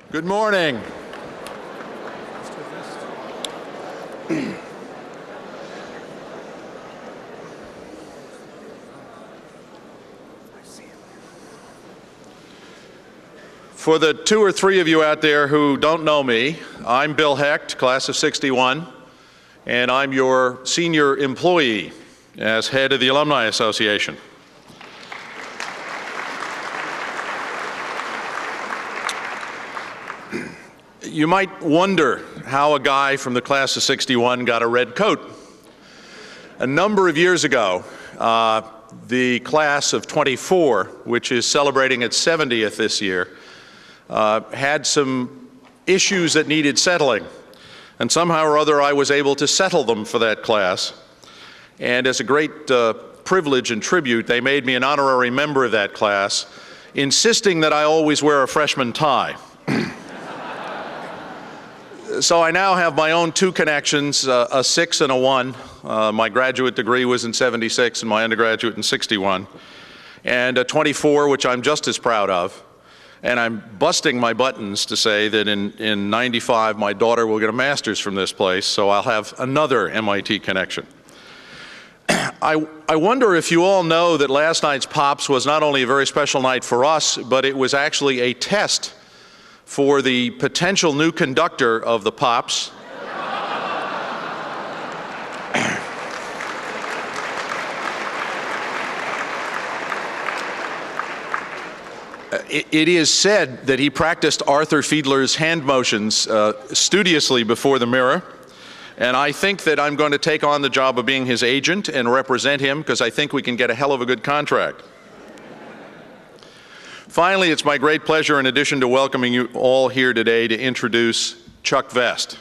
Good morning. For the 2 or 3 of you out there who don't know me, I'm Bill Hecht, class of '61, and I'm your senior employee as head of the Alumni Association. You might wonder how a guy from the class of '61 got a red coat. A number of years ago, the class of '24, which is celebrating its 70th this year, had some issues that needed settling. And somehow or other, I was able to settle them for that class. And as a great privilege and tribute, they made me an honorary member of that class, insisting that I always wear a freshman tie. So I now have my own 2 connections, a 6 and a 1. My graduate degree was in '76 and my undergraduate in '61. And a 24, which I'm just as proud of. And I'm busting my buttons to say that in '95, my daughter will get a master's from this place, so I'll have another MIT connection. I wonder if you all know that last night's Pops was not only a very special night for us, but it was actually a test for the potential new conductor of the Pops. It is said that he practiced Arthur Fiedler's hand motions studiously before the mirror, and I think that I'm going to take on the job of being his agent and represent him because I think we can get a hell of a good contract. Finally, it's my great pleasure, in addition to welcoming you all here today, to introduce Chuck Vest.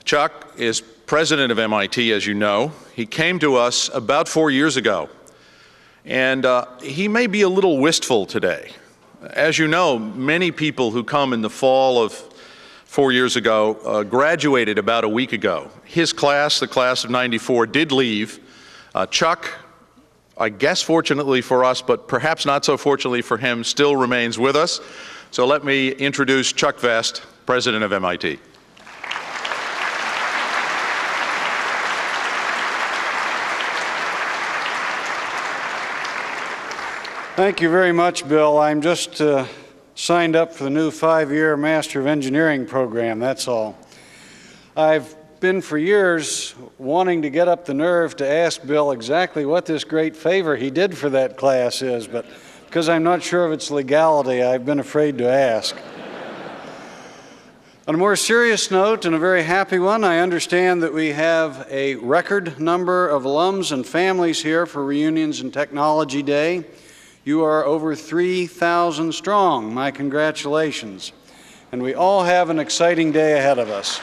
Chuck is president of MIT, as you know. He came to us about 4 years ago, and he may be a little wistful today. As you know, many people who come in the fall of 4 years ago graduated about a week ago. His class, the class of '94, did leave. Chuck, I guess fortunately for us, but perhaps not so fortunately for him, still remains with us. So let me introduce Chuck Vest, president of MIT. Thank you very much, Bill. I'm just signed up for the new 5-year Master of Engineering program, that's all. I've been for years wanting to get up the nerve to ask Bill exactly what this great favor he did for that class is, but because I'm not sure of its legality, I've been afraid to ask. On a more serious note, and a very happy one, I understand that we have a record number of alums and families here for Reunions and Technology Day. You are over 3,000 strong. My congratulations. And we all have an exciting day ahead of us.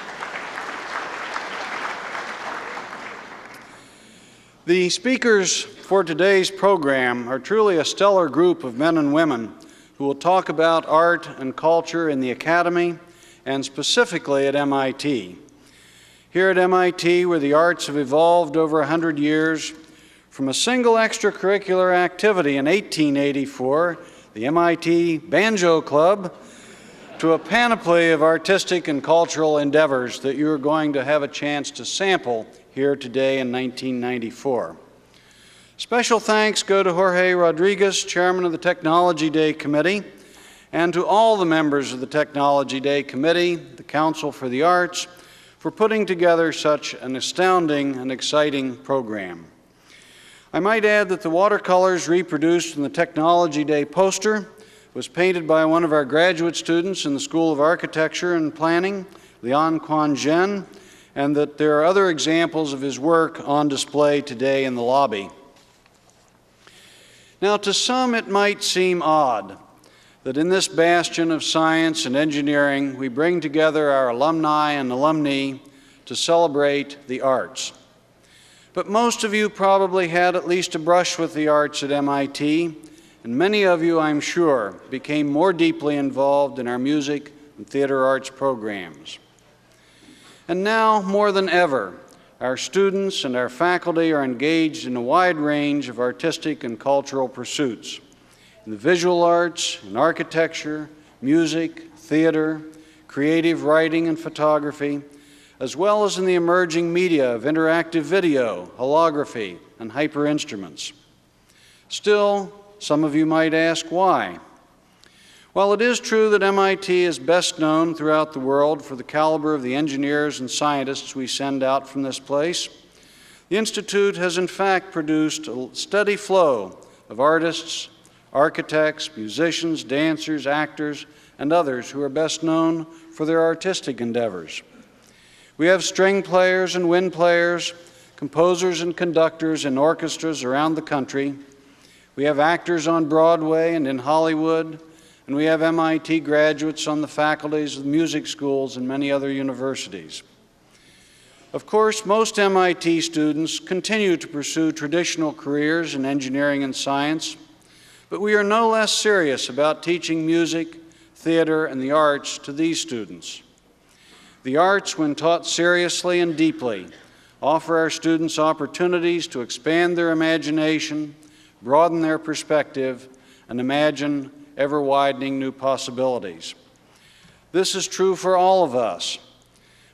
The speakers for today's program are truly a stellar group of men and women who will talk about art and culture in the academy and specifically at MIT. Here at MIT, where the arts have evolved over 100 years, from a single extracurricular activity in 1884, the MIT Banjo Club, to a panoply of artistic and cultural endeavors that you're going to have a chance to sample here today in 1994. Special thanks go to Jorge Rodriguez, chairman of the Technology Day Committee, and to all the members of the Technology Day Committee, the Council for the Arts, for putting together such an astounding and exciting program. I might add that the watercolors reproduced in the Technology Day poster was painted by one of our graduate students in the School of Architecture and Planning, Lian Quan Zhen, and that there are other examples of his work on display today in the lobby. Now, to some it might seem odd that in this bastion of science and engineering we bring together our alumni and alumni to celebrate the arts. But most of you probably had at least a brush with the arts at MIT, and many of you, I'm sure, became more deeply involved in our music and theater arts programs. And now, more than ever, our students and our faculty are engaged in a wide range of artistic and cultural pursuits in the visual arts, in architecture, music, theater, creative writing and photography, as well as in the emerging media of interactive video, holography, and hyper-instruments. Still, some of you might ask why. While it is true that MIT is best known throughout the world for the caliber of the engineers and scientists we send out from this place, the Institute has in fact produced a steady flow of artists, architects, musicians, dancers, actors, and others who are best known for their artistic endeavors. We have string players and wind players, composers and conductors in orchestras around the country. We have actors on Broadway and in Hollywood, and we have MIT graduates on the faculties of music schools and many other universities. Of course, most MIT students continue to pursue traditional careers in engineering and science, but we are no less serious about teaching music, theater, and the arts to these students. The arts, when taught seriously and deeply, offer our students opportunities to expand their imagination, broaden their perspective, and imagine ever-widening new possibilities. This is true for all of us.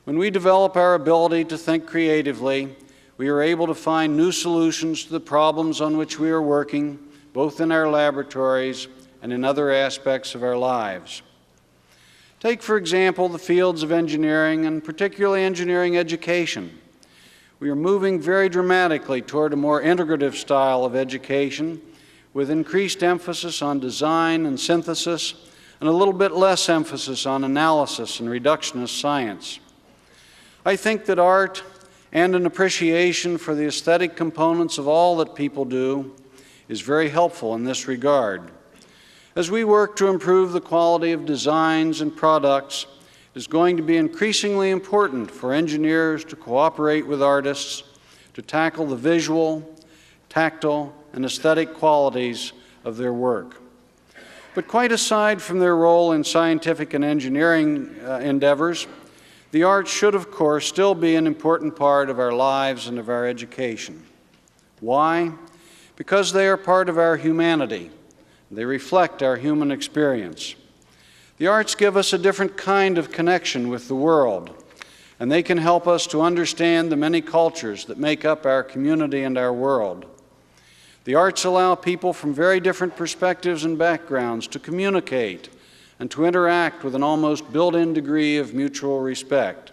When we develop our ability to think creatively, we are able to find new solutions to the problems on which we are working, both in our laboratories and in other aspects of our lives. Take, for example, the fields of engineering, and particularly engineering education. We are moving very dramatically toward a more integrative style of education, with increased emphasis on design and synthesis, and a little bit less emphasis on analysis and reductionist science. I think that art and an appreciation for the aesthetic components of all that people do is very helpful in this regard. As we work to improve the quality of designs and products, it is going to be increasingly important for engineers to cooperate with artists to tackle the visual, tactile, and aesthetic qualities of their work. But quite aside from their role in scientific and engineering endeavors, the arts should, of course, still be an important part of our lives and of our education. Why? Because they are part of our humanity. They reflect our human experience. The arts give us a different kind of connection with the world, and they can help us to understand the many cultures that make up our community and our world. The arts allow people from very different perspectives and backgrounds to communicate and to interact with an almost built-in degree of mutual respect.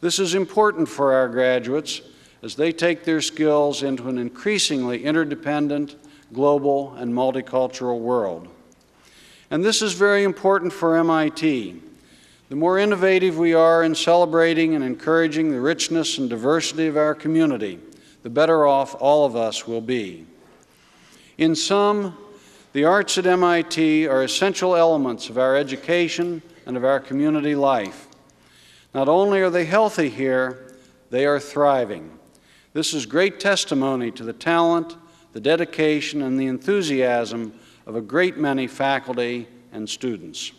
This is important for our graduates as they take their skills into an increasingly interdependent, global, and multicultural world. And this is very important for MIT. The more innovative we are in celebrating and encouraging the richness and diversity of our community, the better off all of us will be. In sum, the arts at MIT are essential elements of our education and of our community life. Not only are they healthy here, they are thriving. This is great testimony to the talent, the dedication, and the enthusiasm of a great many faculty and students.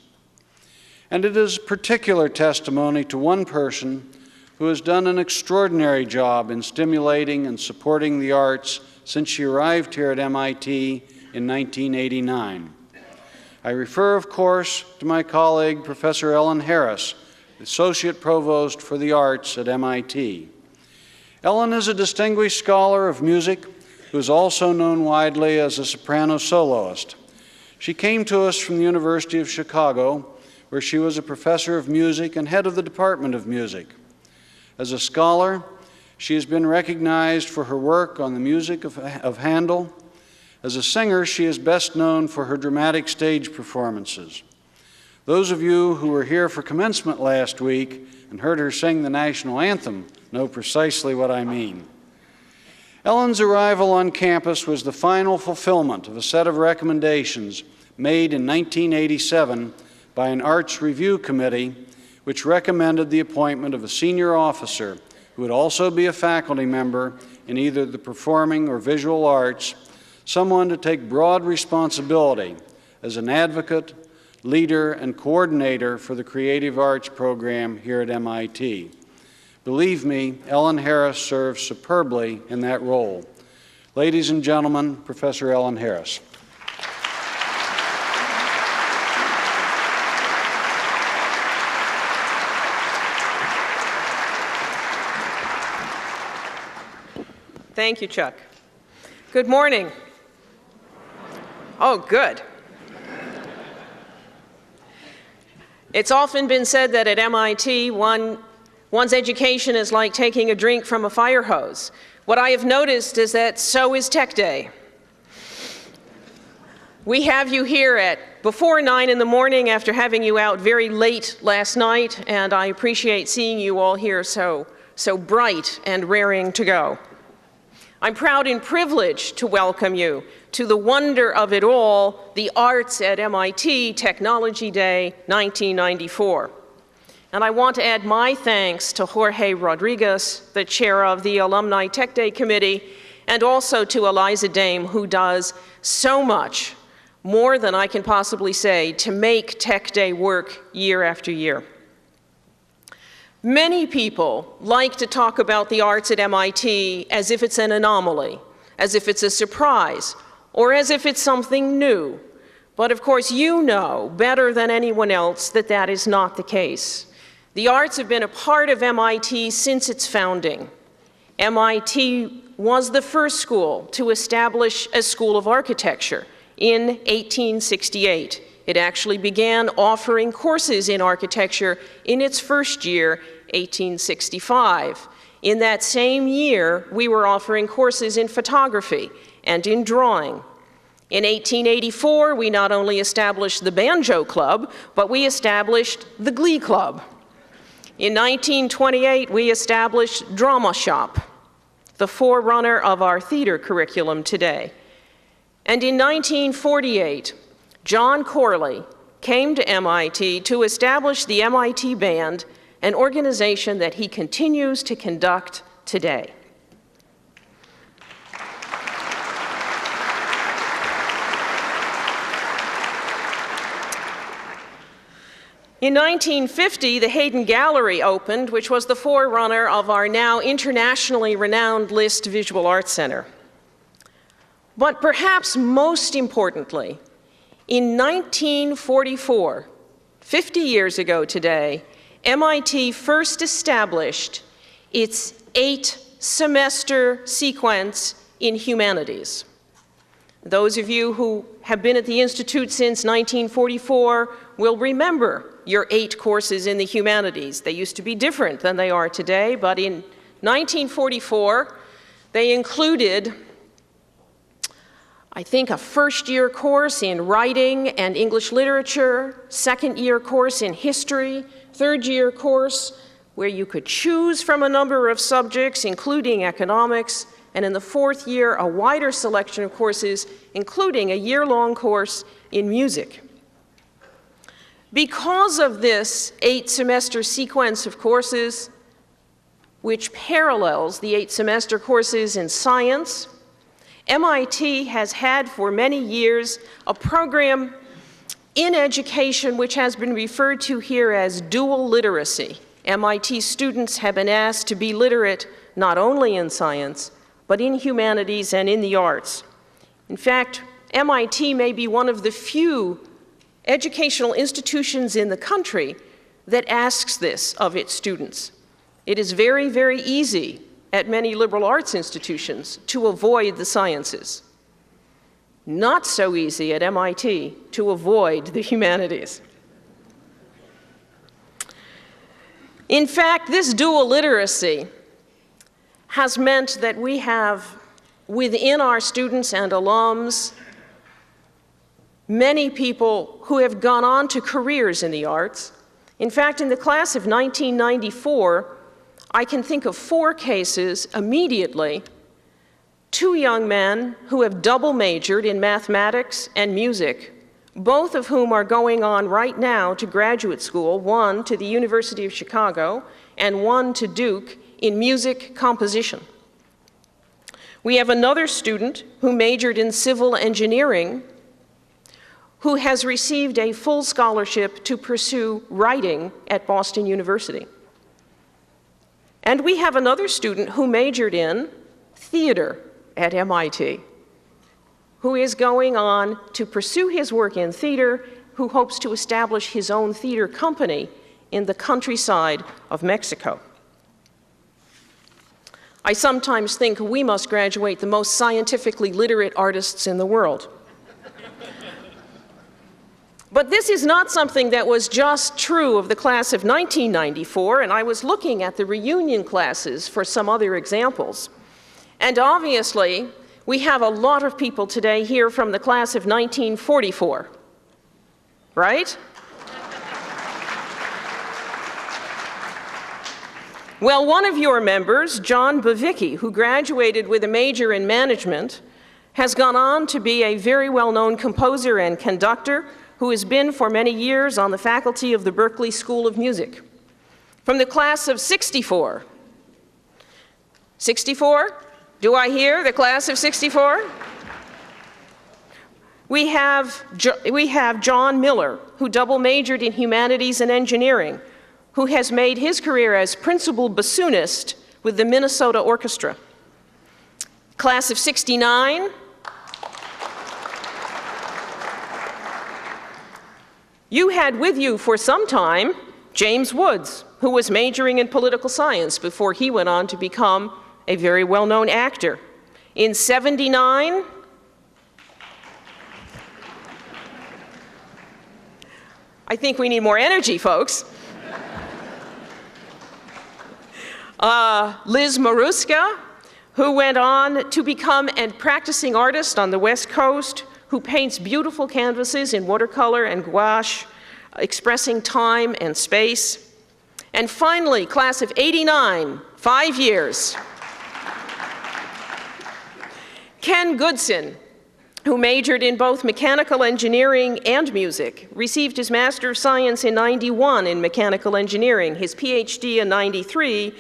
And it is particular testimony to one person who has done an extraordinary job in stimulating and supporting the arts since she arrived here at MIT in 1989. I refer, of course, to my colleague, Professor Ellen Harris, Associate Provost for the Arts at MIT. Ellen is a distinguished scholar of music who is also known widely as a soprano soloist. She came to us from the University of Chicago, where she was a professor of music and head of the Department of Music. As a scholar, she has been recognized for her work on the music of Handel. As a singer, she is best known for her dramatic stage performances. Those of you who were here for commencement last week and heard her sing the national anthem know precisely what I mean. Ellen's arrival on campus was the final fulfillment of a set of recommendations made in 1987 by an Arts Review Committee, which recommended the appointment of a senior officer who would also be a faculty member in either the performing or visual arts, someone to take broad responsibility as an advocate, leader, and coordinator for the creative arts program here at MIT. Believe me, Ellen Harris serves superbly in that role. Ladies and gentlemen, Professor Ellen Harris. Thank you, Chuck. Good morning. Oh, good. It's often been said that at MIT, one's education is like taking a drink from a fire hose. What I have noticed is that so is Tech Day. We have you here at before 9 in the morning after having you out very late last night, and I appreciate seeing you all here so bright and raring to go. I'm proud and privileged to welcome you to the wonder of it all, the Arts at MIT Technology Day 1994. And I want to add my thanks to Jorge Rodriguez, the chair of the Alumni Tech Day Committee, and also to Eliza Dame, who does so much, more than I can possibly say, to make Tech Day work year after year. Many people like to talk about the arts at MIT as if it's an anomaly, as if it's a surprise, or as if it's something new. But of course, you know better than anyone else that that is not the case. The arts have been a part of MIT since its founding. MIT was the first school to establish a School of Architecture in 1868. It actually began offering courses in architecture in its first year, 1865. In that same year, we were offering courses in photography and in drawing. In 1884, we not only established the Banjo Club, but we established the Glee Club. In 1928, we established Drama Shop, the forerunner of our theater curriculum today. And in 1948, John Corley came to MIT to establish the MIT Band, an organization that he continues to conduct today. In 1950, the Hayden Gallery opened, which was the forerunner of our now internationally renowned List Visual Arts Center. But perhaps most importantly, in 1944, 50 years ago today, MIT first established its 8-semester sequence in humanities. Those of you who have been at the Institute since 1944 will remember your 8 courses in the humanities. They used to be different than they are today, but in 1944, they included, I think, a first-year course in writing and English literature, second-year course in history, third-year course where you could choose from a number of subjects, including economics, and in the fourth year, a wider selection of courses, including a year-long course in music. Because of this 8-semester sequence of courses, which parallels the 8-semester courses in science, MIT has had for many years a program in education which has been referred to here as dual literacy. MIT students have been asked to be literate not only in science, but in humanities and in the arts. In fact, MIT may be one of the few educational institutions in the country that asks this of its students. It is very, very easy at many liberal arts institutions to avoid the sciences. Not so easy at MIT to avoid the humanities. In fact, this dual literacy has meant that we have, within our students and alums, many people who have gone on to careers in the arts. In fact, in the class of 1994, I can think of 4 cases immediately, 2 young men who have double majored in mathematics and music, both of whom are going on right now to graduate school, one to the University of Chicago and one to Duke in music composition. We have another student who majored in civil engineering who has received a full scholarship to pursue writing at Boston University. And we have another student who majored in theater at MIT, who is going on to pursue his work in theater, who hopes to establish his own theater company in the countryside of Mexico. I sometimes think we must graduate the most scientifically literate artists in the world. But this is not something that was just true of the class of 1994, and I was looking at the reunion classes for some other examples. And obviously, we have a lot of people today here from the class of 1944, right? Well, one of your members, John Bavicki, who graduated with a major in management, has gone on to be a very well-known composer and conductor who has been for many years on the faculty of the Berklee School of Music. From the class of 64. 64? Do I hear the class of 64? We have John Miller, who double majored in humanities and engineering, who has made his career as principal bassoonist with the Minnesota Orchestra. Class of 69. You had with you for some time James Woods, who was majoring in political science before he went on to become a very well-known actor. In 79, I think we need more energy, folks. Liz Maruska, who went on to become a practicing artist on the West Coast, who paints beautiful canvases in watercolor and gouache, expressing time and space. And finally, class of 89, 5 years. Ken Goodson, who majored in both mechanical engineering and music, received his Master of Science in 91 in mechanical engineering, his PhD in 93,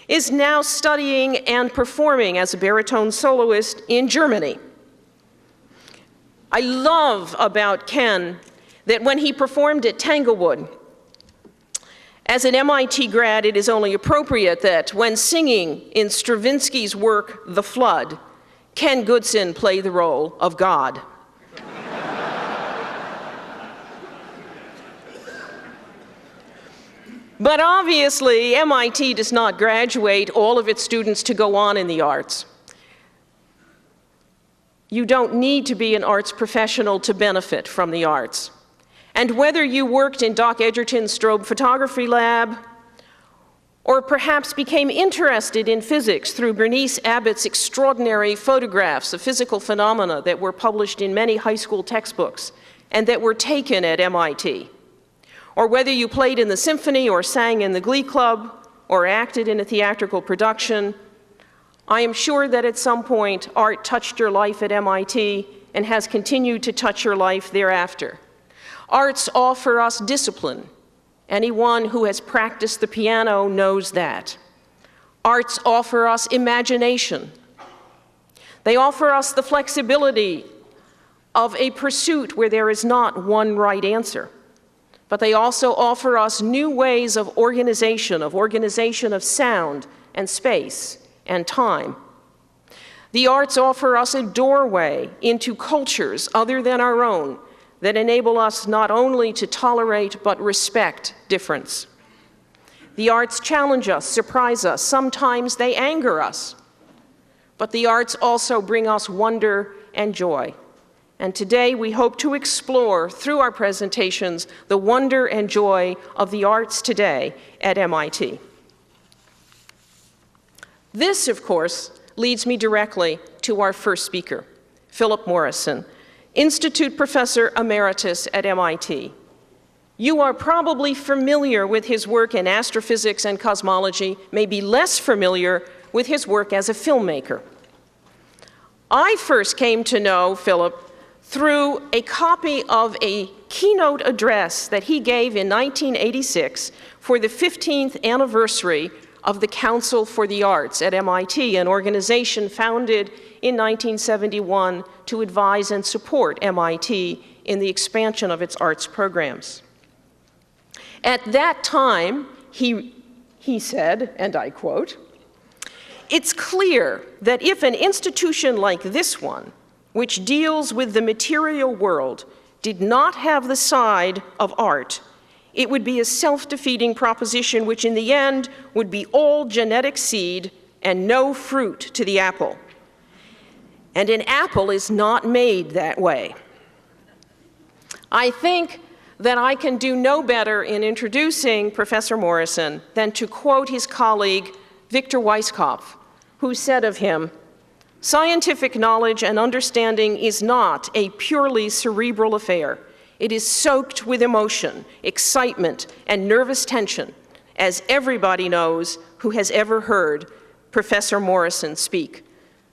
is now studying and performing as a baritone soloist in Germany. I love about Ken that when he performed at Tanglewood, as an MIT grad, it is only appropriate that when singing in Stravinsky's work, The Flood, Ken Goodson played the role of God. But obviously, MIT does not graduate all of its students to go on in the arts. You don't need to be an arts professional to benefit from the arts. And whether you worked in Doc Edgerton's strobe photography lab, or perhaps became interested in physics through Bernice Abbott's extraordinary photographs of physical phenomena that were published in many high school textbooks and that were taken at MIT, or whether you played in the symphony or sang in the glee club or acted in a theatrical production, I am sure that at some point art touched your life at MIT and has continued to touch your life thereafter. Arts offer us discipline. Anyone who has practiced the piano knows that. Arts offer us imagination. They offer us the flexibility of a pursuit where there is not one right answer. But they also offer us new ways of organization of sound and space and time. The arts offer us a doorway into cultures other than our own that enable us not only to tolerate but respect difference. The arts challenge us, surprise us, sometimes they anger us. But the arts also bring us wonder and joy. And today we hope to explore through our presentations the wonder and joy of the arts today at MIT. This, of course, leads me directly to our first speaker, Philip Morrison, Institute Professor Emeritus at MIT. You are probably familiar with his work in astrophysics and cosmology, maybe less familiar with his work as a filmmaker. I first came to know Philip through a copy of a keynote address that he gave in 1986 for the 15th anniversary of the Council for the Arts at MIT, an organization founded in 1971 to advise and support MIT in the expansion of its arts programs. At that time, he said, and I quote, "It's clear that if an institution like this one, which deals with the material world, did not have the side of art, it would be a self-defeating proposition which in the end would be all genetic seed and no fruit to the apple. And an apple is not made that way. I think that I can do no better in introducing Professor Morrison than to quote his colleague, Victor Weisskopf, who said of him, "Scientific knowledge and understanding is not a purely cerebral affair. It is soaked with emotion, excitement, and nervous tension, as everybody knows who has ever heard Professor Morrison speak."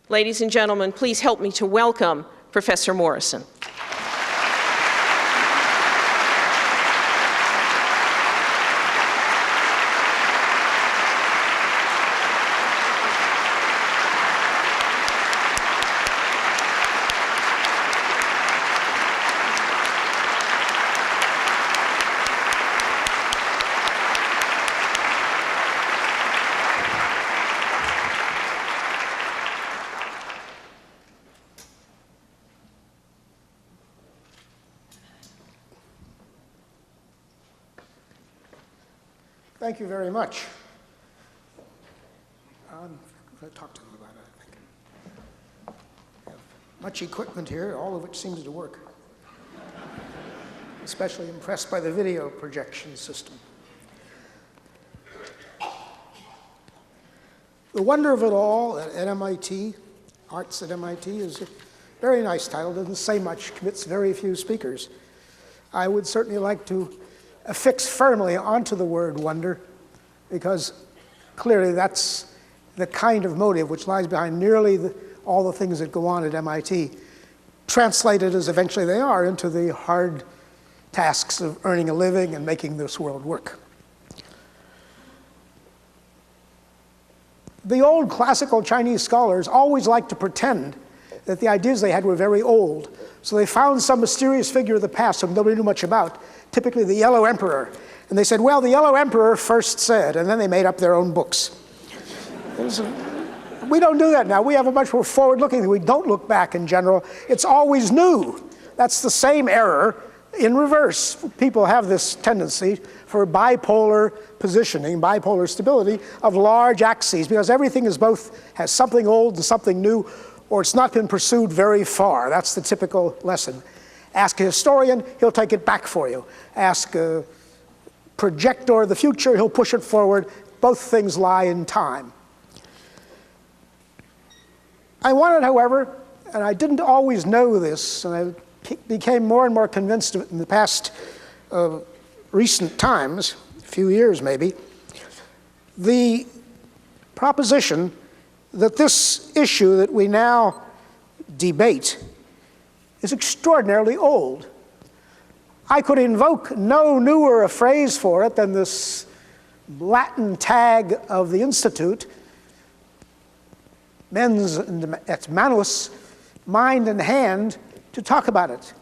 Ladies and gentlemen, please help me to welcome Professor Morrison. Thank you very much. I'm going to talk to them about it, I think. We have much equipment here, all of which seems to work. Especially impressed by the video projection system. The Wonder of It All at MIT, Arts at MIT, is a very nice title. Doesn't say much, commits very few speakers. I would certainly like to affix firmly onto the word wonder, because clearly that's the kind of motive which lies behind nearly all the things that go on at MIT, translated as eventually they are into the hard tasks of earning a living and making this world work. The old classical Chinese scholars always liked to pretend that the ideas they had were very old, so they found some mysterious figure of the past whom nobody knew much about, typically the Yellow Emperor. And they said, well, the Yellow Emperor first said, and then they made up their own books. We don't do that now. We have a much more forward-looking thing. We don't look back in general. It's always new. That's the same error in reverse. People have this tendency for bipolar positioning, bipolar stability of large axes, because everything is both has something old and something new, or it's not been pursued very far. That's the typical lesson. Ask a historian, he'll take it back for you. Ask a projector of the future, he'll push it forward. Both things lie in time. I wanted, however, and I didn't always know this, and I became more and more convinced of it in the past recent times, a few years maybe, the proposition that this issue that we now debate is extraordinarily old. I could invoke no newer a phrase for it than this Latin tag of the Institute, mens et manus, mind and hand, to talk about it.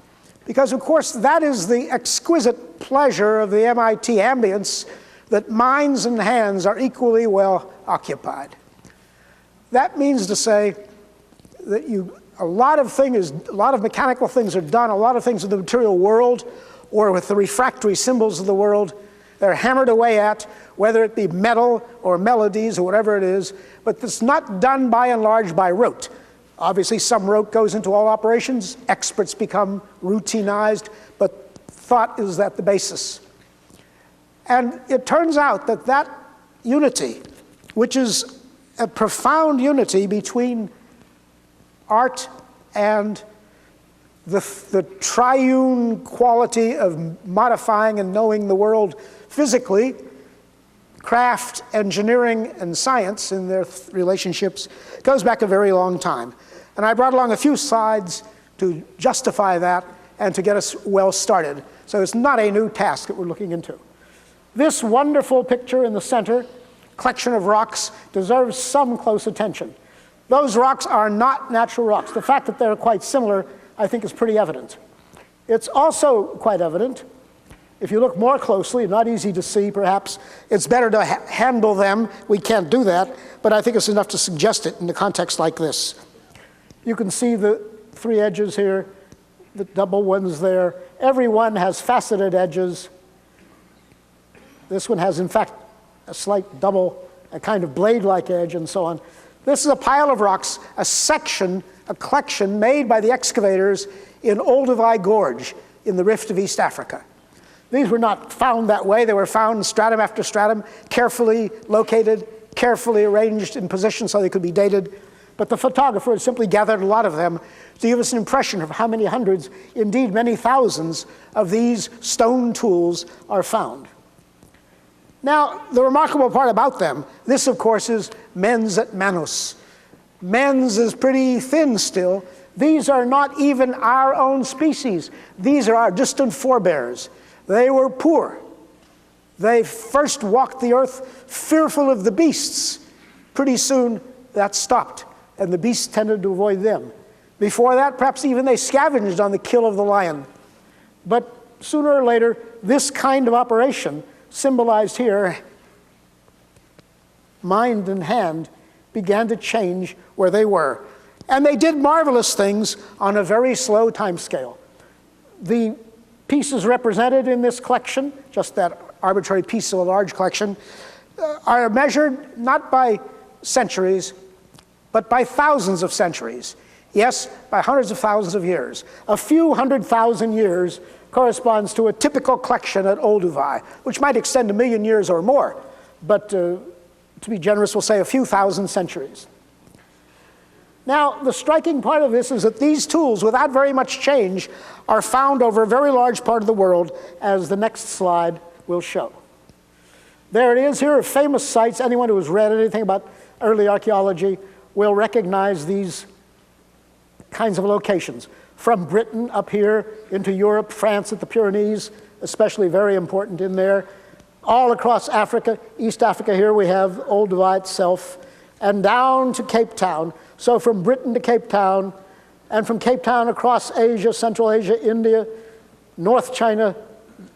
Because, of course, that is the exquisite pleasure of the MIT ambience, that minds and hands are equally well occupied. That means to say that a lot of mechanical things are done, a lot of things in the material world, or with the refractory symbols of the world, they're hammered away at, whether it be metal or melodies or whatever it is, but it's not done by and large by rote. Obviously, some rote goes into all operations, experts become routinized, but thought is at the basis. And it turns out that that unity, which is a profound unity between art and the triune quality of modifying and knowing the world physically, craft, engineering, and science in their relationships, goes back a very long time. And I brought along a few slides to justify that and to get us well started. So it's not a new task that we're looking into. This wonderful picture in the center, collection of rocks, deserves some close attention. Those rocks are not natural rocks. The fact that they're quite similar, I think, is pretty evident. It's also quite evident, if you look more closely, not easy to see perhaps, it's better to handle them. We can't do that, but I think it's enough to suggest it in a context like this. You can see the three edges here, the double ones there. Every one has faceted edges. This one has, in fact, a slight double a kind of blade-like edge, and so on. This is a pile of rocks, a collection made by the excavators in Olduvai Gorge in the Rift of East Africa. These were not found that way. They were found stratum after stratum, carefully located, carefully arranged in position so they could be dated. But the photographer had simply gathered a lot of them to give us an impression of how many hundreds, indeed many thousands, of these stone tools are found. Now, the remarkable part about them, this of course is mens et manus. Mens is pretty thin still. These are not even our own species. These are our distant forebears. They were poor. They first walked the earth fearful of the beasts. Pretty soon that stopped, and the beasts tended to avoid them. Before that, perhaps even they scavenged on the kill of the lion. But sooner or later, this kind of operation, symbolized here, mind and hand, began to change where they were. And they did marvelous things on a very slow time scale. The pieces represented in this collection, just that arbitrary piece of a large collection, are measured not by centuries, but by thousands of centuries. Yes, by hundreds of thousands of years. A few 100,000 years corresponds to a typical collection at Olduvai, which might extend 1 million years or more, but to be generous, we'll say a few thousand centuries. Now, the striking part of this is that these tools, without very much change, are found over a very large part of the world, as the next slide will show. There it is. Here are famous sites. Anyone who has read anything about early archaeology will recognize these kinds of locations. From Britain up here into Europe, France at the Pyrenees, especially very important in there. All across Africa, East Africa here we have Olduvai itself, and down to Cape Town. So from Britain to Cape Town, and from Cape Town across Asia, Central Asia, India, North China,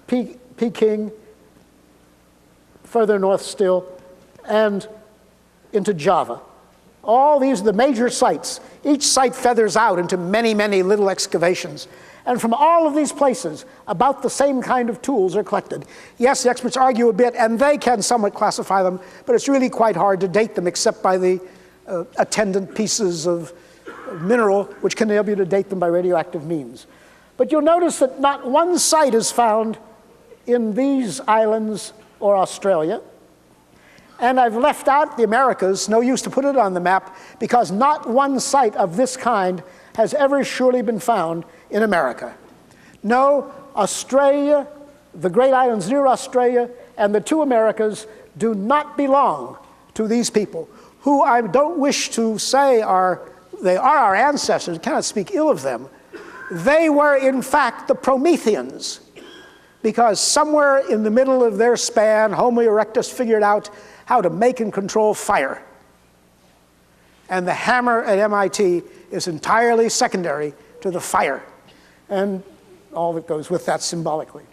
Peking, further north still, and into Java. All these are the major sites. Each site feathers out into many, many little excavations. And from all of these places, about the same kind of tools are collected. Yes, the experts argue a bit, and they can somewhat classify them, but it's really quite hard to date them except by the attendant pieces of mineral, which can enable you to date them by radioactive means. But you'll notice that not one site is found in these islands or Australia. And I've left out the Americas, no use to put it on the map, because not one site of this kind has ever surely been found in America. No, Australia, the great islands near Australia, and the two Americas do not belong to these people, who I don't wish to say they are our ancestors, cannot speak ill of them. They were, in fact, the Prometheans, because somewhere in the middle of their span, Homo erectus figured out how to make and control fire. And the hammer at MIT is entirely secondary to the fire, and all that goes with that symbolically.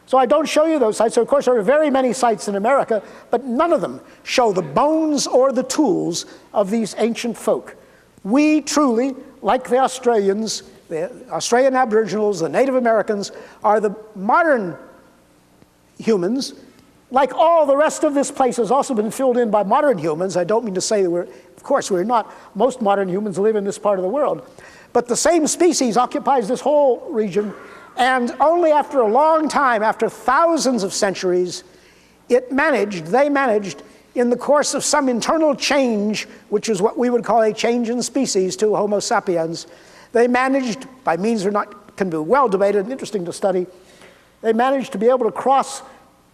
So I don't show you those sites. So of course there are very many sites in America, but none of them show the bones or the tools of these ancient folk. We truly, like the Australians, the Australian Aboriginals, the Native Americans, are the modern humans. Like all the rest of this place has also been filled in by modern humans. I don't mean to say that of course we're not. Most modern humans live in this part of the world. But the same species occupies this whole region, and only after a long time, after thousands of centuries, they managed, in the course of some internal change, which is what we would call a change in species to Homo sapiens, they managed, by means that can be well debated and interesting to study, they managed to be able to cross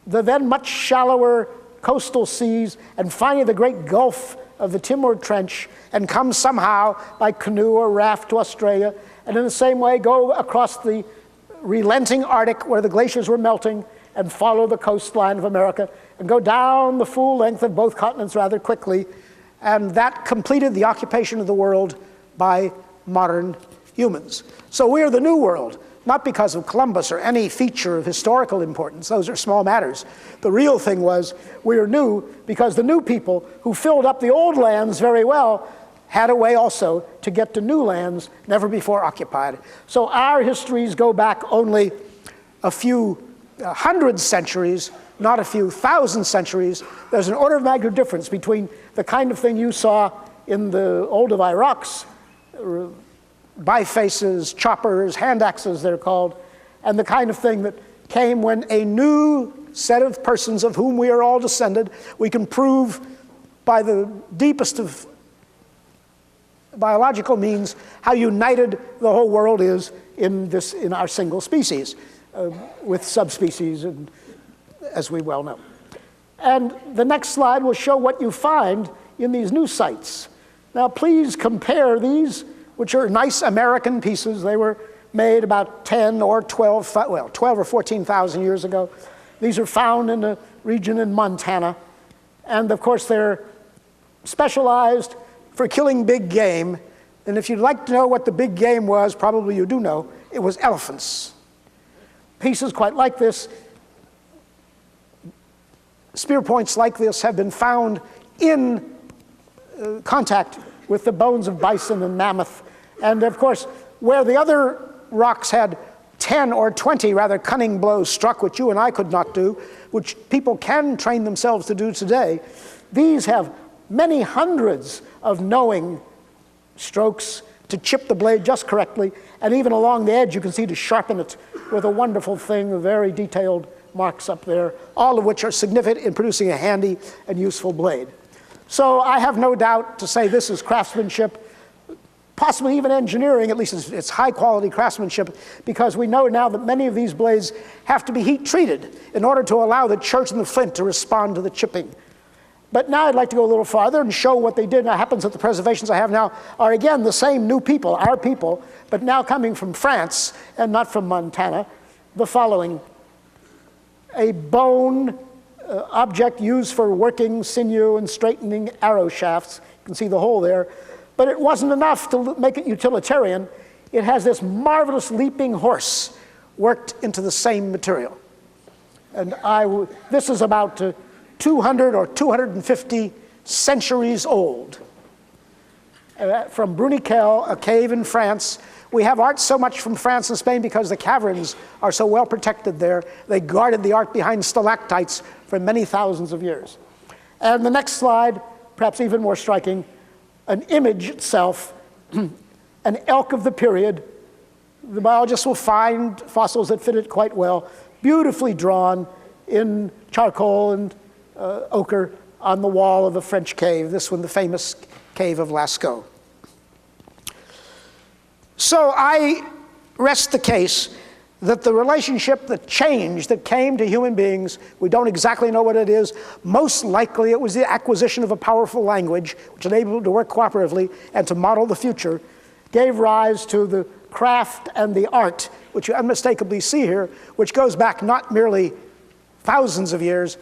the then much shallower coastal seas and finally the great gulf of the Timor Trench and come somehow by canoe or raft to Australia, and in the same way go across the relenting Arctic where the glaciers were melting and follow the coastline of America and go down the full length of both continents rather quickly, and that completed the occupation of the world by modern humans. So we are the New World. Not because of Columbus or any feature of historical importance. Those are small matters. The real thing was we are new because the new people who filled up the old lands very well had a way also to get to new lands never before occupied. So our histories go back only a few hundred centuries, not a few thousand centuries, there's an order of magnitude difference between the kind of thing you saw in the Olduvai rocks, bifaces, choppers, hand axes they're called, and the kind of thing that came when a new set of persons of whom we are all descended, we can prove by the deepest of biological means how united the whole world is in our single species, with subspecies, and, as we well know. And the next slide will show what you find in these new sites. Now please compare these, which are nice American pieces. They were made about 10 or 12 or 14,000 years ago. These are found in a region in Montana. And of course they're specialized for killing big game. And if you'd like to know what the big game was, probably you do know, it was elephants. Pieces quite like this, spear points like this have been found in contact with the bones of bison and mammoth. And of course, where the other rocks had 10 or 20 rather cunning blows struck, which you and I could not do, which people can train themselves to do today, these have many hundreds of knowing strokes to chip the blade just correctly, and even along the edge you can see to sharpen it with a wonderful thing, very detailed marks up there, all of which are significant in producing a handy and useful blade. So I have no doubt to say this is craftsmanship, possibly even engineering, at least it's high quality craftsmanship, because we know now that many of these blades have to be heat treated in order to allow the chert and the flint to respond to the chipping. But now I'd like to go a little farther and show what they did. Now it happens that the preservations I have now are again the same new people, our people, but now coming from France and not from Montana. The following: a bone object used for working sinew and straightening arrow shafts. You can see the hole there. But it wasn't enough to make it utilitarian. It has this marvelous leaping horse worked into the same material. And this is about 200 or 250 centuries old. From Bruniquel, a cave in France. We have art so much from France and Spain because the caverns are so well protected there. They guarded the art behind stalactites for many thousands of years. And the next slide, perhaps even more striking, an image itself, an elk of the period. The biologists will find fossils that fit it quite well, beautifully drawn in charcoal and ochre on the wall of a French cave, this one the famous cave of Lascaux. So I rest the case that the relationship, the change that came to human beings, we don't exactly know what it is. Most likely it was the acquisition of a powerful language, which enabled them to work cooperatively and to model the future, gave rise to the craft and the art, which you unmistakably see here, which goes back not merely thousands of years,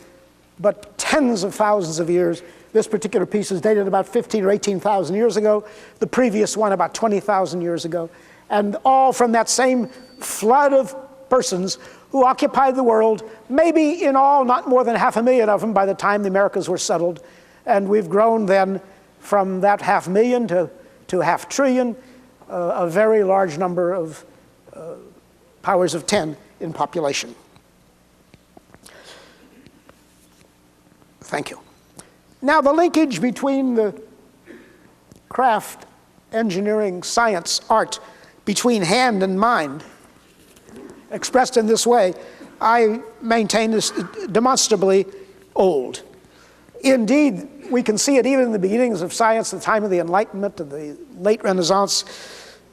but tens of thousands of years. This particular piece is dated about 15 or 18,000 years ago, the previous one about 20,000 years ago, and all from that same flood of persons who occupied the world, maybe in all not more than 500,000 of them by the time the Americas were settled. And we've grown then from that 500,000 to 500 billion, a very large number of powers of 10 in population. Thank you. Now the linkage between the craft, engineering, science, art, between hand and mind, expressed in this way, I maintain is demonstrably old. Indeed, we can see it even in the beginnings of science, the time of the Enlightenment and the late Renaissance.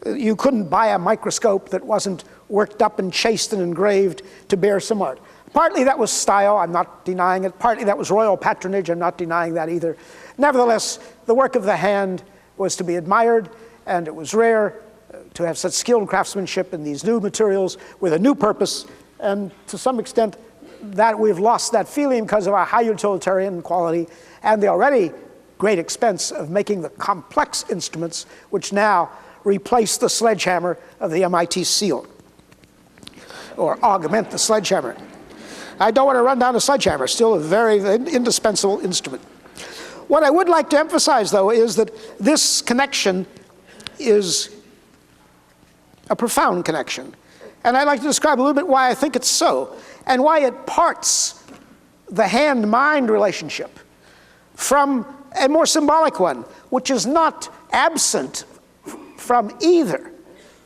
You couldn't buy a microscope that wasn't worked up and chased and engraved to bear some art. Partly that was style, I'm not denying it. Partly that was royal patronage, I'm not denying that either. Nevertheless, the work of the hand was to be admired, and it was rare to have such skilled craftsmanship in these new materials with a new purpose, and to some extent that we've lost that feeling because of our high utilitarian quality and the already great expense of making the complex instruments which now replace the sledgehammer of the MIT seal, or augment the sledgehammer. I don't want to run down a sledgehammer, still a very indispensable instrument. What I would like to emphasize, though, is that this connection is a profound connection. And I'd like to describe a little bit why I think it's so, and why it parts the hand-mind relationship from a more symbolic one, which is not absent from either.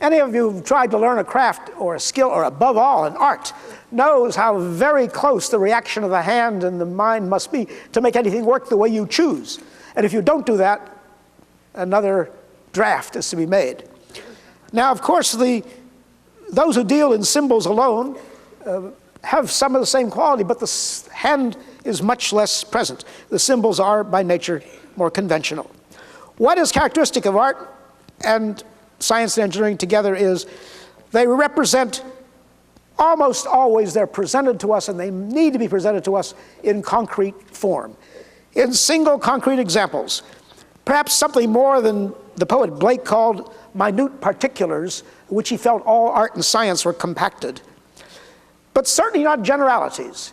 Any of you who've tried to learn a craft or a skill, or above all an art, knows how very close the reaction of the hand and the mind must be to make anything work the way you choose. And if you don't do that, another draft is to be made. Now, of course, those who deal in symbols alone have some of the same quality, but the hand is much less present. The symbols are, by nature, more conventional. What is characteristic of art and science and engineering together is they represent, almost always they're presented to us, and they need to be presented to us in concrete form, in single concrete examples. Perhaps something more than the poet Blake called minute particulars, which he felt all art and science were compacted. But certainly not generalities.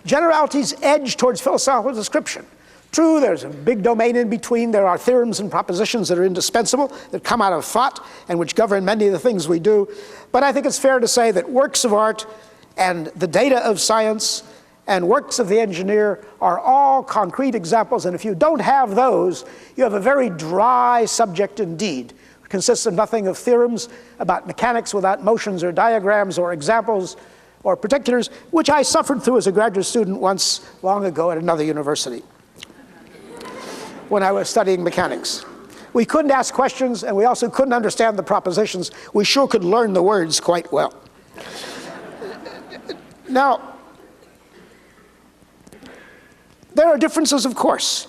Generalities edge towards philosophical description. True, there's a big domain in between. There are theorems and propositions that are indispensable, that come out of thought, and which govern many of the things we do. But I think it's fair to say that works of art and the data of science and works of the engineer are all concrete examples, and if you don't have those, you have a very dry subject indeed. It consists of nothing of theorems about mechanics without motions or diagrams or examples or particulars, which I suffered through as a graduate student once long ago at another university when I was studying mechanics. We couldn't ask questions, and we also couldn't understand the propositions. We sure could learn the words quite well. Now, there are differences, of course.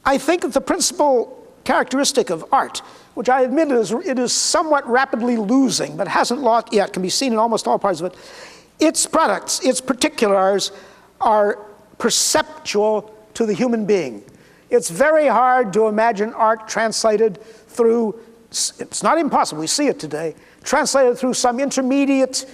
I think that the principal characteristic of art, which I admit it is somewhat rapidly losing, but hasn't lost yet, can be seen in almost all parts of it, its products, its particulars, are perceptual to the human being. It's very hard to imagine art translated through, it's not impossible, we see it today, translated through some intermediate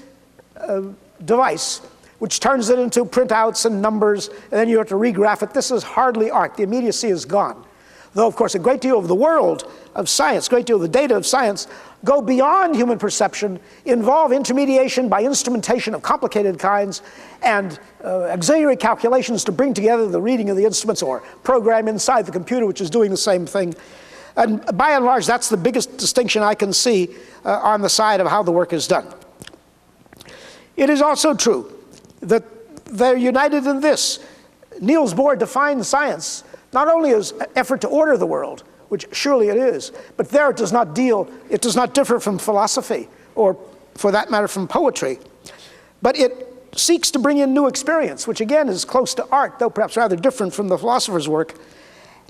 device, which turns it into printouts and numbers, and then you have to regraph it. This is hardly art. The immediacy is gone. Though, of course, a great deal of the world of science, a great deal of the data of science, go beyond human perception, involve intermediation by instrumentation of complicated kinds, and auxiliary calculations to bring together the reading of the instruments, or program inside the computer which is doing the same thing. And by and large, that's the biggest distinction I can see on the side of how the work is done. It is also true that they're united in this. Niels Bohr defined science not only as an effort to order the world, which surely it is, but there it does not differ from philosophy, or for that matter from poetry, but it seeks to bring in new experience, which again is close to art, though perhaps rather different from the philosopher's work.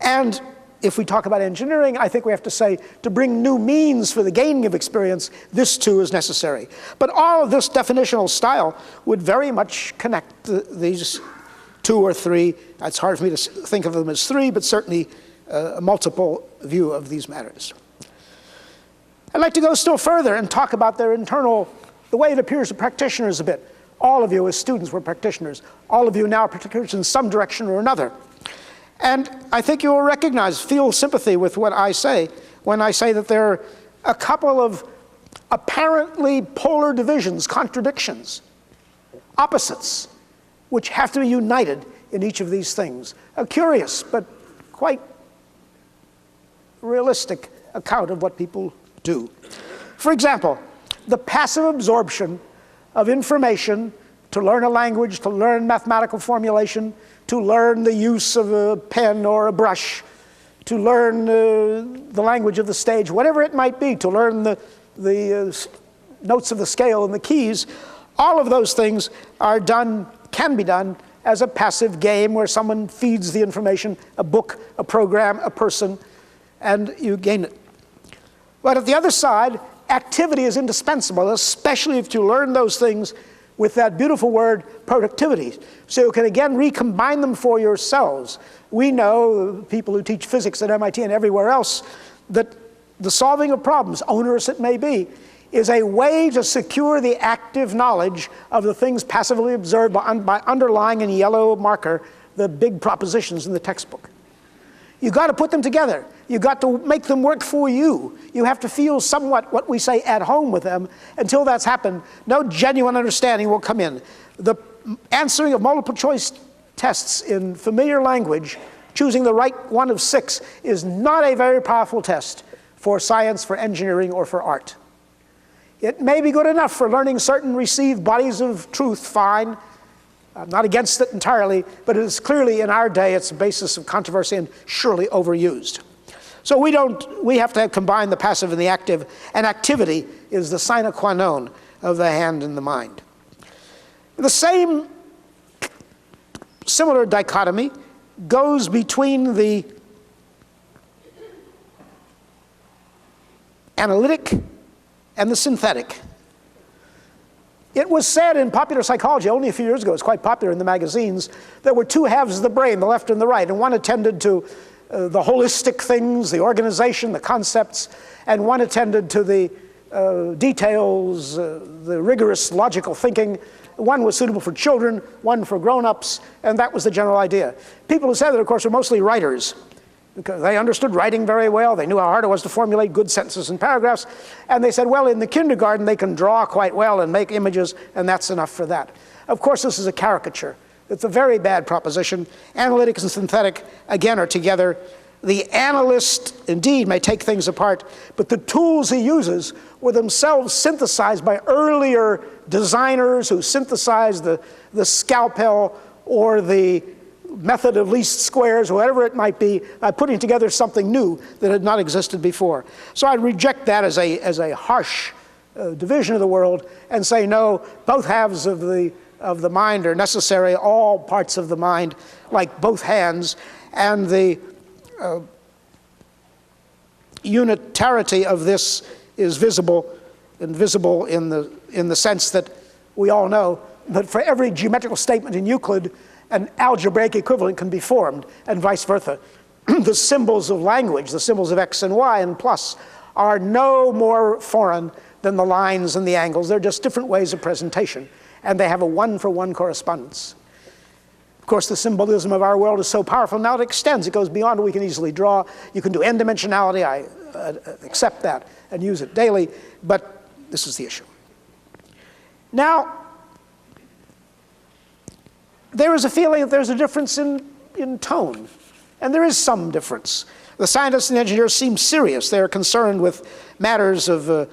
And if we talk about engineering, I think we have to say, to bring new means for the gaining of experience, this too is necessary. But all of this definitional style would very much connect these two or three. It's hard for me to think of them as three, but certainly a multiple view of these matters. I'd like to go still further and talk about their internal, the way it appears to practitioners a bit. All of you as students were practitioners. All of you now are practitioners in some direction or another. And I think you will recognize, feel sympathy with what I say when I say that there are a couple of apparently polar divisions, contradictions, opposites, which have to be united in each of these things. A curious but quite realistic account of what people do. For example, the passive absorption of information to learn a language, to learn mathematical formulation, to learn the use of a pen or a brush, to learn the language of the stage, whatever it might be, to learn the notes of the scale and the keys, all of those things are done, can be done as a passive game where someone feeds the information, a book, a program, a person, and you gain it. But at the other side, activity is indispensable, especially if you learn those things with that beautiful word, productivity. So you can again recombine them for yourselves. We know, people who teach physics at MIT and everywhere else, that the solving of problems, onerous it may be, is a way to secure the active knowledge of the things passively observed by underlying in yellow marker the big propositions in the textbook. You've got to put them together. You've got to make them work for you. You have to feel somewhat, what we say, at home with them. Until that's happened, no genuine understanding will come in. The answering of multiple choice tests in familiar language, choosing the right one of 6, is not a very powerful test for science, for engineering, or for art. It may be good enough for learning certain received bodies of truth, fine. I'm not against it entirely, but it is clearly in our day, it's a basis of controversy and surely overused. So we have to combine the passive and the active, and activity is the sine qua non of the hand and the mind. The same similar dichotomy goes between the analytic and the synthetic. It was said in popular psychology only a few years ago, it's quite popular in the magazines, there were 2 halves of the brain, the left and the right, and one attended to the holistic things, the organization, the concepts, and one attended to the details, the rigorous logical thinking. One was suitable for children, one for grown-ups, and that was the general idea. People who said that, of course, were mostly writers, because they understood writing very well. They knew how hard it was to formulate good sentences and paragraphs. And they said, well, in the kindergarten, they can draw quite well and make images, and that's enough for that. Of course, this is a caricature. It's a very bad proposition. Analytic and synthetic, again, are together. The analyst, indeed, may take things apart, but the tools he uses were themselves synthesized by earlier designers who synthesized the scalpel or the method of least squares, whatever it might be, putting together something new that had not existed before. So I reject that as a harsh division of the world and say, no, both halves of the mind are necessary, all parts of the mind, like both hands, and the unitarity of this is visible in the sense that we all know that for every geometrical statement in Euclid, an algebraic equivalent can be formed, and vice versa. The symbols of language, the symbols of x and y and plus, are no more foreign than the lines and the angles. They're just different ways of presentation, and they have a one-for-one correspondence. Of course, the symbolism of our world is so powerful now it extends. It goes beyond what we can easily draw. You can do n-dimensionality. I accept that and use it daily, but this is the issue. Now, there is a feeling that there's a difference in tone, and there is some difference. The scientists and engineers seem serious. They're concerned with matters of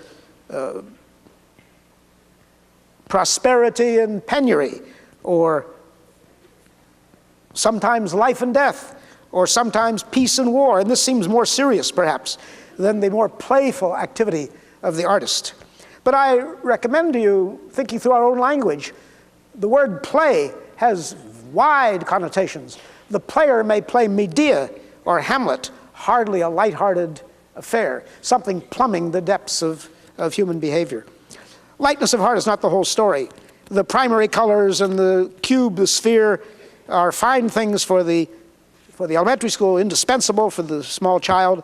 prosperity and penury, or sometimes life and death, or sometimes peace and war, and this seems more serious, perhaps, than the more playful activity of the artist. But I recommend to you, thinking through our own language, the word play has wide connotations. The player may play Medea or Hamlet, hardly a lighthearted affair, something plumbing the depths of human behavior. Lightness of heart is not the whole story. The primary colors and the cube, the sphere, are fine things for the elementary school, indispensable for the small child,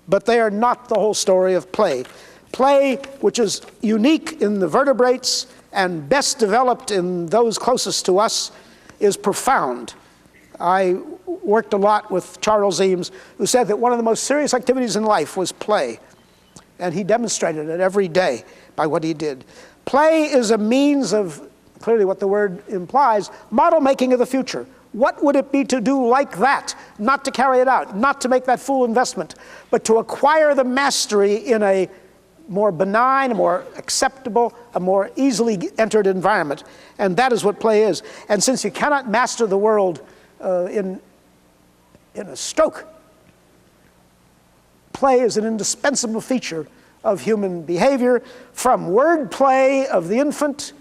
but they are not the whole story of play. Play, which is unique in the vertebrates and best developed in those closest to us, is profound. I worked a lot with Charles Eames, who said that one of the most serious activities in life was play, and he demonstrated it every day by what he did. Play is a means of, clearly what the word implies, model making of the future. What would it be to do like that? Not to carry it out, not to make that full investment, but to acquire the mastery in a more benign, a more acceptable, a more easily entered environment. And that is what play is. And since you cannot master the world in a stroke, play is an indispensable feature of human behavior, from word play of the infant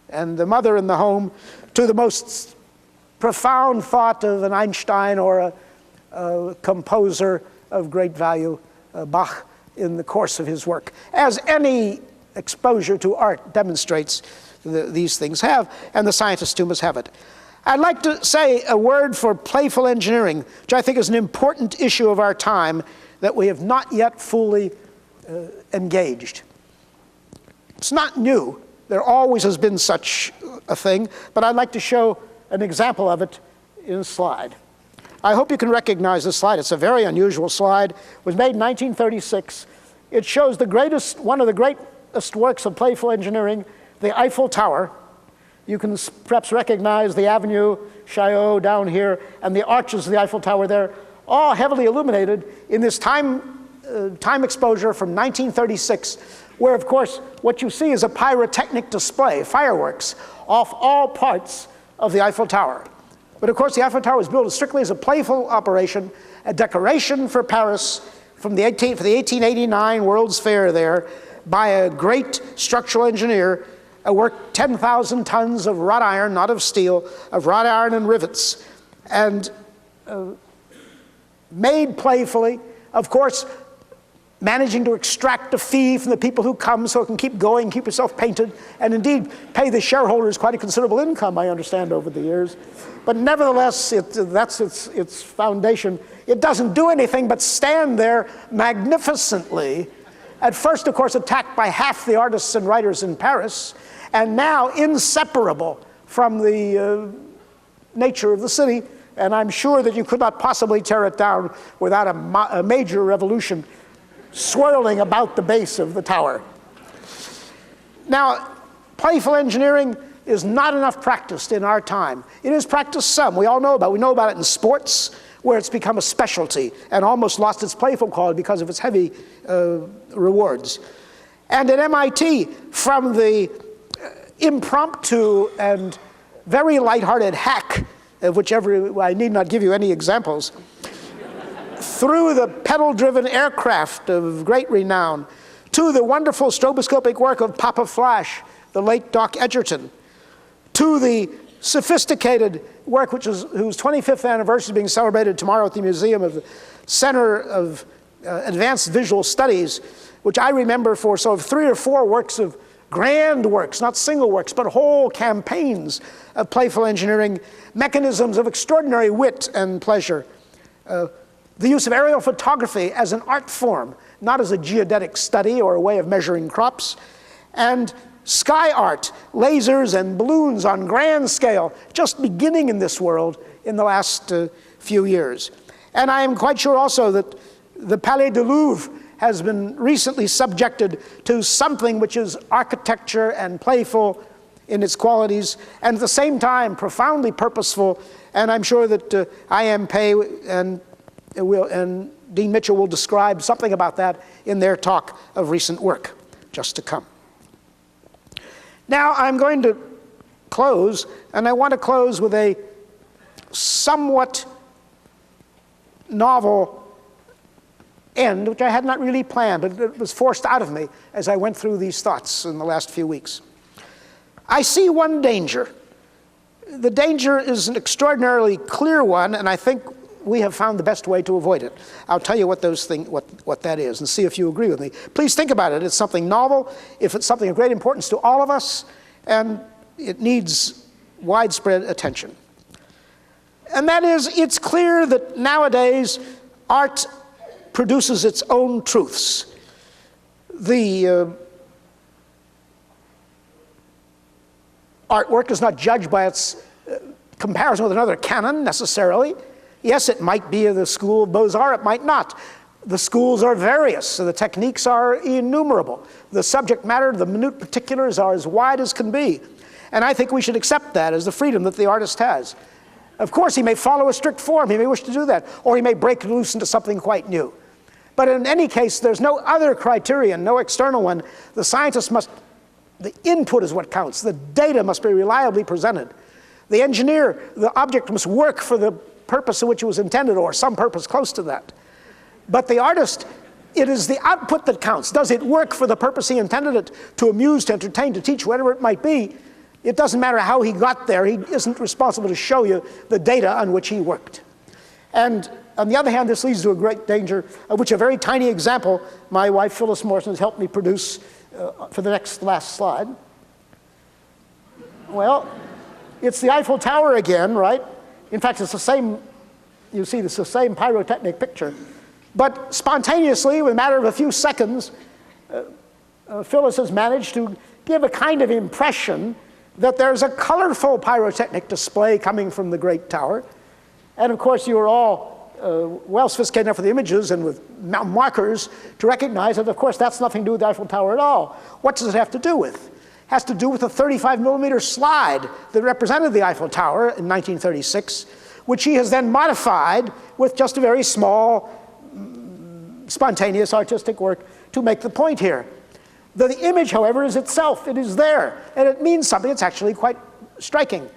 and the mother in the home to the most profound thought of an Einstein or a composer of great value, Bach, in the course of his work, as any exposure to art demonstrates these things have, and the scientists too must have it. I'd like to say a word for playful engineering, which I think is an important issue of our time that we have not yet fully engaged. It's not new. There always has been such a thing, but I'd like to show an example of it in a slide. I hope you can recognize this slide. It's a very unusual slide. It was made in 1936. It shows one of the greatest works of playful engineering, the Eiffel Tower. You can perhaps recognize the Avenue Chaillot down here and the arches of the Eiffel Tower there, all heavily illuminated in this time exposure from 1936, where, of course, what you see is a pyrotechnic display, fireworks, off all parts of the Eiffel Tower. But, of course, the Eiffel Tower was built strictly as a playful operation, a decoration for Paris for the 1889 World's Fair there by a great structural engineer, worked 10,000 tons of wrought iron, not of steel, of wrought iron and rivets, and made playfully, of course, managing to extract a fee from the people who come so it can keep going, keep itself painted, and indeed pay the shareholders quite a considerable income, I understand, over the years. But nevertheless, that's its foundation. It doesn't do anything but stand there magnificently. At first, of course, attacked by half the artists and writers in Paris, and now inseparable from the nature of the city. And I'm sure that you could not possibly tear it down without a major revolution swirling about the base of the tower. Now, playful engineering is not enough practiced in our time. It is practiced some. We all know about it. We know about it in sports, where it's become a specialty and almost lost its playful quality because of its heavy rewards. And at MIT, from the impromptu and very lighthearted hack, of which I need not give you any examples, through the pedal-driven aircraft of great renown, to the wonderful stroboscopic work of Papa Flash, the late Doc Edgerton, to the sophisticated work whose 25th anniversary is being celebrated tomorrow at the Museum of the Center of Advanced Visual Studies, which I remember for sort of 3 or 4 works of grand works, not single works, but whole campaigns of playful engineering, mechanisms of extraordinary wit and pleasure. The use of aerial photography as an art form, not as a geodetic study or a way of measuring crops, and sky art, lasers and balloons on grand scale, just beginning in this world in the last few years. And I am quite sure also that the Palais du Louvre has been recently subjected to something which is architecture and playful in its qualities, and at the same time profoundly purposeful. And I'm sure that I.M. Pei and Dean Mitchell will describe something about that in their talk of recent work just to come. Now I'm going to close, and I want to close with a somewhat novel end, which I had not really planned, but it was forced out of me as I went through these thoughts in the last few weeks. I see one danger. The danger is an extraordinarily clear one, and I think we have found the best way to avoid it. I'll tell you what that is, and see if you agree with me. Please think about it. It's something novel, if it's something of great importance to all of us, and it needs widespread attention. And that is, it's clear that nowadays art produces its own truths. The artwork is not judged by its comparison with another canon necessarily. Yes, it might be of the school of Beaux-Arts, it might not. The schools are various, so the techniques are innumerable. The subject matter, the minute particulars are as wide as can be. And I think we should accept that as the freedom that the artist has. Of course, he may follow a strict form, he may wish to do that, or he may break loose into something quite new. But in any case, there's no other criterion, no external one. The scientist must, the input is what counts. The data must be reliably presented. The engineer, the object must work for the purpose in which it was intended, or some purpose close to that. But the artist, it is the output that counts. Does it work for the purpose he intended it, to amuse, to entertain, to teach, whatever it might be? It doesn't matter how he got there. He isn't responsible to show you the data on which he worked. And on the other hand, this leads to a great danger, of which a very tiny example my wife Phyllis Morrison has helped me produce for the last slide. Well, it's the Eiffel Tower again, right? In fact, it's the same, you see, it's the same pyrotechnic picture. But spontaneously, with a matter of a few seconds, Phyllis has managed to give a kind of impression that there's a colorful pyrotechnic display coming from the great tower. And of course, you are all well sophisticated enough with the images and with markers to recognize that, of course, that's nothing to do with the Eiffel Tower at all. What does it have to do with? It has to do with a 35-millimeter slide that represented the Eiffel Tower in 1936, which he has then modified with just a very small, spontaneous artistic work to make the point here. The image, however, is itself. It is there, and it means something. It's actually quite striking.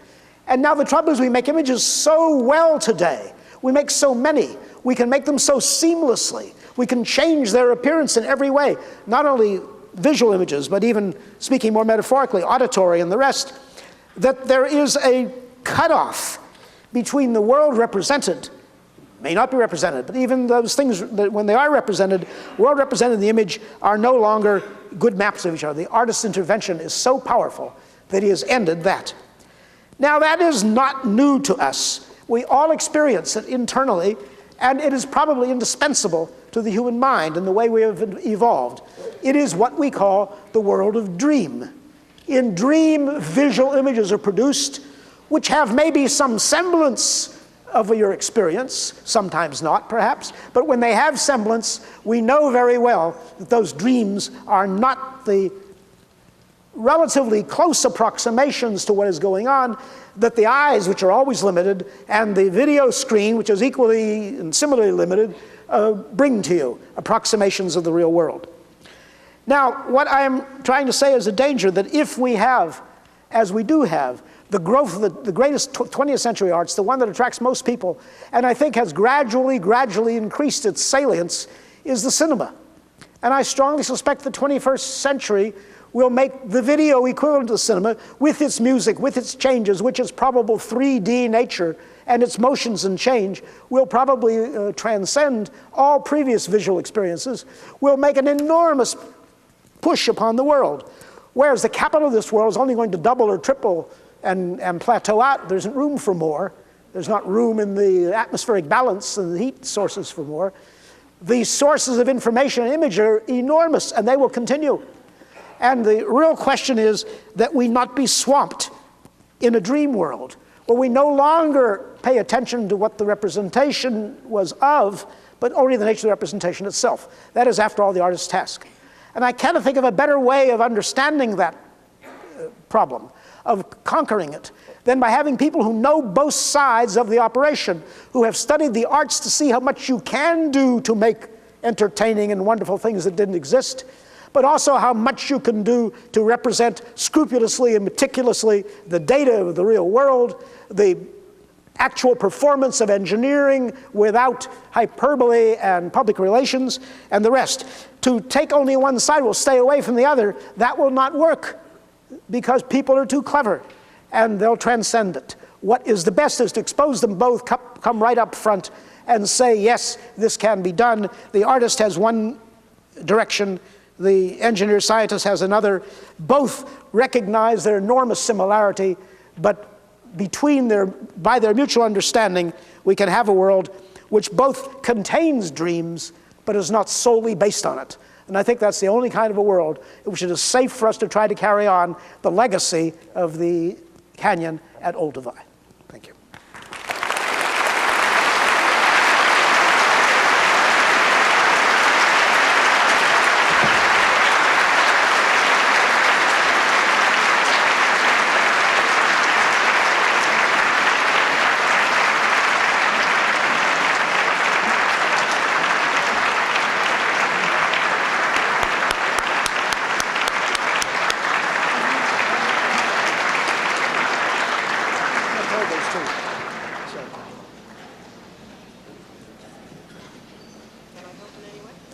And now the trouble is we make images so well today. We make so many. We can make them so seamlessly. We can change their appearance in every way, not only visual images, but even, speaking more metaphorically, auditory and the rest, that there is a cutoff between the world represented, may not be represented, but even those things that when they are represented, world represented in the image are no longer good maps of each other. The artist's intervention is so powerful that he has ended that. Now that is not new to us. We all experience it internally, and it is probably indispensable to the human mind and the way we have evolved. It is what we call the world of dream. In dream, visual images are produced which have maybe some semblance of your experience, sometimes not perhaps, but when they have semblance, we know very well that those dreams are not the relatively close approximations to what is going on that the eyes, which are always limited, and the video screen, which is equally and similarly limited, bring to you, approximations of the real world. Now, what I'm trying to say is a danger that if we have, as we do have, the growth of the greatest 20th century arts, the one that attracts most people, and I think has gradually increased its salience, is the cinema. And I strongly suspect the 21st century will make the video equivalent to the cinema with its music, with its changes, which its probable 3D nature and its motions and change will probably transcend all previous visual experiences, will make an enormous push upon the world. Whereas the capital of this world is only going to double or triple and plateau out. There isn't room for more. There's not room in the atmospheric balance and the heat sources for more. The sources of information and image are enormous, and they will continue. And the real question is that we not be swamped in a dream world, where we no longer pay attention to what the representation was of, but only the nature of the representation itself. That is, after all, the artist's task. And I cannot think of a better way of understanding that problem, of conquering it, than by having people who know both sides of the operation, who have studied the arts to see how much you can do to make entertaining and wonderful things that didn't exist, but also how much you can do to represent scrupulously and meticulously the data of the real world, the actual performance of engineering without hyperbole and public relations, and the rest. To take only one side will stay away from the other. That will not work, because people are too clever, and they'll transcend it. What is the best is to expose them both, come right up front, and say, yes, this can be done. The artist has one direction, the engineer scientist has another. Both recognize their enormous similarity, but by their mutual understanding, we can have a world which both contains dreams, but is not solely based on it. And I think that's the only kind of a world in which it is safe for us to try to carry on the legacy of the canyon at Olduvai. Thank you.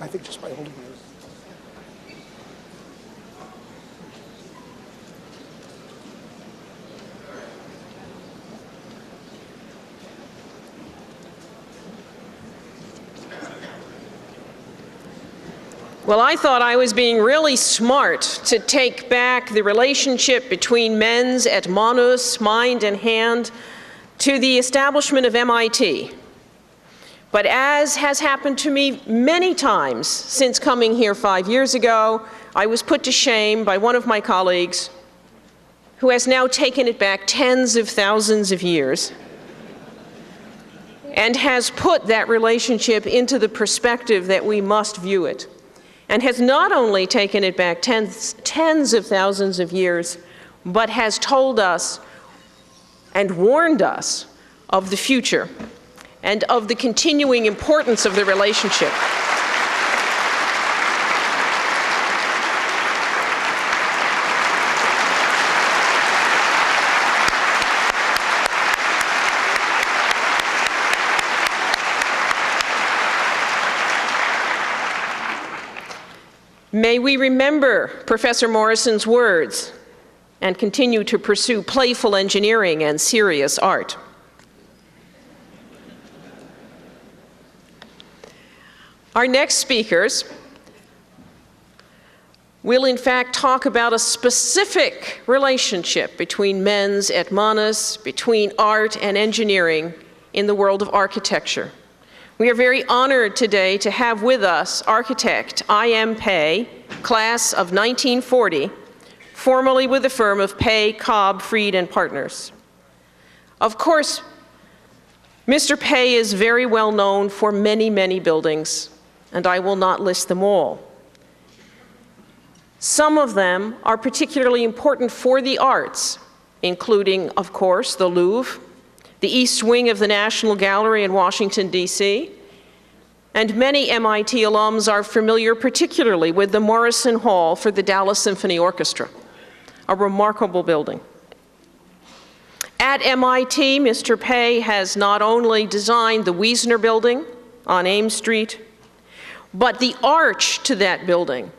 I think just by holding those. Well, I thought I was being really smart to take back the relationship between mens et manus, mind and hand, to the establishment of MIT. But as has happened to me many times since coming here 5 years ago, I was put to shame by one of my colleagues who has now taken it back tens of thousands of years. and has put that relationship into the perspective that we must view it, and has not only taken it back tens of thousands of years, but has told us and warned us of the future and of the continuing importance of the relationship. May we remember Professor Morrison's words and continue to pursue playful engineering and serious art. Our next speakers will in fact talk about a specific relationship between mens et manus, between art and engineering in the world of architecture. We are very honored today to have with us architect I.M. Pei, class of 1940, formerly with the firm of Pei, Cobb, Freed and Partners. Of course, Mr. Pei is very well known for many, many buildings, and I will not list them all. Some of them are particularly important for the arts, including, of course, the Louvre, the East Wing of the National Gallery in Washington, D.C., and many MIT alums are familiar particularly with the Morrison Hall for the Dallas Symphony Orchestra, a remarkable building. At MIT, Mr. Pei has not only designed the Wiesner Building on Ames Street, but the arch to that building,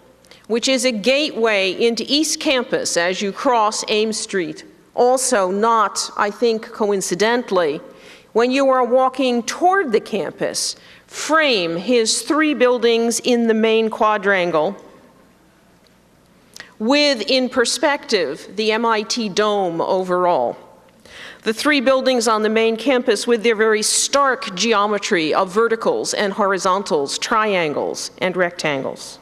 which is a gateway into East Campus as you cross Ames Street. Also not, I think coincidentally, when you are walking toward the campus, frame his 3 buildings in the main quadrangle with, in perspective, the MIT Dome overall. The 3 buildings on the main campus with their very stark geometry of verticals and horizontals, triangles and rectangles.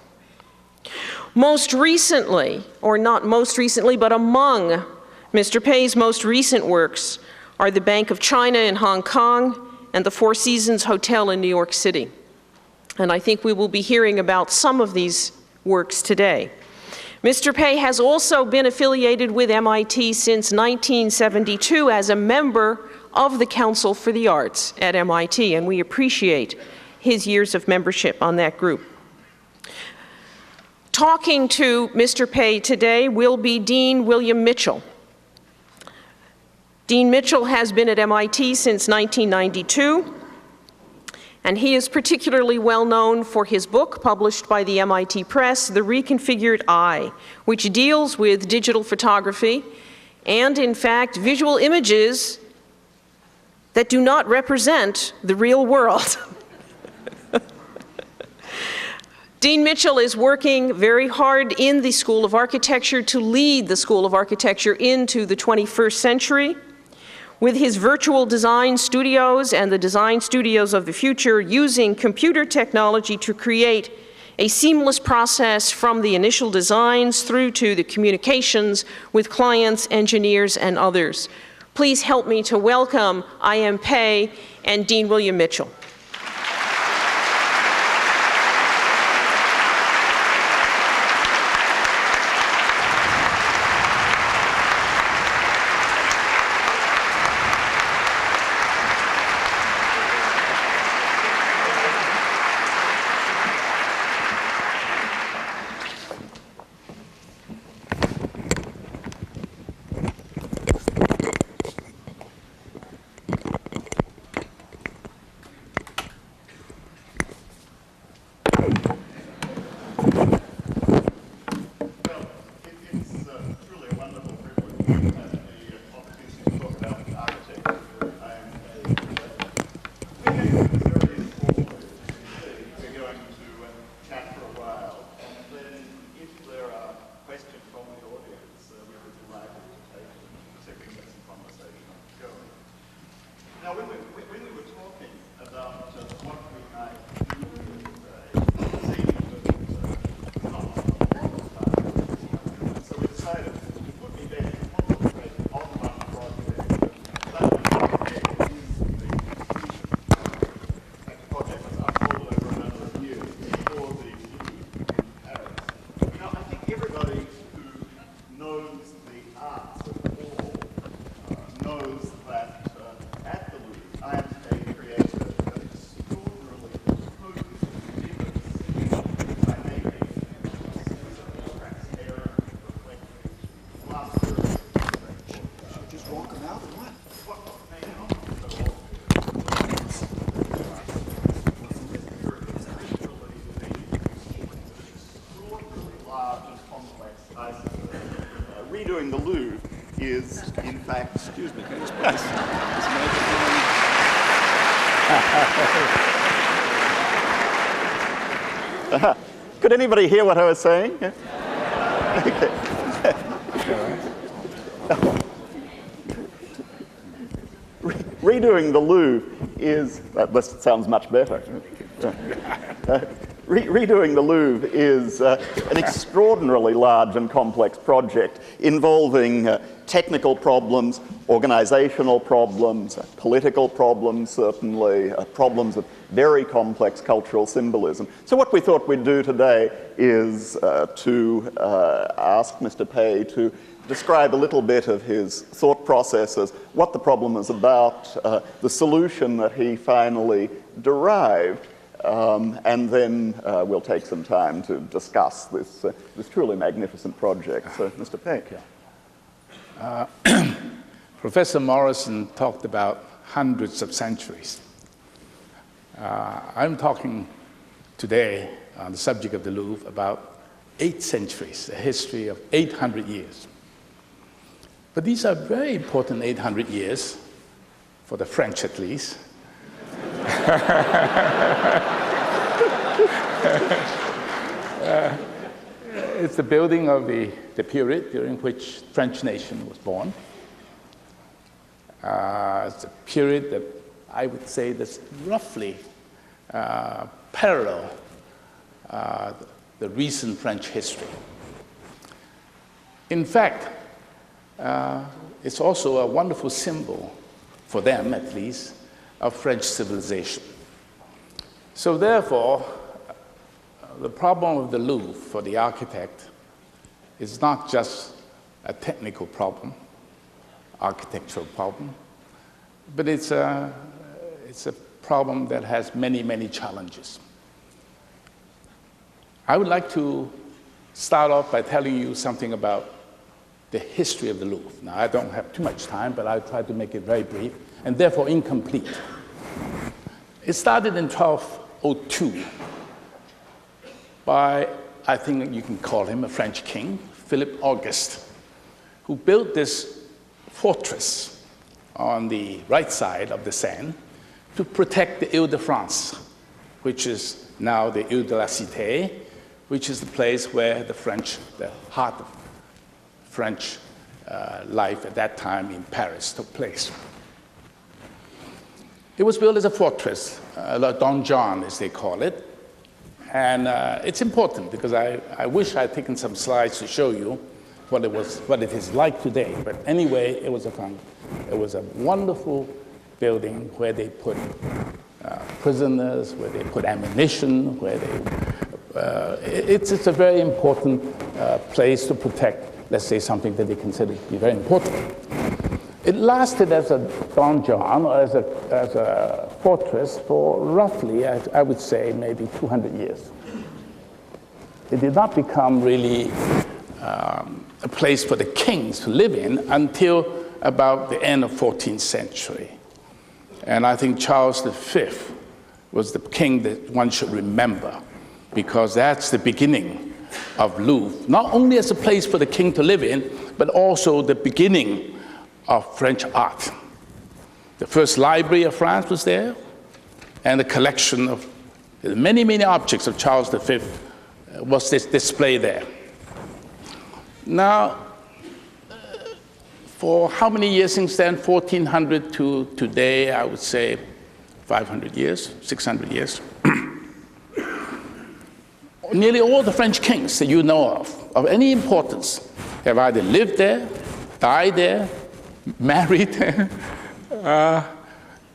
Most recently, or not most recently, but among Mr. Pei's most recent works are the Bank of China in Hong Kong and the Four Seasons Hotel in New York City. And I think we will be hearing about some of these works today. Mr. Pei has also been affiliated with MIT since 1972 as a member of the Council for the Arts at MIT, and we appreciate his years of membership on that group. Talking to Mr. Pei today will be Dean William Mitchell. Dean Mitchell has been at MIT since 1992, and he is particularly well known for his book published by the MIT Press, The Reconfigured Eye, which deals with digital photography and, in fact, visual images that do not represent the real world. Dean Mitchell is working very hard in the School of Architecture to lead the School of Architecture into the 21st century. With his virtual design studios and the design studios of the future, using computer technology to create a seamless process from the initial designs through to the communications with clients, engineers, and others. Please help me to welcome I.M. Pei and Dean William Mitchell. redoing the Louvre is, in fact, excuse me, can this place? Could anybody hear what I was saying? Okay. Redoing the Louvre is, this sounds much better. Redoing the Louvre is an extraordinarily large and complex project involving technical problems, organizational problems, political problems, certainly, problems of very complex cultural symbolism. So what we thought we'd do today is to ask Mr. Pei to describe a little bit of his thought processes, what the problem is about, the solution that he finally derived, and then we'll take some time to discuss this truly magnificent project. So, Mr. Pei. Professor Morrison talked about hundreds of centuries. I'm talking today on the subject of the Louvre about 8 centuries, a history of 800 years. But these are very important 800 years, for the French at least. It's the building of the period during which French nation was born. It's a period that I would say that's roughly parallel the recent French history. In fact, it's also a wonderful symbol, for them at least, of French civilization. So therefore, the problem of the Louvre for the architect is not just a technical problem, architectural problem, but it's a problem that has many, many challenges. I would like to start off by telling you something about the history of the Louvre. Now, I don't have too much time, but I'll try to make it very brief, and therefore incomplete. It started in 1202 by, I think you can call him a French king, Philip Auguste, who built this fortress on the right side of the Seine to protect the Ile-de-France, which is now the Ile de la Cité, which is the place where the heart of French life at that time in Paris took place. It was built as a fortress, a donjon as they call it, and it's important because I wish I had taken some slides to show you what it is like today. But anyway, it was a wonderful building where they put prisoners, where they put ammunition, where it's a very important place to protect, let's say, something that they consider to be very important. It lasted as a donjon, or as a fortress, for roughly, I would say, maybe 200 years. It did not become really a place for the kings to live in until about the end of 14th century. And I think Charles V was the king that one should remember, because that's the beginning of Louvre, not only as a place for the king to live in, but also the beginning of French art. The first library of France was there, and a collection of many, many objects of Charles V was displayed there. Now, for how many years since then? 1400 to today, I would say 500 years, 600 years. Nearly all the French kings that you know of any importance, have either lived there, died there, married there,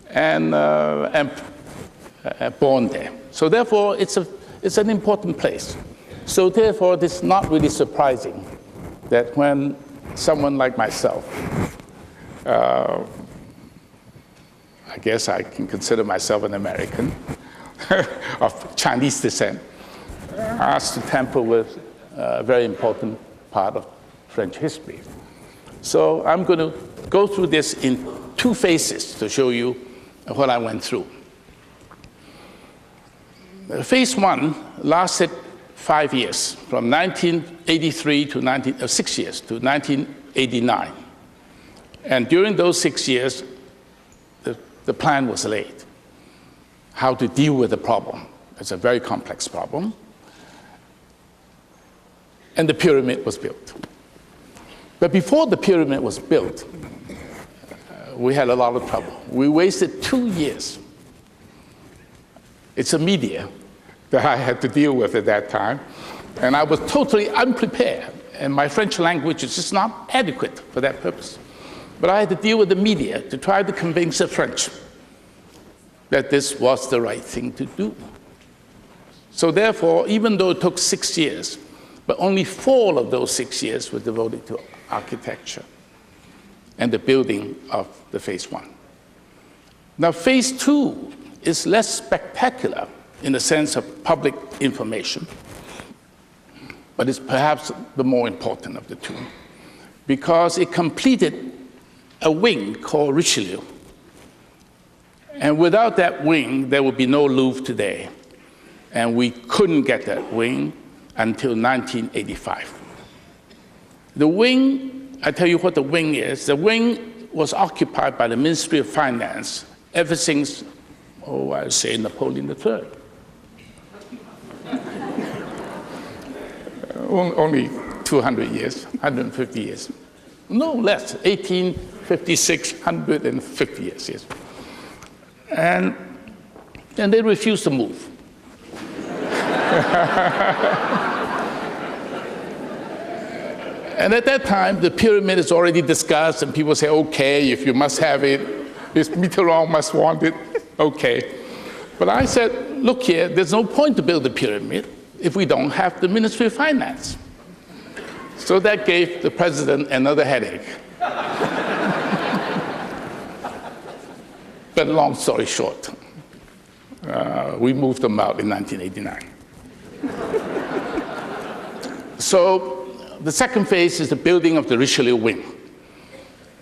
and born there. So therefore, it's an important place. So therefore, it's not really surprising that when someone like myself, I guess I can consider myself an American of Chinese descent, asked to tamper with a very important part of French history. So I'm going to go through this in 2 phases to show you what I went through. Phase 1 lasted 5 years, from 1983 to 6 years, to 1989. And during those 6 years, the plan was laid, how to deal with the problem. It's a very complex problem. And the pyramid was built. But before the pyramid was built, we had a lot of trouble. We wasted 2 years. It's a media that I had to deal with at that time, and I was totally unprepared, and my French language is just not adequate for that purpose. But I had to deal with the media to try to convince the French that this was the right thing to do. So therefore, even though it took 6 years, but only 4 of those 6 years were devoted to architecture and the building of the phase 1. Now, phase 2 is less spectacular in the sense of public information, but it's perhaps the more important of the two, because it completed a wing called Richelieu. And without that wing, there would be no Louvre today. And we couldn't get that wing until 1985. The wing, I tell you what the wing is. The wing was occupied by the Ministry of Finance ever since, I say Napoleon III. Only 200 years, 150 years. No less, 1856, 150 years, yes. And they refused to move. And at that time, the pyramid is already discussed, and people say, okay, if you must have it, if Mitterrand must want it, okay. But I said, look here, there's no point to build a pyramid if we don't have the Ministry of Finance. So that gave the president another headache. But long story short, we moved them out in 1989. So the second phase is the building of the Richelieu wing.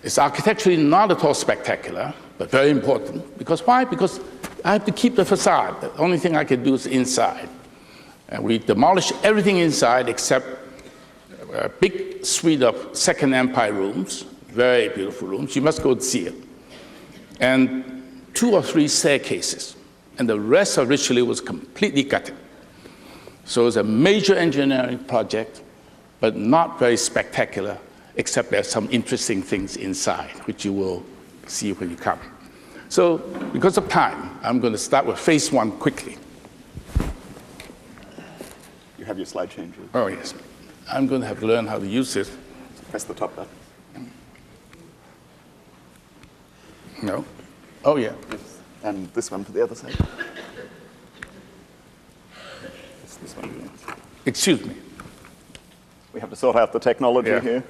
It's architecturally not at all spectacular, but very important. Because why? Because I have to keep the facade. The only thing I can do is inside. And we demolished everything inside except a big suite of Second Empire rooms, very beautiful rooms. You must go see it. And 2 or 3 staircases. And the rest of Richelieu was completely gutted. So it's a major engineering project, but not very spectacular, except there's some interesting things inside, which you will see when you come. So because of time, I'm going to start with phase 1 quickly. You have your slide changes. Oh, yes. I'm going to have to learn how to use this. Press the top button. No? Oh, yeah. Yes. And this one for the other side. It's this one. Yes. Excuse me. We have to sort out the technology here.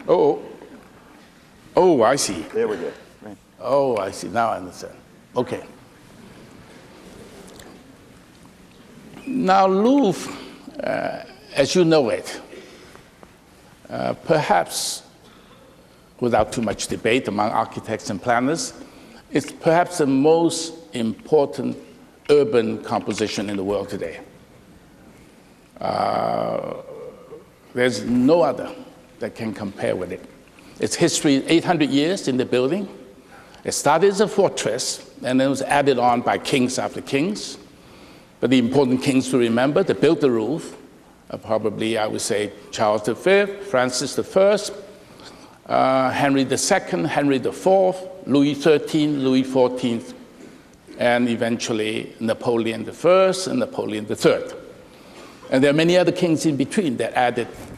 Oh, I see. There we go. Right. Oh, I see. Now I understand. Okay. Now, Louvre, as you know it, perhaps without too much debate among architects and planners, it's perhaps the most important urban composition in the world today. There's no other that can compare with it. Its history is 800 years in the building. It started as a fortress, and then it was added on by kings after kings. But the important kings to remember that built the Louvre, probably I would say Charles V, Francis I, Henry II, Henry IV, Louis XIII, Louis XIV, and eventually Napoleon I and Napoleon III. And there are many other kings in between that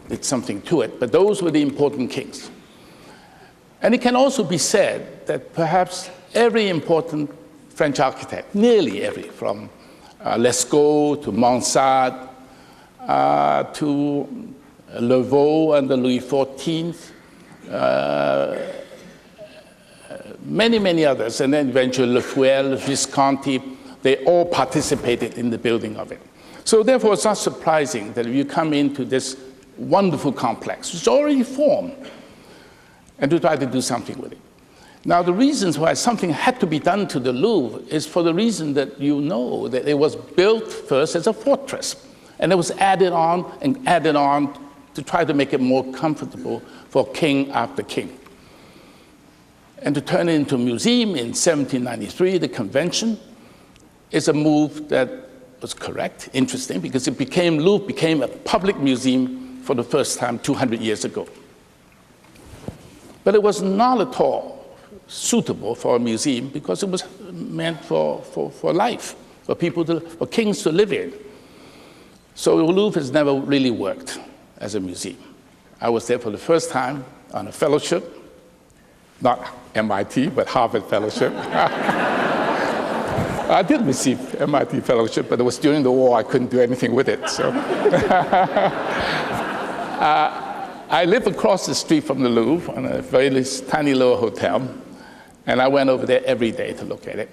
did something to it, but those were the important kings. And it can also be said that perhaps every important French architect, nearly every, from Lescaut to Mansart to Levaux under Louis XIV, many others, and then eventually Le Fouel, Visconti, they all participated in the building of it. So therefore, it's not surprising that if you come into this wonderful complex, which is already formed, and to try to do something with it. Now, the reasons why something had to be done to the Louvre is for the reason that you know that it was built first as a fortress, and it was added on to try to make it more comfortable for king after king. And to turn it into a museum in 1793, the convention, is a move that was correct, interesting, because Louvre became a public museum for the first time 200 years ago. But it was not at all suitable for a museum because it was meant for life, for kings to live in. So the Louvre has never really worked as a museum. I was there for the first time on a fellowship, not MIT, but Harvard fellowship. I did receive MIT fellowship, but it was during the war. I couldn't do anything with it. So I live across the street from the Louvre in a very tiny little hotel, and I went over there every day to look at it.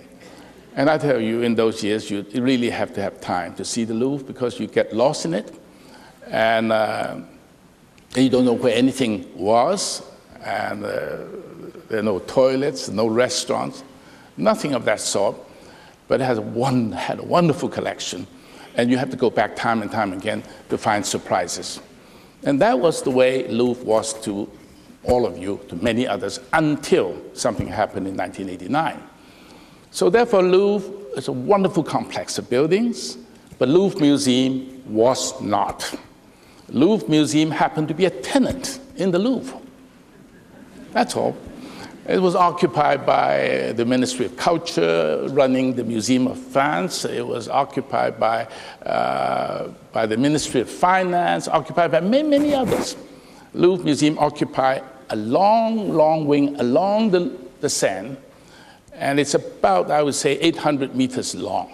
And I tell you, in those years, you really have to have time to see the Louvre because you get lost in it, and you don't know where anything was, and there are no toilets, no restaurants, nothing of that sort. But it had a wonderful collection, and you have to go back time and time again to find surprises. And that was the way Louvre was to all of you, to many others, until something happened in 1989. So therefore, Louvre is a wonderful complex of buildings, but Louvre Museum was not. Louvre Museum happened to be a tenant in the Louvre. That's all. It was occupied by the Ministry of Culture, running the Museum of France. It was occupied by the Ministry of Finance, occupied by many others. Louvre Museum occupied a long wing along the Seine, and it's about, I would say, 800 meters long.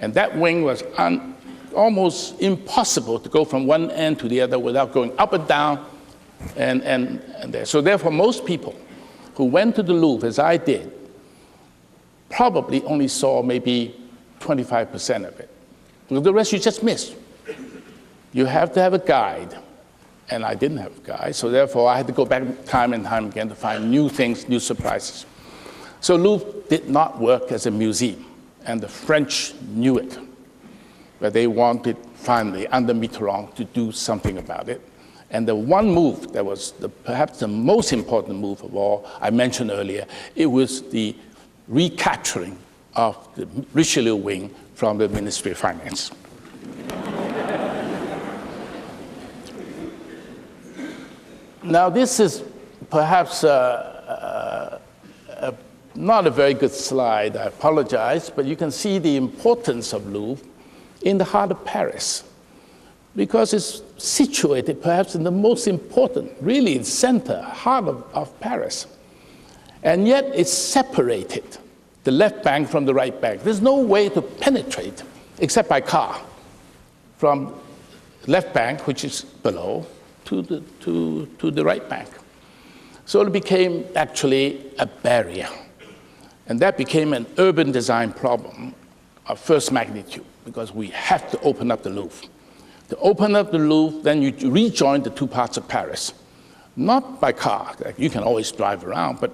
And that wing was almost impossible to go from one end to the other without going up and down and there. So therefore, most people who went to the Louvre, as I did, probably only saw maybe 25% of it. The rest you just missed. You have to have a guide, and I didn't have a guide, so therefore I had to go back time and time again to find new things, new surprises. So Louvre did not work as a museum, and the French knew it, but they wanted finally, under Mitterrand, to do something about it. And the one move that was perhaps the most important move of all, I mentioned earlier, it was the recapturing of the Richelieu wing from the Ministry of Finance. Now, this is perhaps not a very good slide, I apologize, but you can see the importance of Louvre in the heart of Paris, because it's situated perhaps in the most important, really in center, heart of Paris. And yet it's separated, the left bank from the right bank. There's no way to penetrate except by car from left bank, which is below, to the right bank. So it became actually a barrier. And that became an urban design problem of first magnitude, because we have to open up the Louvre. To open up the Louvre, then you rejoin the two parts of Paris. Not by car, you can always drive around, but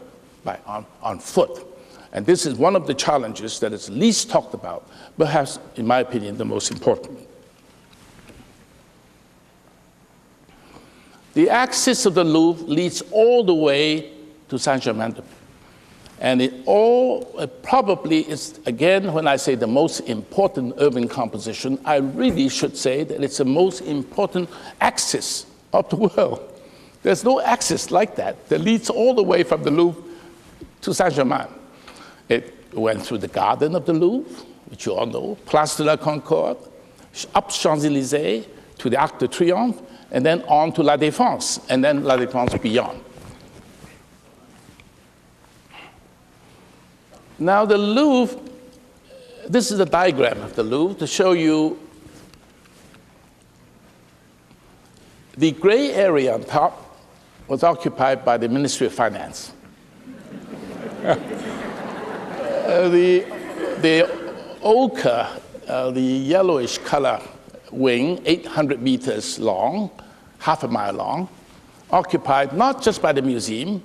on foot. And this is one of the challenges that is least talked about, perhaps, in my opinion, the most important. The axis of the Louvre leads all the way to Saint-Germain-des-Prés. And it probably is, again, when I say the most important urban composition, I really should say that it's the most important axis of the world. There's no axis like that leads all the way from the Louvre to Saint-Germain. It went through the garden of the Louvre, which you all know, Place de la Concorde, up Champs-Élysées to the Arc de Triomphe, and then on to La Défense, and then La Défense beyond. Now the Louvre, this is a diagram of the Louvre to show you the gray area on top was occupied by the Ministry of Finance. The ochre, the yellowish color wing, 800 meters long, half a mile long, occupied not just by the museum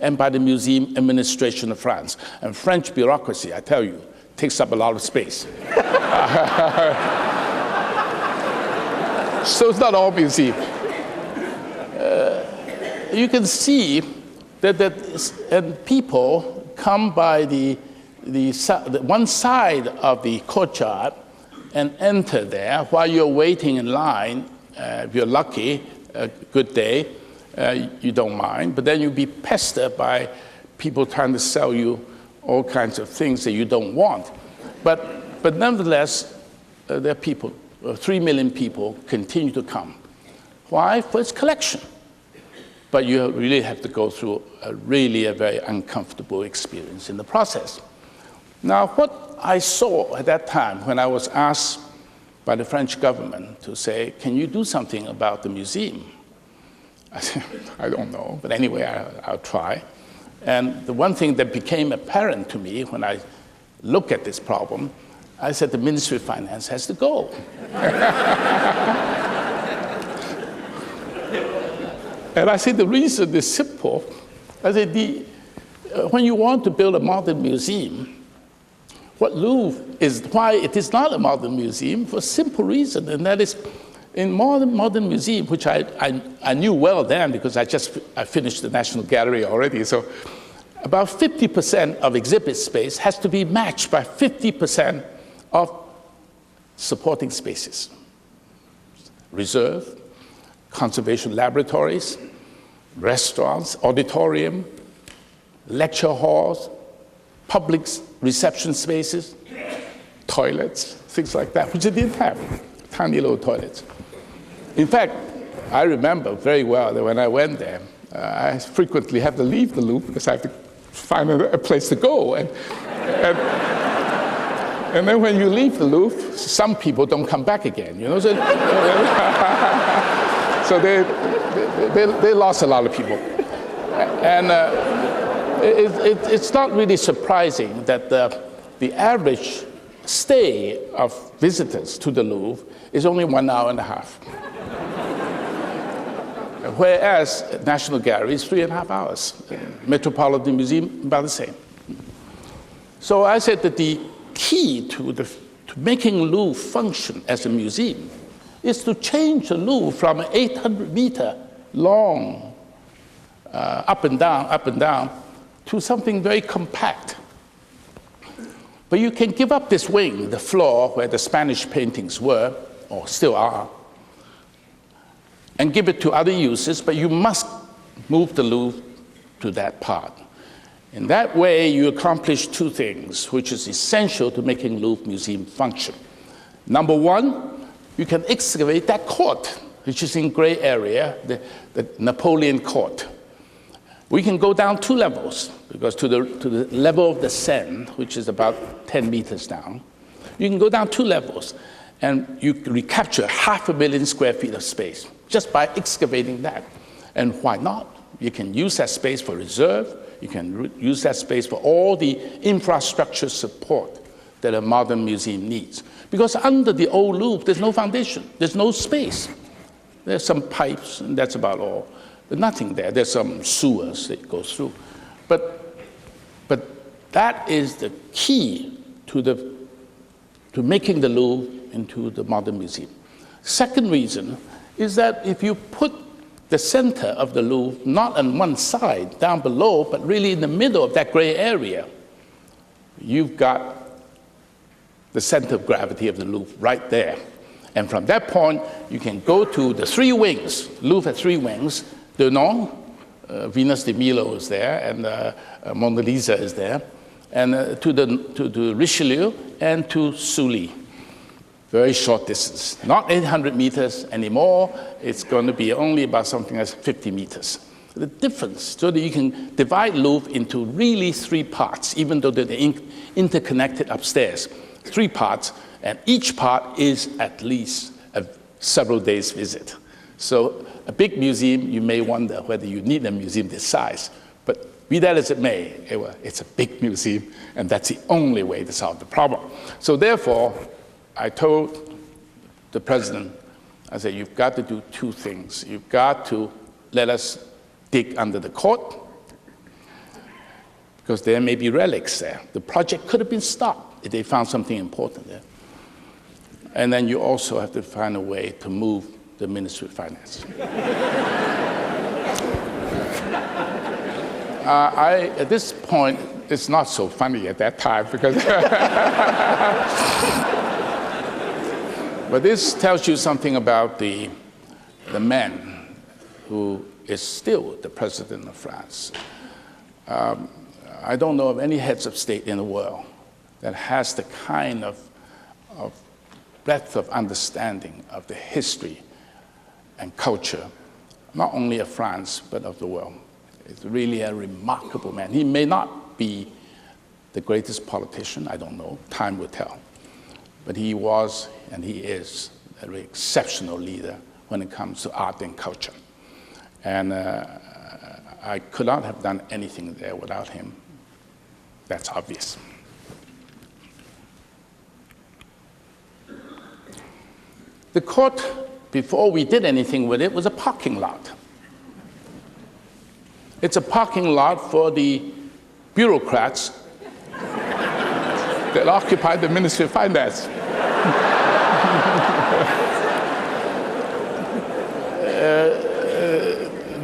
and by the museum administration of France. And French bureaucracy, I tell you, takes up a lot of space. So it's not all museum. You can see that people come by the one side of the courtyard and enter there while you're waiting in line. If you're lucky, a good day, you don't mind. But then you'll be pestered by people trying to sell you all kinds of things that you don't want. But nevertheless, there are people, 3 million people continue to come. Why? For its collection. But you really have to go through a very uncomfortable experience in the process. Now, what I saw at that time when I was asked by the French government to say, can you do something about the museum? I said, I don't know, but anyway, I'll try. And the one thing that became apparent to me when I looked at this problem, I said the Ministry of Finance has to go. And I said the reason is simple. I said, when you want to build a modern museum, what Louvre is, why it is not a modern museum, for a simple reason, and that is, in modern museum, which I knew well then because I finished the National Gallery already, so about 50% of exhibit space has to be matched by 50% of supporting spaces. Reserve, conservation laboratories, restaurants, auditorium, lecture halls, public reception spaces, toilets, things like that, which they didn't have, tiny little toilets. In fact, I remember very well that when I went there, I frequently had to leave the Louvre because I had to find a place to go. And then when you leave the Louvre, some people don't come back again, you know? So they lost a lot of people. And it's not really surprising that the average stay of visitors to the Louvre is only 1.5 hours. Whereas National Gallery is 3.5 hours. Metropolitan Museum, about the same. So I said that the key to making Louvre function as a museum is to change the Louvre from an 800-meter long up and down, to something very compact. But you can give up this wing, the floor where the Spanish paintings were, or still are, and give it to other uses, but you must move the Louvre to that part. In that way, you accomplish two things, which is essential to making Louvre Museum function. Number one, you can excavate that court, which is in gray area, the Napoleon Court. We can go down 2 levels, because to the level of the Seine, which is about 10 meters down, you can go down 2 levels, and you recapture 500,000 square feet of space just by excavating that. And why not? You can use that space for reserve. You can use that space for all the infrastructure support that a modern museum needs. Because under the old Louvre, there's no foundation. There's no space. There's some pipes, and that's about all. There's nothing there. There's some sewers that go through. But that is the key to making the Louvre into the modern museum. Second reason is that if you put the center of the Louvre not on one side, down below, but really in the middle of that gray area, you've got the center of gravity of the Louvre right there. And from that point, you can go to the 3 wings. Louvre has 3 wings. Denon, Venus de Milo is there, and Mona Lisa is there, and to Richelieu and to Sully. Very short distance, not 800 meters anymore. It's going to be only about something like 50 meters. The difference, so that you can divide Louvre into really 3 parts, even though they're interconnected upstairs. 3 parts, and each part is at least a several days visit. So a big museum, you may wonder whether you need a museum this size. But be that as it may, it's a big museum, and that's the only way to solve the problem. So therefore, I told the president, I said, you've got to do 2 things. You've got to let us dig under the court, because there may be relics there. The project could have been stopped if they found something important there. And then you also have to find a way to move the Ministry of Finance. At this point, it's not so funny at that time because but this tells you something about the man who is still the president of France. I don't know of any heads of state in the world that has the kind of breadth of understanding of the history and culture, not only of France, but of the world. It's really a remarkable man. He may not be the greatest politician, I don't know, time will tell. But he was, and he is, a very exceptional leader when it comes to art and culture. And I could not have done anything there without him. That's obvious. The court, before we did anything with it, was a parking lot. It's a parking lot for the bureaucrats that occupy the Ministry of Finance.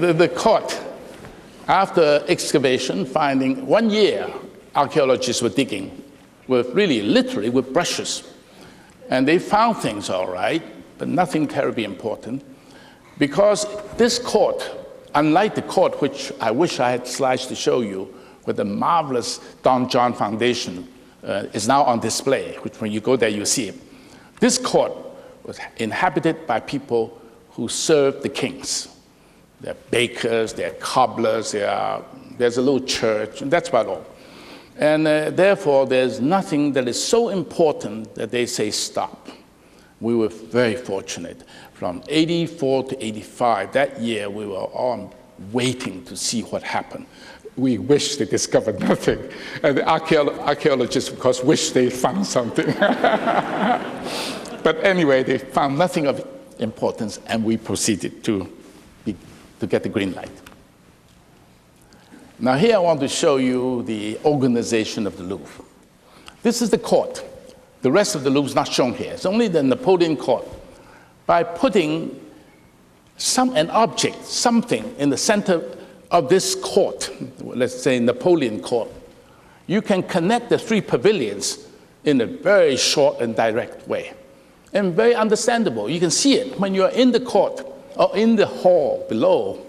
The court, after excavation, finding 1 year, archaeologists were digging with really, literally, with brushes. And they found things all right, but nothing terribly important, because this court, unlike the court, which I wish I had slides to show you, with the marvelous Don John Foundation, is now on display, which when you go there, you see it. This court was inhabited by people who served the kings. They're bakers, they're cobblers, there's a little church, and that's about all. And therefore, there's nothing that is so important that they say stop. We were very fortunate. From 84 to 85, that year, we were all waiting to see what happened. We wish they discovered nothing. And the archaeologists, of course, wish they found something. But anyway, they found nothing of importance, and we proceeded to get the green light. Now here I want to show you the organization of the Louvre. This is the court. The rest of the Louvre is not shown here. It's only the Napoleon court. By putting an object, something in the center of this court, let's say Napoleon court, you can connect the three pavilions in a very short and direct way. And very understandable. You can see it when you're in the court or in the hall below.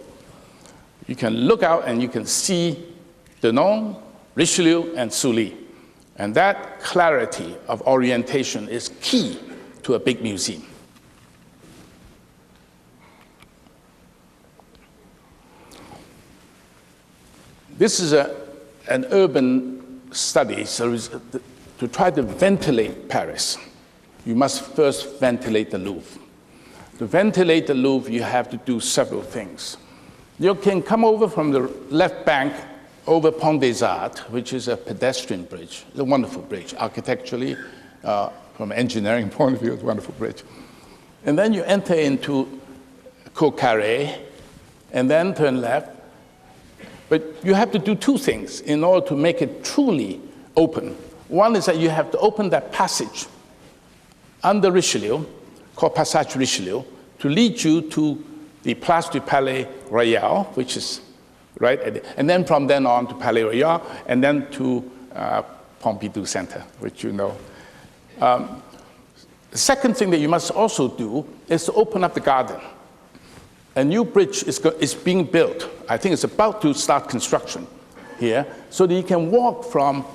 You can look out and you can see Denon, Richelieu, and Sully. And that clarity of orientation is key to a big museum. This is an urban study, so to try to ventilate Paris, you must first ventilate the Louvre. To ventilate the Louvre, you have to do several things. You can come over from the left bank over Pont des Arts, which is a pedestrian bridge. It's a wonderful bridge. Architecturally, from an engineering point of view, it's a wonderful bridge. And then you enter into Cour Carrée, and then turn left. But you have to do two things in order to make it truly open. One is that you have to open that passage under Richelieu, called Passage Richelieu, to lead you to the Place du Palais Royal, which is right at it, and then from then on to Palais Royal, and then to Pompidou Center, which you know. The second thing that you must also do is to open up the garden. A new bridge is being built. I think it's about to start construction here, so that you can walk from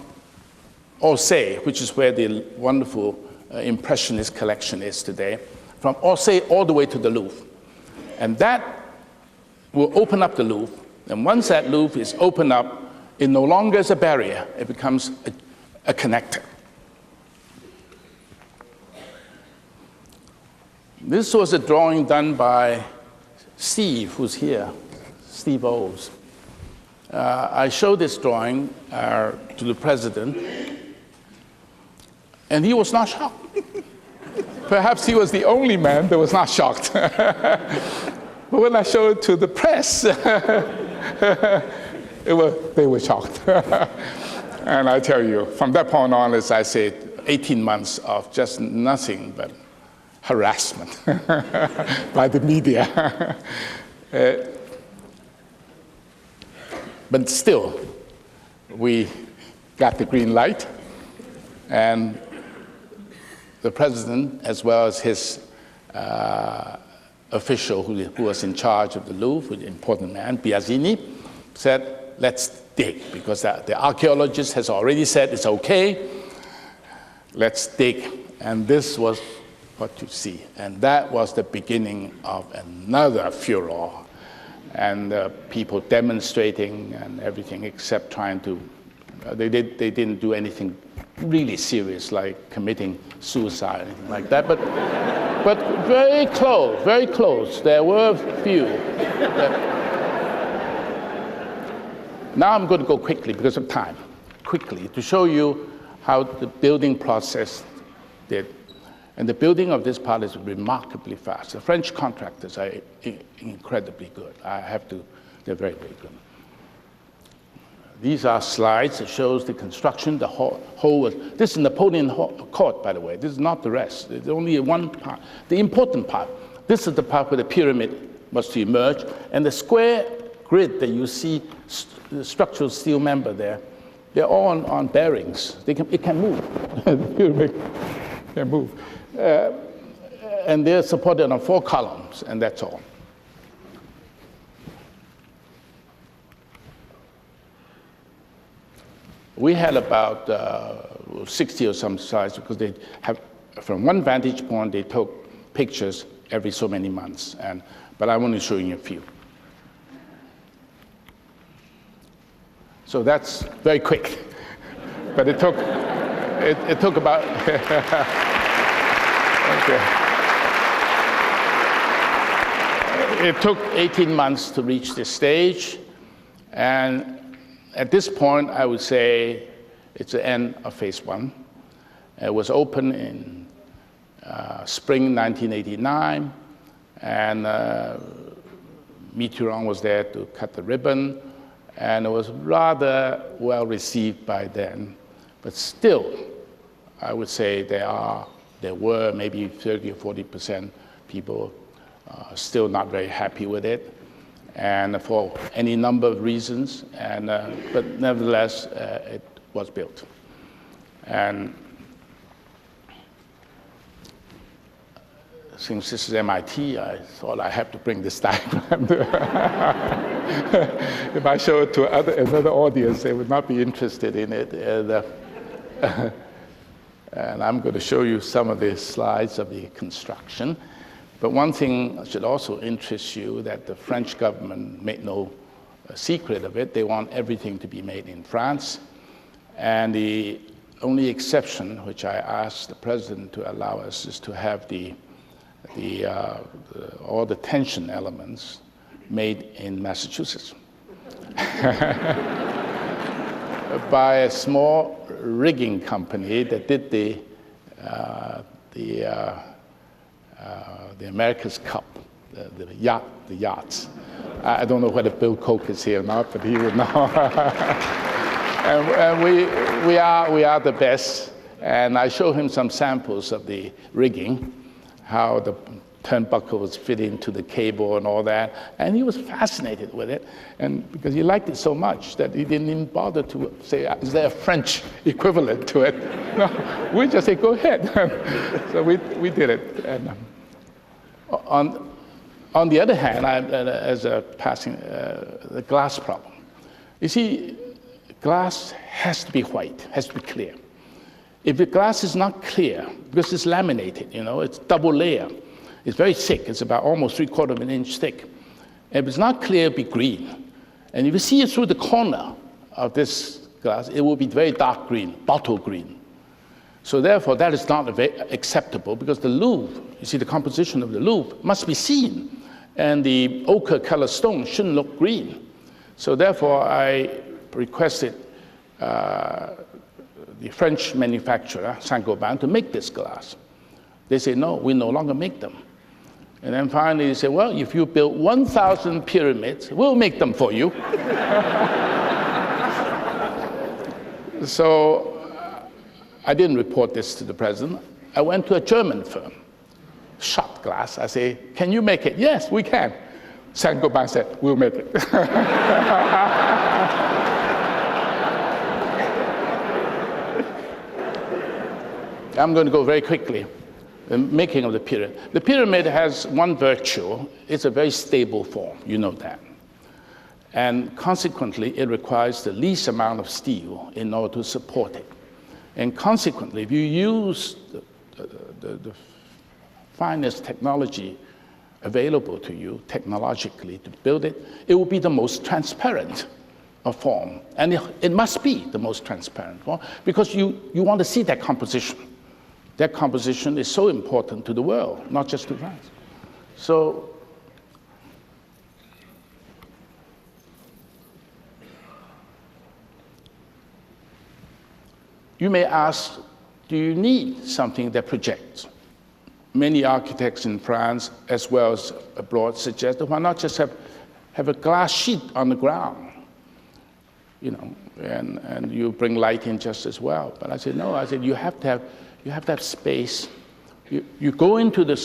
Orsay, which is where the wonderful Impressionist collection is today, from Orsay all the way to the Louvre. And that will open up the Louvre. And once that Louvre is opened up, it no longer is a barrier, it becomes a connector. This was a drawing done by Steve, who's here, Steve O's. I showed this drawing to the president, and he was not shocked. Perhaps he was the only man that was not shocked. But when I showed it to the press, they were shocked. And I tell you, from that point on, as I said, 18 months of just nothing but harassment by the media. But still, we got the green light, and the president, as well as his official who was in charge of the Louvre, an important man, Biasini, said, let's dig, because the archaeologist has already said it's okay, let's dig. And this was what you see. And that was the beginning of another furor. And people demonstrating and everything except trying to, they didn't do anything really serious like committing suicide or anything like that, but very close, very close. There were a few. Now I'm going to go quickly because of time, quickly, to show you how the building process did. And the building of this part is remarkably fast. The French contractors are incredibly good. I have to, they're very, very good. These are slides that shows the construction, the whole, this is Napoleon Court, by the way. This is not the rest. There's only one part. The important part, this is the part where the pyramid was to emerge, and the square grid that you see, the structural steel member there, they're all on bearings. It can move. The pyramid can move. And they're supported on 4 columns, and that's all. We had about 60 or some slides because they have, from one vantage point, they took pictures every so many months. But I want to show you a few. So that's very quick, but it took about. Okay. It took 18 months to reach this stage, and at this point, I would say it's the end of phase 1. It was open in spring 1989, and Mitterrand was there to cut the ribbon, and it was rather well received by then. But still, I would say there were maybe 30 or 40% people still not very happy with it, and for any number of reasons, but nevertheless, it was built. And since this is MIT, I thought I have to bring this diagram. If I show it to another audience, they would not be interested in it. And I'm going to show you some of the slides of the construction. But one thing should also interest you, that the French government made no secret of it. They want everything to be made in France. And the only exception, which I asked the president to allow us, is to have all the tension elements made in Massachusetts by a small rigging company that did the America's Cup, the yachts. I don't know whether Bill Koch is here or not, but he would know. and we are the best. And I showed him some samples of the rigging, how the turnbuckle was fit into the cable and all that. And he was fascinated with it, and because he liked it so much that he didn't even bother to say, is there a French equivalent to it? No, we just said, go ahead. So we did it. And on the other hand, as a passing, the glass problem. You see, glass has to be white, has to be clear. If the glass is not clear, because it's laminated, it's double layer, it's very thick, it's about almost 3/4 of an inch thick. If it's not clear, it'll be green. And if you see it through the corner of this glass, it will be very dark green, bottle green. So therefore, that is not acceptable, because the Louvre, you see the composition of the Louvre, must be seen. And the ochre colored stone shouldn't look green. So therefore, I requested the French manufacturer, Saint-Gobain, to make this glass. They say, no, we no longer make them. And then finally they say, well, if you build 1,000 pyramids, we'll make them for you. So I didn't report this to the president. I went to a German firm shot glass. I say, can you make it? Yes, we can. Saint-Gobain said, we'll make it. I'm going to go very quickly. The making of the pyramid. The pyramid has one virtue. It's a very stable form. You know that. And consequently, it requires the least amount of steel in order to support it. And consequently, if you use the finest technology available to you technologically to build it, it will be the most transparent form. And it must be the most transparent form because you want to see that composition. That composition is so important to the world, not just to France. So you may ask, do you need something that projects? Many architects in France, as well as abroad, suggest that why not just have a glass sheet on the ground, you know, and you bring light in just as well. But I said, no, I said, you have to have space. You go into the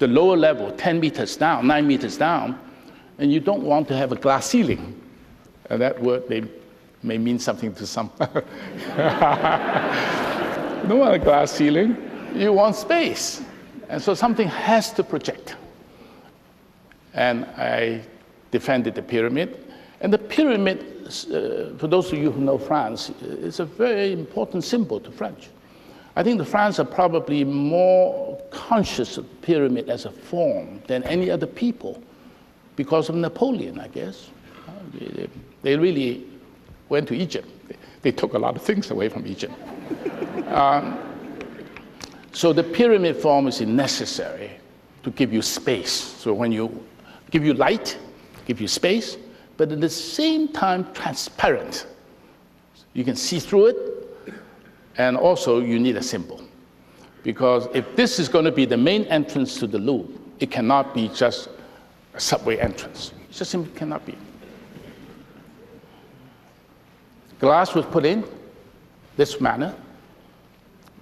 lower level, 10 meters down, 9 meters down, and you don't want to have a glass ceiling. And that word may mean something to some. You don't want a glass ceiling, you want space. And so something has to project. And I defended the pyramid. And the pyramid, for those of you who know France, is a very important symbol to French. I think the French are probably more conscious of the pyramid as a form than any other people because of Napoleon, I guess. They really went to Egypt. They took a lot of things away from Egypt. So the pyramid form is necessary to give you space. So when you give you light, give you space, but at the same time transparent. You can see through it. And also, you need a symbol. Because if this is going to be the main entrance to the Louvre, it cannot be just a subway entrance. It just simply cannot be. Glass was put in this manner.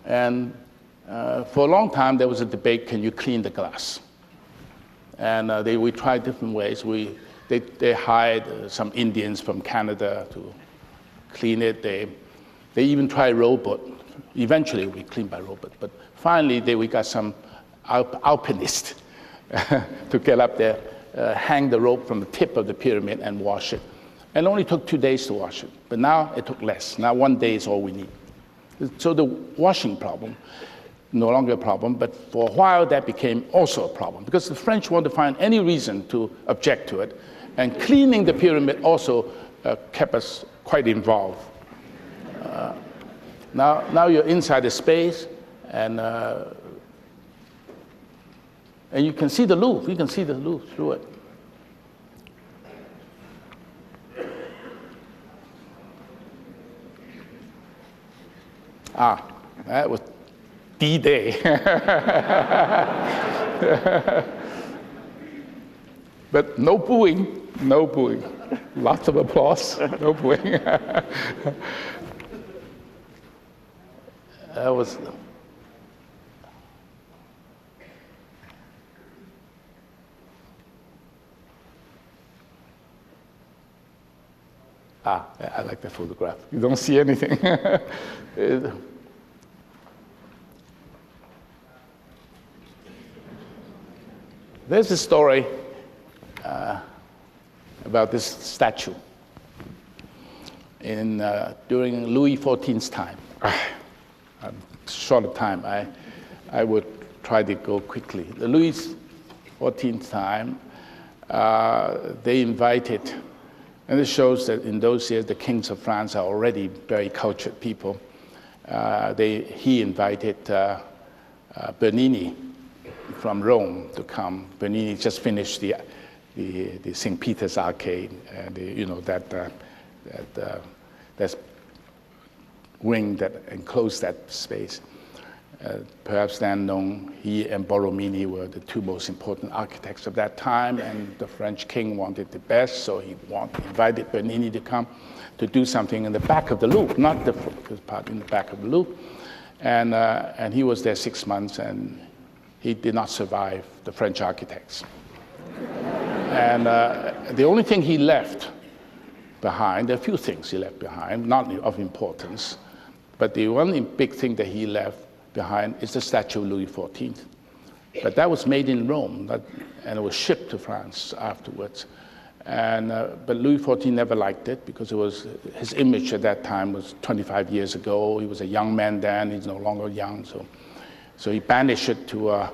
And for a long time, there was a debate, can you clean the glass? And we tried different ways. They hired some Indians from Canada to clean it. They even tried robot. Eventually, we cleaned by robot. But finally, we got some alpinists to get up there, hang the rope from the tip of the pyramid and wash it. And it only took 2 days to wash it. But now it took less. Now 1 day is all we need. So the washing problem, no longer a problem. But for a while, that became also a problem. Because the French wanted to find any reason to object to it. And cleaning the pyramid also kept us quite involved. Now you're inside the space, and you can see the Louvre. You can see the Louvre through it. That was D-Day. But no booing, no booing. Lots of applause, no booing. That was. I like the photograph. You don't see anything. There's a story about this statue during Louis XIV's time. Short of time, I would try to go quickly. The Louis XIV time, they invited, and this shows that in those years the kings of France are already very cultured people. He invited Bernini from Rome to come. Bernini just finished the St. Peter's Arcade, and that's wing that enclosed that space. Perhaps then known, he and Borromini were the two most important architects of that time, and the French king wanted the best, so he invited Bernini to come to do something in the back of the Louvre, not the part in the back of the Louvre. And he was there 6 months, and he did not survive the French architects. And the only thing he left behind, there are a few things he left behind, not of importance, but the one big thing that he left behind is the statue of Louis XIV. But that was made in Rome, and it was shipped to France afterwards. And, but Louis XIV never liked it because it was, his image at that time was 25 years ago. He was a young man then, he's no longer young. So he banished it to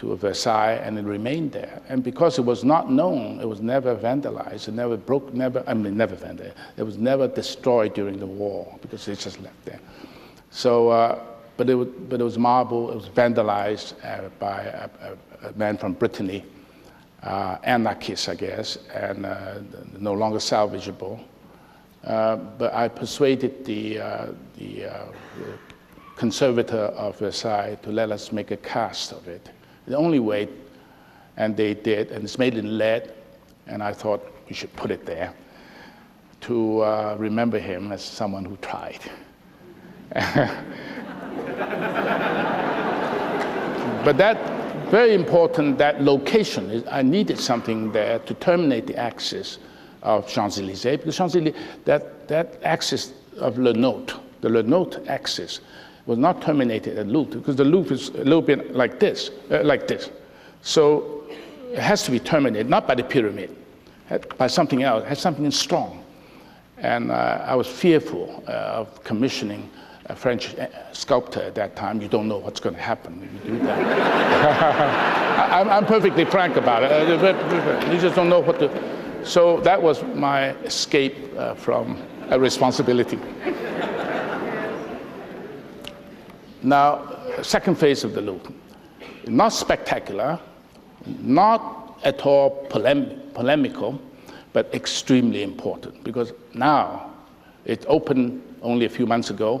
Versailles, and it remained there. And because it was not known, it was never vandalized, it never broke, never vandalized. It was never destroyed during the war because it just left there. So, but it was marble, it was vandalized by a man from Brittany, anarchist, I guess, and no longer salvageable. But I persuaded the conservator of Versailles to let us make a cast of it. The only way, and they did, and it's made in lead, and I thought we should put it there to remember him as someone who tried. But that, very important, that location, I needed something there to terminate the axis of Champs-Élysées, because Champs-Élysées, that axis of Le Nôtre, the Le Nôtre axis, was not terminated at Louvre, because the Louvre is a little bit like this. So it has to be terminated, not by the pyramid, by something else, it has something strong. And I was fearful of commissioning a French sculptor at that time. You don't know what's going to happen when you do that. I'm perfectly frank about it. You just don't know what to... So that was my escape from a responsibility. Now, second phase of the Louvre. Not spectacular, not at all polemical, but extremely important, because now, it opened only a few months ago.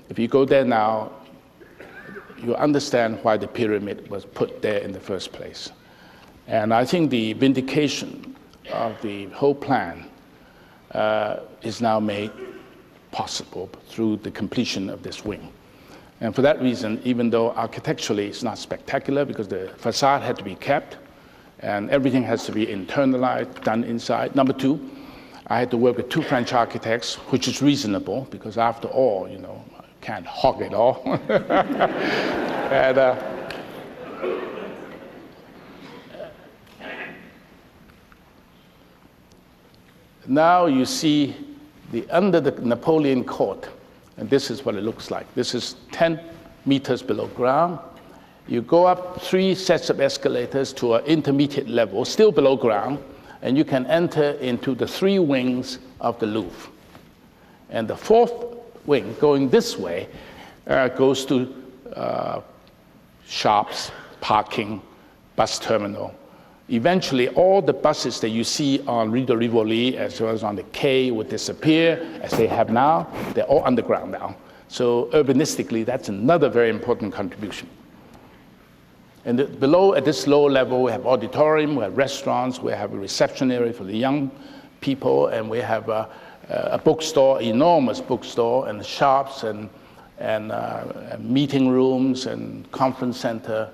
If you go there now, you understand why the pyramid was put there in the first place. And I think the vindication of the whole plan is now made possible through the completion of this wing. And for that reason, even though architecturally it's not spectacular because the facade had to be kept and everything has to be internalized, done inside. Number two, I had to work with two French architects, which is reasonable because after all, you know, I can't hog it all. And, now you see under the Napoleon Court, and this is what it looks like. This is 10 meters below ground. You go up 3 sets of escalators to an intermediate level, still below ground, and you can enter into the 3 wings of the Louvre. And the 4th wing, going this way, goes to shops, parking, bus terminal. Eventually, all the buses that you see on Rue de Rivoli, as well as on the quay, would disappear, as they have now. They're all underground now. So urbanistically, that's another very important contribution. And below, at this lower level, we have auditorium, we have restaurants, we have a reception area for the young people, and we have a bookstore, enormous bookstore, and shops, and meeting rooms, and conference center.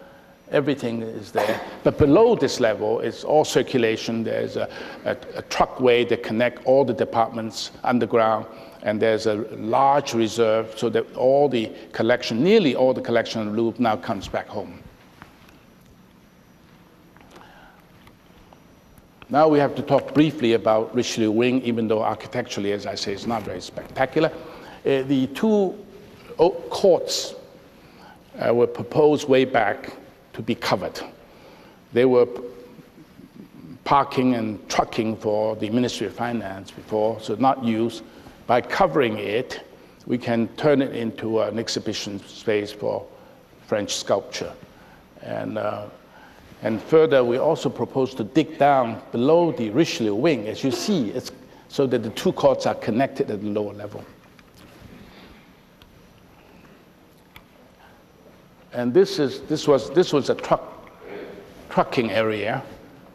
Everything is there. But below this level is all circulation. There's a truckway that connects all the departments underground, and there's a large reserve so that all the collection, nearly all the collection of Louvre now comes back home. Now we have to talk briefly about Richelieu Wing, even though architecturally, as I say, it's not very spectacular. The 2 courts were proposed way back to be covered. They were parking and trucking for the Ministry of Finance before, so not used. By covering it, we can turn it into an exhibition space for French sculpture. And further, we also propose to dig down below the Richelieu Wing, as you see, it's so that the 2 courts are connected at the lower level. And this was a trucking area,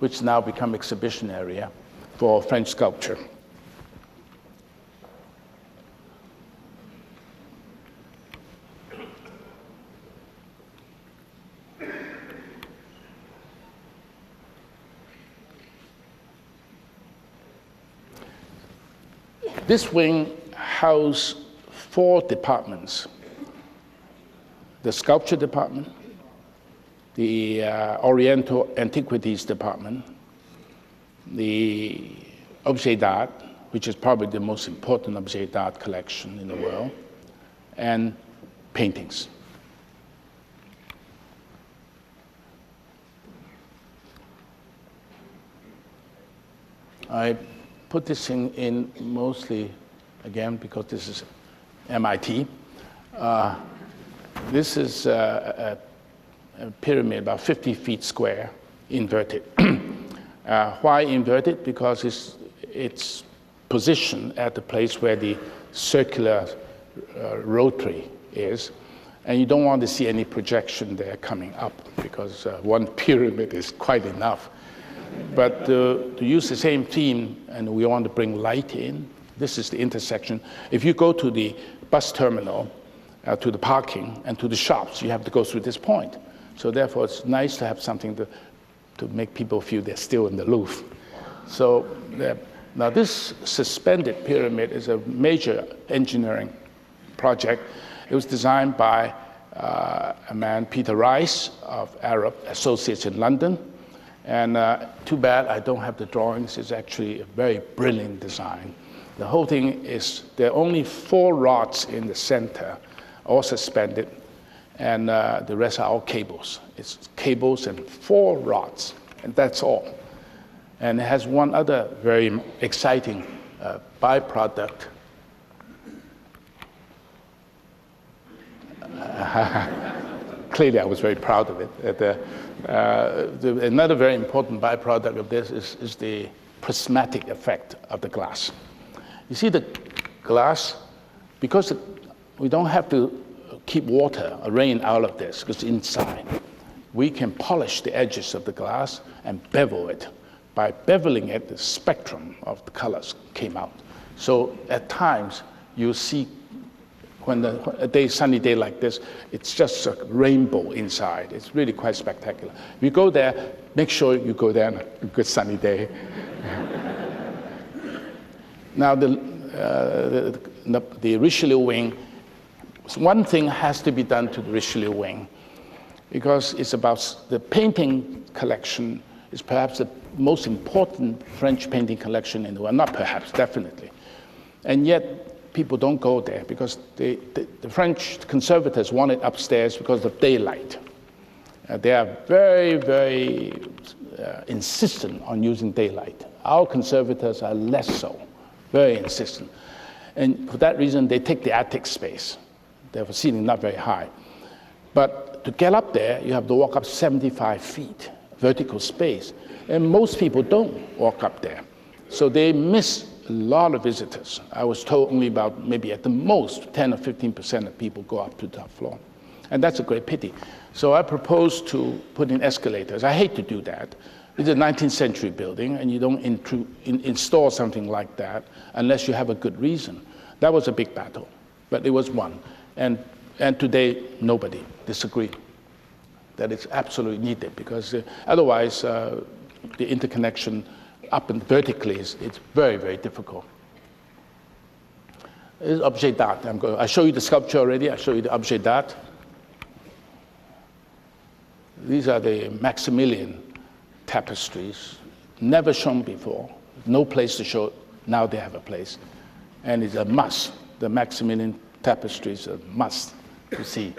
which now become exhibition area for French sculpture. This wing houses 4 departments: the sculpture department, the Oriental Antiquities department, the objet d'art, which is probably the most important objet d'art collection in the world, and paintings. I put this thing in mostly, again, because this is MIT. This is a pyramid about 50 feet square, inverted. Why inverted? Because it's positioned at the place where the circular rotary is, and you don't want to see any projection there coming up, because one pyramid is quite enough. But to use the same theme, and we want to bring light in, this is the intersection. If you go to the bus terminal, to the parking, and to the shops, you have to go through this point. So therefore, it's nice to have something to make people feel they're still in the Louvre. So now this suspended pyramid is a major engineering project. It was designed by a man, Peter Rice, of Arab Associates in London. And too bad I don't have the drawings. It's actually a very brilliant design. The whole thing is, there are only 4 rods in the center, all suspended, and the rest are all cables. It's cables and 4 rods, and that's all. And it has one other very exciting byproduct. Clearly, I was very proud of it. Another very important byproduct of this is the prismatic effect of the glass. You see the glass, because we don't have to keep water or rain out of this, because it's inside. We can polish the edges of the glass and bevel it. By beveling it, the spectrum of the colors came out. So at times, you see, when a sunny day like this, it's just a rainbow inside. It's really quite spectacular. If you go there, make sure you go there on a good sunny day. Now, the Richelieu wing, one thing has to be done to the Richelieu wing, because it's about the painting collection is perhaps the most important French painting collection in the world. Not perhaps, definitely. And yet, people don't go there because the French conservators want it upstairs because of daylight. They are very, very insistent on using daylight. Our conservators are less so, very insistent. And for that reason, they take the attic space. Their ceiling not very high. But to get up there, you have to walk up 75 feet, vertical space. And most people don't walk up there. So they miss a lot of visitors. I was told only about maybe at the most 10 or 15% of people go up to the top floor. And that's a great pity. So I proposed to put in escalators. I hate to do that. It's a 19th century building, and you don't install something like that unless you have a good reason. That was a big battle, but it was won. And today, nobody disagreed that it's absolutely needed, because otherwise the interconnection up and vertically it's very, very difficult. This is objet d'art. I show you the sculpture already. I show you the objet d'art. These are the Maximilian tapestries, never shown before. No place to show it. Now they have a place, and it's a must. The Maximilian tapestries are a must to see.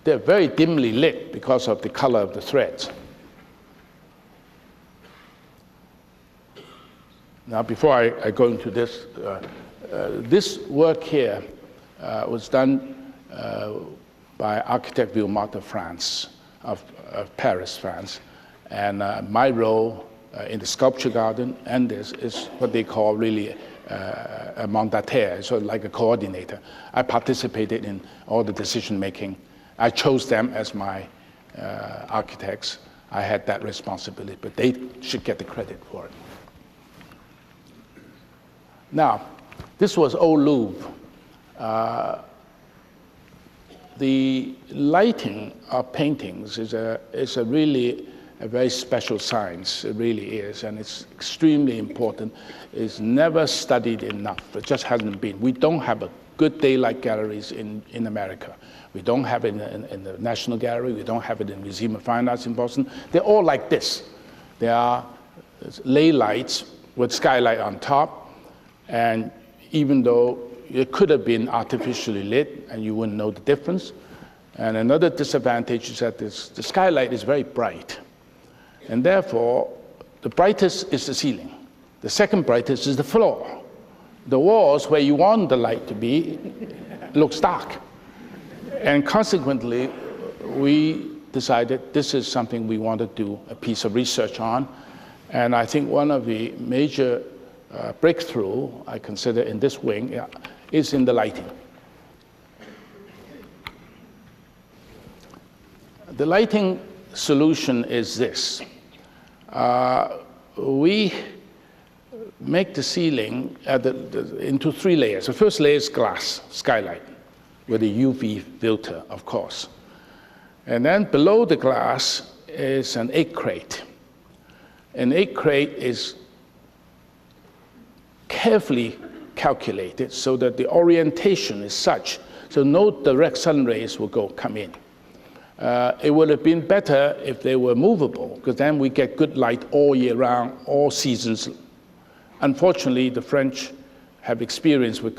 They're very dimly lit because of the color of the threads. Now, before I go into this, this work here was done by architect Wilmot of France, of Paris, France. And my role in the sculpture garden and this is what they call really a mandataire, so like a coordinator. I participated in all the decision making. I chose them as my architects. I had that responsibility, but they should get the credit for it. Now, this was Old Louvre. The lighting of paintings is a really a very special science. It really is, and it's extremely important. It's never studied enough. It just hasn't been. We don't have a good daylight galleries in America. We don't have it in the National Gallery. We don't have it in the Museum of Fine Arts in Boston. They're all like this. They are lay lights with skylight on top, and even though it could have been artificially lit and you wouldn't know the difference. And another disadvantage is that the skylight is very bright. And therefore, the brightest is the ceiling. The second brightest is the floor. The walls, where you want the light to be, looks dark. And consequently, we decided this is something we want to do a piece of research on. And I think one of the major breakthrough I consider in this wing is in the lighting. The lighting solution is this. We make the ceiling into 3 layers. The first layer is glass, skylight, with a UV filter, of course. And then below the glass is an egg crate. An egg crate is carefully calculated so that the orientation is such so no direct sun rays will come in. It would have been better if they were movable, because then we get good light all year round, all seasons. Unfortunately, the French have experience with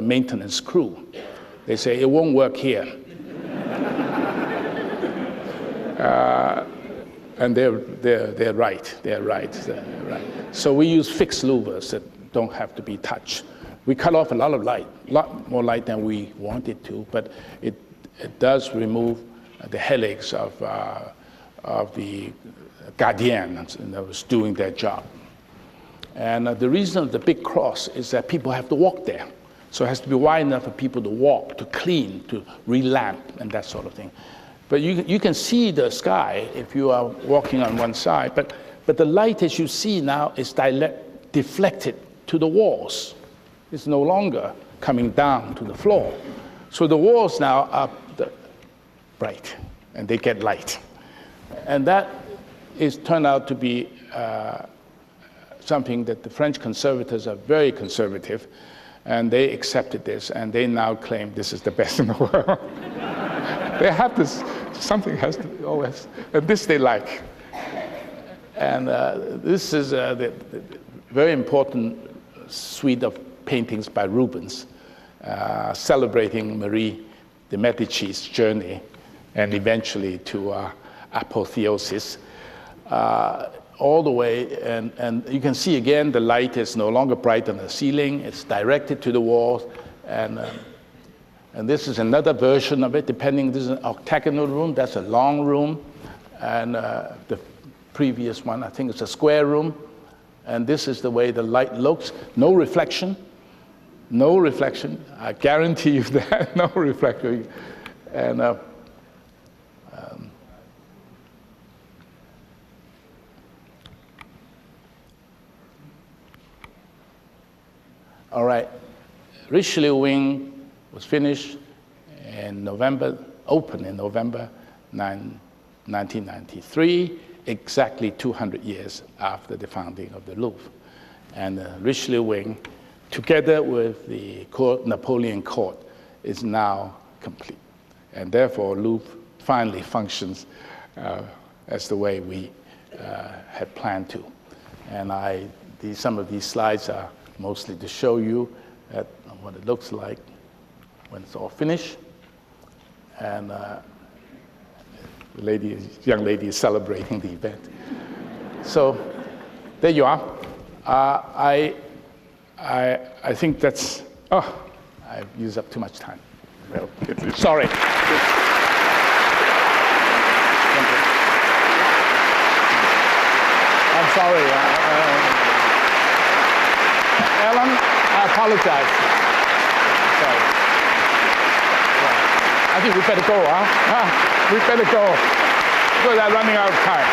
maintenance crew. They say it won't work here. And they're right. They're right. So we use fixed louvers that don't have to be touched. We cut off a lot of light, a lot more light than we wanted to, but it does remove the headaches of the gardiens that was doing their job. And the reason of the big cross is that people have to walk there. So it has to be wide enough for people to walk, to clean, to relamp, and that sort of thing. But you can see the sky if you are walking on one side, but the light, as you see now, is deflected to the walls. It's no longer coming down to the floor. So the walls now are bright, and they get light. And that is turned out to be something that the French conservators are very conservative, and they accepted this, and they now claim this is the best in the world. They have this, something has to be always, and this they like. And this is the very important suite of paintings by Rubens, celebrating Marie de Medici's journey and eventually to apotheosis. All the way, and you can see again the light is no longer bright on the ceiling, it's directed to the walls, and this is another version of it, depending, this is an octagonal room, that's a long room, and the previous one, I think it's a square room, and this is the way the light looks, no reflection, I guarantee you that, no reflection, and all right, Richelieu Wing was finished in November, opened in November 1993, exactly 200 years after the founding of the Louvre. And the Richelieu Wing, together with the Napoleon Court, is now complete. And therefore, Louvre finally functions as the way we had planned to. And some of these slides are mostly to show you what it looks like when it's all finished. And the young lady is celebrating the event. So there you are. I think that's, I've used up too much time. Well, sorry. I'm sorry. Ellen, I apologize. Sorry. Yeah. I think we better go, huh? We better go. Because I'm running out of time.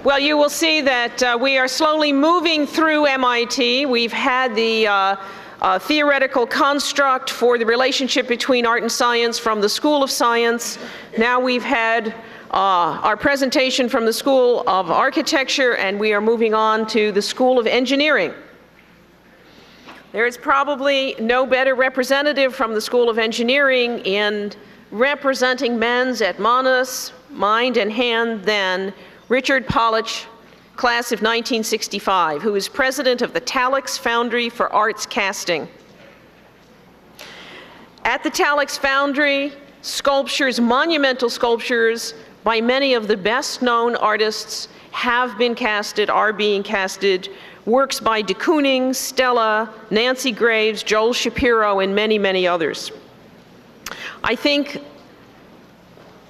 Well, you will see that we are slowly moving through MIT. We've had the theoretical construct for the relationship between art and science from the School of Science. Now we've had our presentation from the School of Architecture, and we are moving on to the School of Engineering. There is probably no better representative from the School of Engineering in representing men's at Manus, mind and hand, than Richard Polich, class of 1965, who is president of the Talix Foundry for Arts Casting. At the Talix Foundry, sculptures, monumental sculptures by many of the best known artists have been casted, are being casted. Works by de Kooning, Stella, Nancy Graves, Joel Shapiro, and many, many others. I think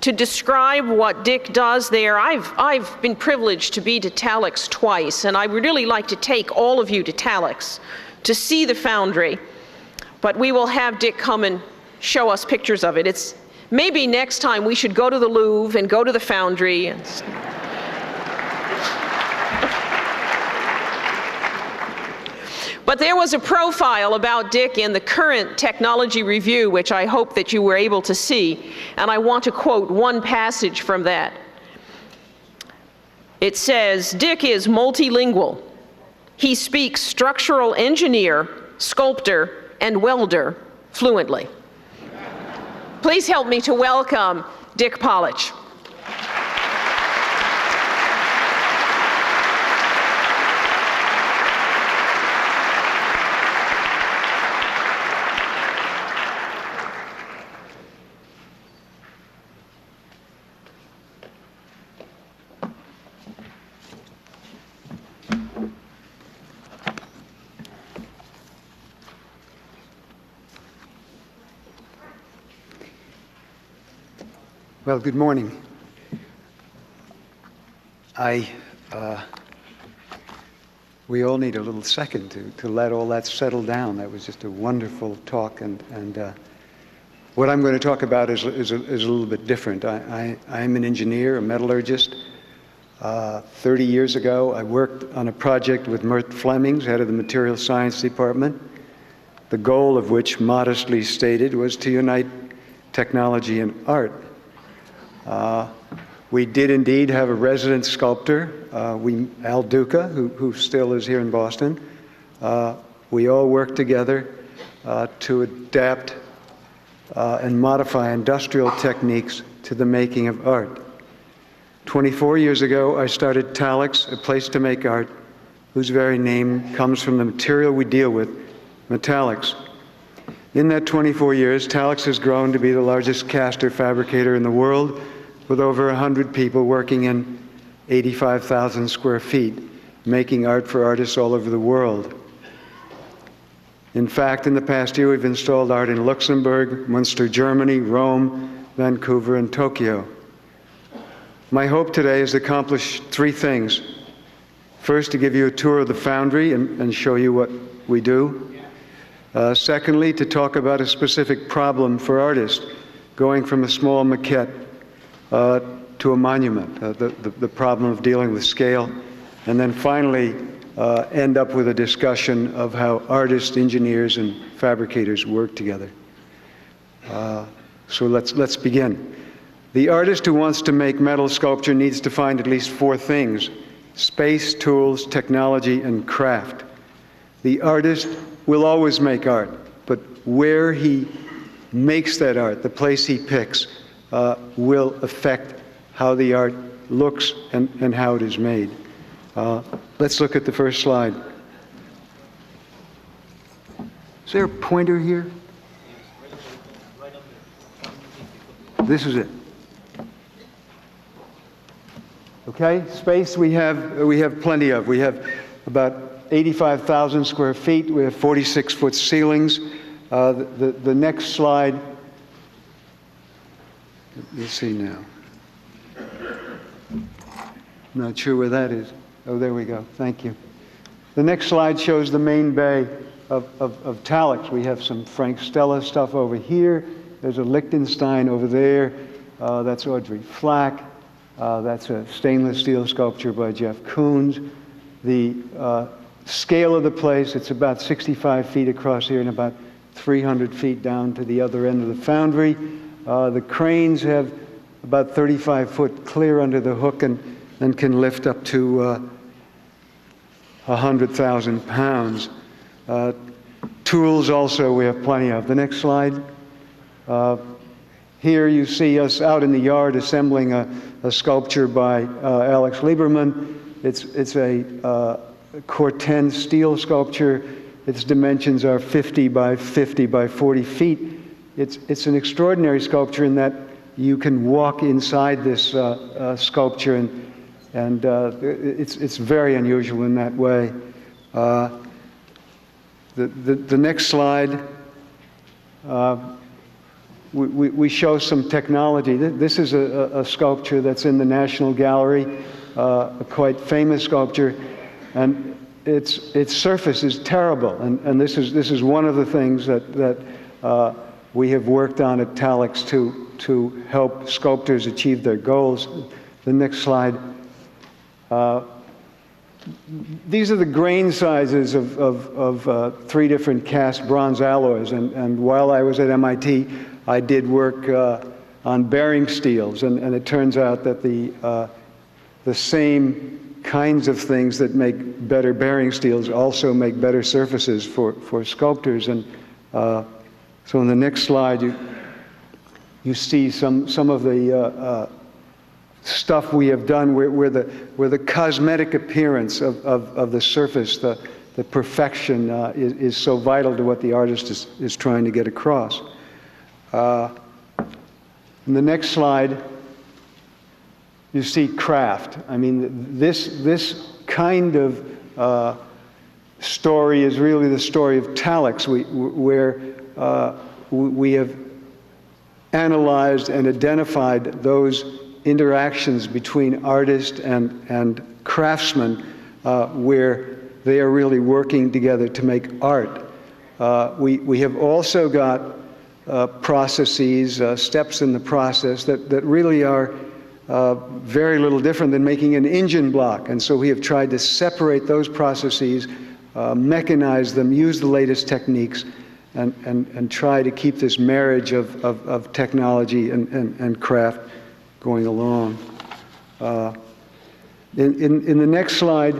to describe what Dick does there, I've been privileged to be to Talix twice, and I would really like to take all of you to Talix to see the foundry, but we will have Dick come and show us pictures of it. Maybe next time we should go to the Louvre and go to the foundry. But there was a profile about Dick in the current Technology Review, which I hope that you were able to see, and I want to quote one passage from that. It says, "Dick is multilingual. He speaks structural engineer, sculptor, and welder fluently." Please help me to welcome Dick Polich. Well, good morning. We all need a little second to let all that settle down. That was just a wonderful talk, and what I'm going to talk about is a little bit different. I'm an engineer, a metallurgist. 30 years ago, I worked on a project with Mert Flemings, head of the Materials Science Department, the goal of which, modestly stated, was to unite technology and art. We did indeed have a resident sculptor, Al Duca, who still is here in Boston. We all worked together to adapt and modify industrial techniques to the making of art. 24 years ago, I started Talix, a place to make art, whose very name comes from the material we deal with, metallics. In that 24 years, Talix has grown to be the largest caster fabricator in the world, with over 100 people working in 85,000 square feet, making art for artists all over the world. In fact, in the past year, we've installed art in Luxembourg, Munster, Germany, Rome, Vancouver, and Tokyo. My hope today is to accomplish three things. First, to give you a tour of the foundry and show you what we do. Secondly, to talk about a specific problem for artists, going from a small maquette to a monument, the problem of dealing with scale. And then finally, end up with a discussion of how artists, engineers, and fabricators work together. So let's begin. The artist who wants to make metal sculpture needs to find at least four things: space, tools, technology, and craft. The artist will always make art, but where he makes that art, the place he picks, will affect how the art looks and how it is made. Let's look at the first slide. Is there a pointer here? This is it. Okay, space we have plenty of. We have about 85,000 square feet. We have 46-foot ceilings. The next slide. Let's see now. Not sure where that is. Oh, there we go. Thank you. The next slide shows the main bay of Talix. We have some Frank Stella stuff over here. There's a Liechtenstein over there. That's Audrey Flack. That's a stainless steel sculpture by Jeff Koons. The scale of the place, it's about 65 feet across here and about 300 feet down to the other end of the foundry. The cranes have about 35 foot clear under the hook and can lift up to 100,000 pounds. Tools also we have plenty of. The next slide. Here you see us out in the yard assembling a sculpture by Alex Lieberman. It's a Corten steel sculpture. Its dimensions are 50 by 50 by 40 feet. It's an extraordinary sculpture in that you can walk inside this sculpture, and it's very unusual in that way. The next slide, we show some technology. This is a sculpture that's in the National Gallery, a quite famous sculpture, and its surface is terrible. And this is one of the things that we have worked on at Talix to help sculptors achieve their goals. The next slide. These are the grain sizes of 3 different cast bronze alloys, and while I was at MIT, I did work on bearing steels, and it turns out that the same kinds of things that make better bearing steels also make better surfaces for sculptors. And so in the next slide, you see some of the stuff we have done where the cosmetic appearance of the surface, the perfection is so vital to what the artist is trying to get across. In the next slide, you see craft. I mean, this kind of story is really the story of Talix, where we have analyzed and identified those interactions between artist and craftsmen where they are really working together to make art. We have also got processes, steps in the process that really are very little different than making an engine block. And so we have tried to separate those processes, mechanize them, use the latest techniques, and try to keep this marriage of technology and craft going along. In the next slide,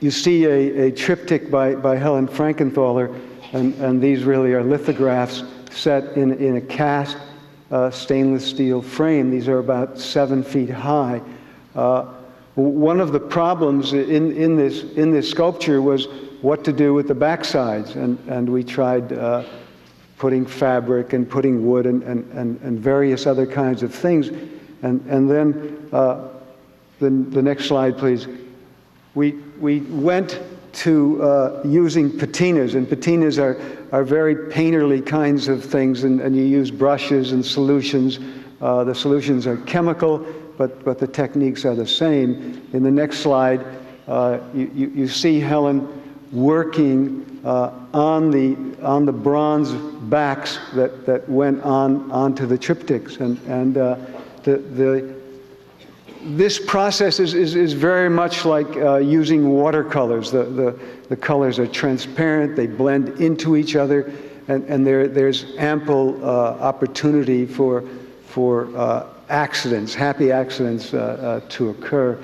you see a triptych by Helen Frankenthaler, and these really are lithographs set in a cast stainless steel frame. These are about 7 feet high. One of the problems in this sculpture was what to do with the backsides, and we tried putting fabric and putting wood and various other kinds of things. And then the next slide, please. We went to using patinas, and patinas are very painterly kinds of things, and you use brushes and solutions. The solutions are chemical, but the techniques are the same. In the next slide, you see Helen working on the bronze backs that went onto the triptychs, and this process is very much like using watercolors. The colors are transparent, they blend into each other, and there's ample opportunity for accidents, happy accidents to occur.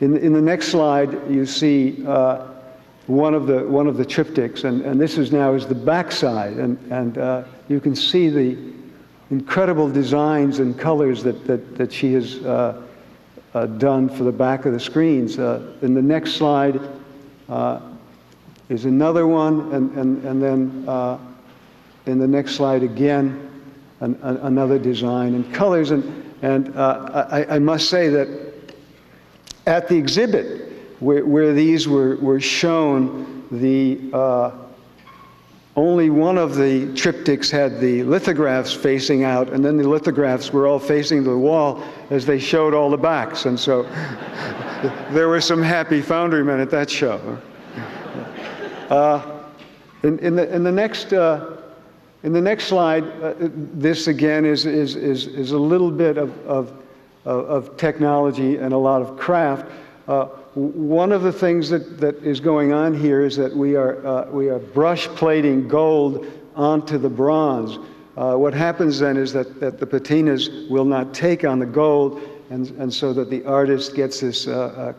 In the next slide, you see one of the triptychs, and this is the backside, and you can see the incredible designs and colors that she has done for the back of the screens. In the next slide is another one, and then in the next slide again, another design and colors. And I must say that at the exhibit where these were shown, only one of the triptychs had the lithographs facing out, and then the lithographs were all facing the wall as they showed all the backs. And so there were some happy foundrymen at that show. In the next slide, this again is a little bit of of technology and a lot of craft. One of the things that is going on here is that we are brush plating gold onto the bronze. What happens then is that the patinas will not take on the gold, and so that the artist gets this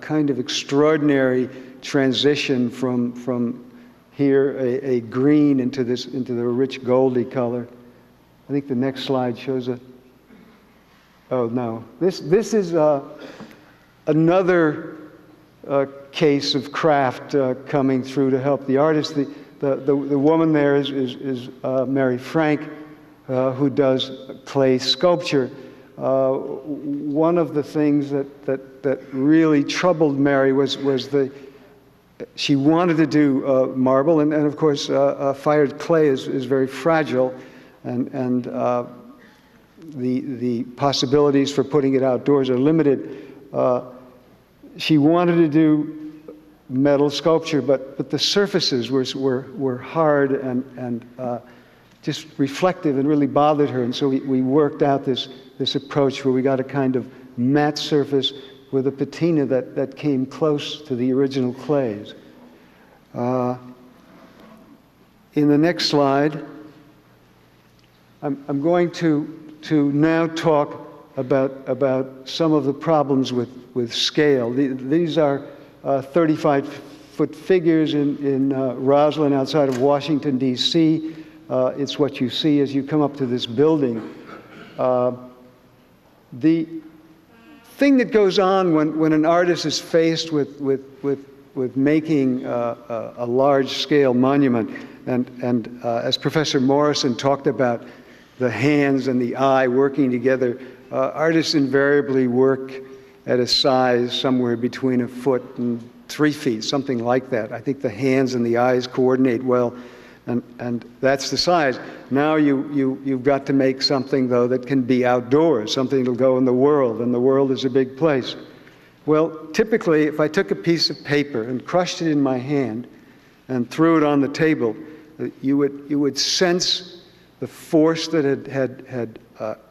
kind of extraordinary transition from here a green into the rich goldy color. I think the next slide shows a. Oh no, this is another case of craft coming through to help the artist. The woman there is Mary Frank, who does clay sculpture. One of the things that really troubled Mary was she wanted to do marble, and of course fired clay is very fragile, and the possibilities for putting it outdoors are limited. She wanted to do metal sculpture, but the surfaces were hard and just reflective and really bothered her, and so we worked out this approach where we got a kind of matte surface with a patina that came close to the original clays. In the next slide, I'm going to now talk about some of the problems with scale. These are 35-foot figures in Roslyn outside of Washington, D.C. It's what you see as you come up to this building. The thing that goes on when an artist is faced with making a large-scale monument, and as Professor Morrison talked about, the hands and the eye working together, artists invariably work at a size somewhere between 1 foot and 3 feet, something like that. I think the hands and the eyes coordinate well, and that's the size. Now you've got to make something, though, that can be outdoors, something that'll go in the world, and the world is a big place. Well, typically, if I took a piece of paper and crushed it in my hand and threw it on the table, you would sense the force that had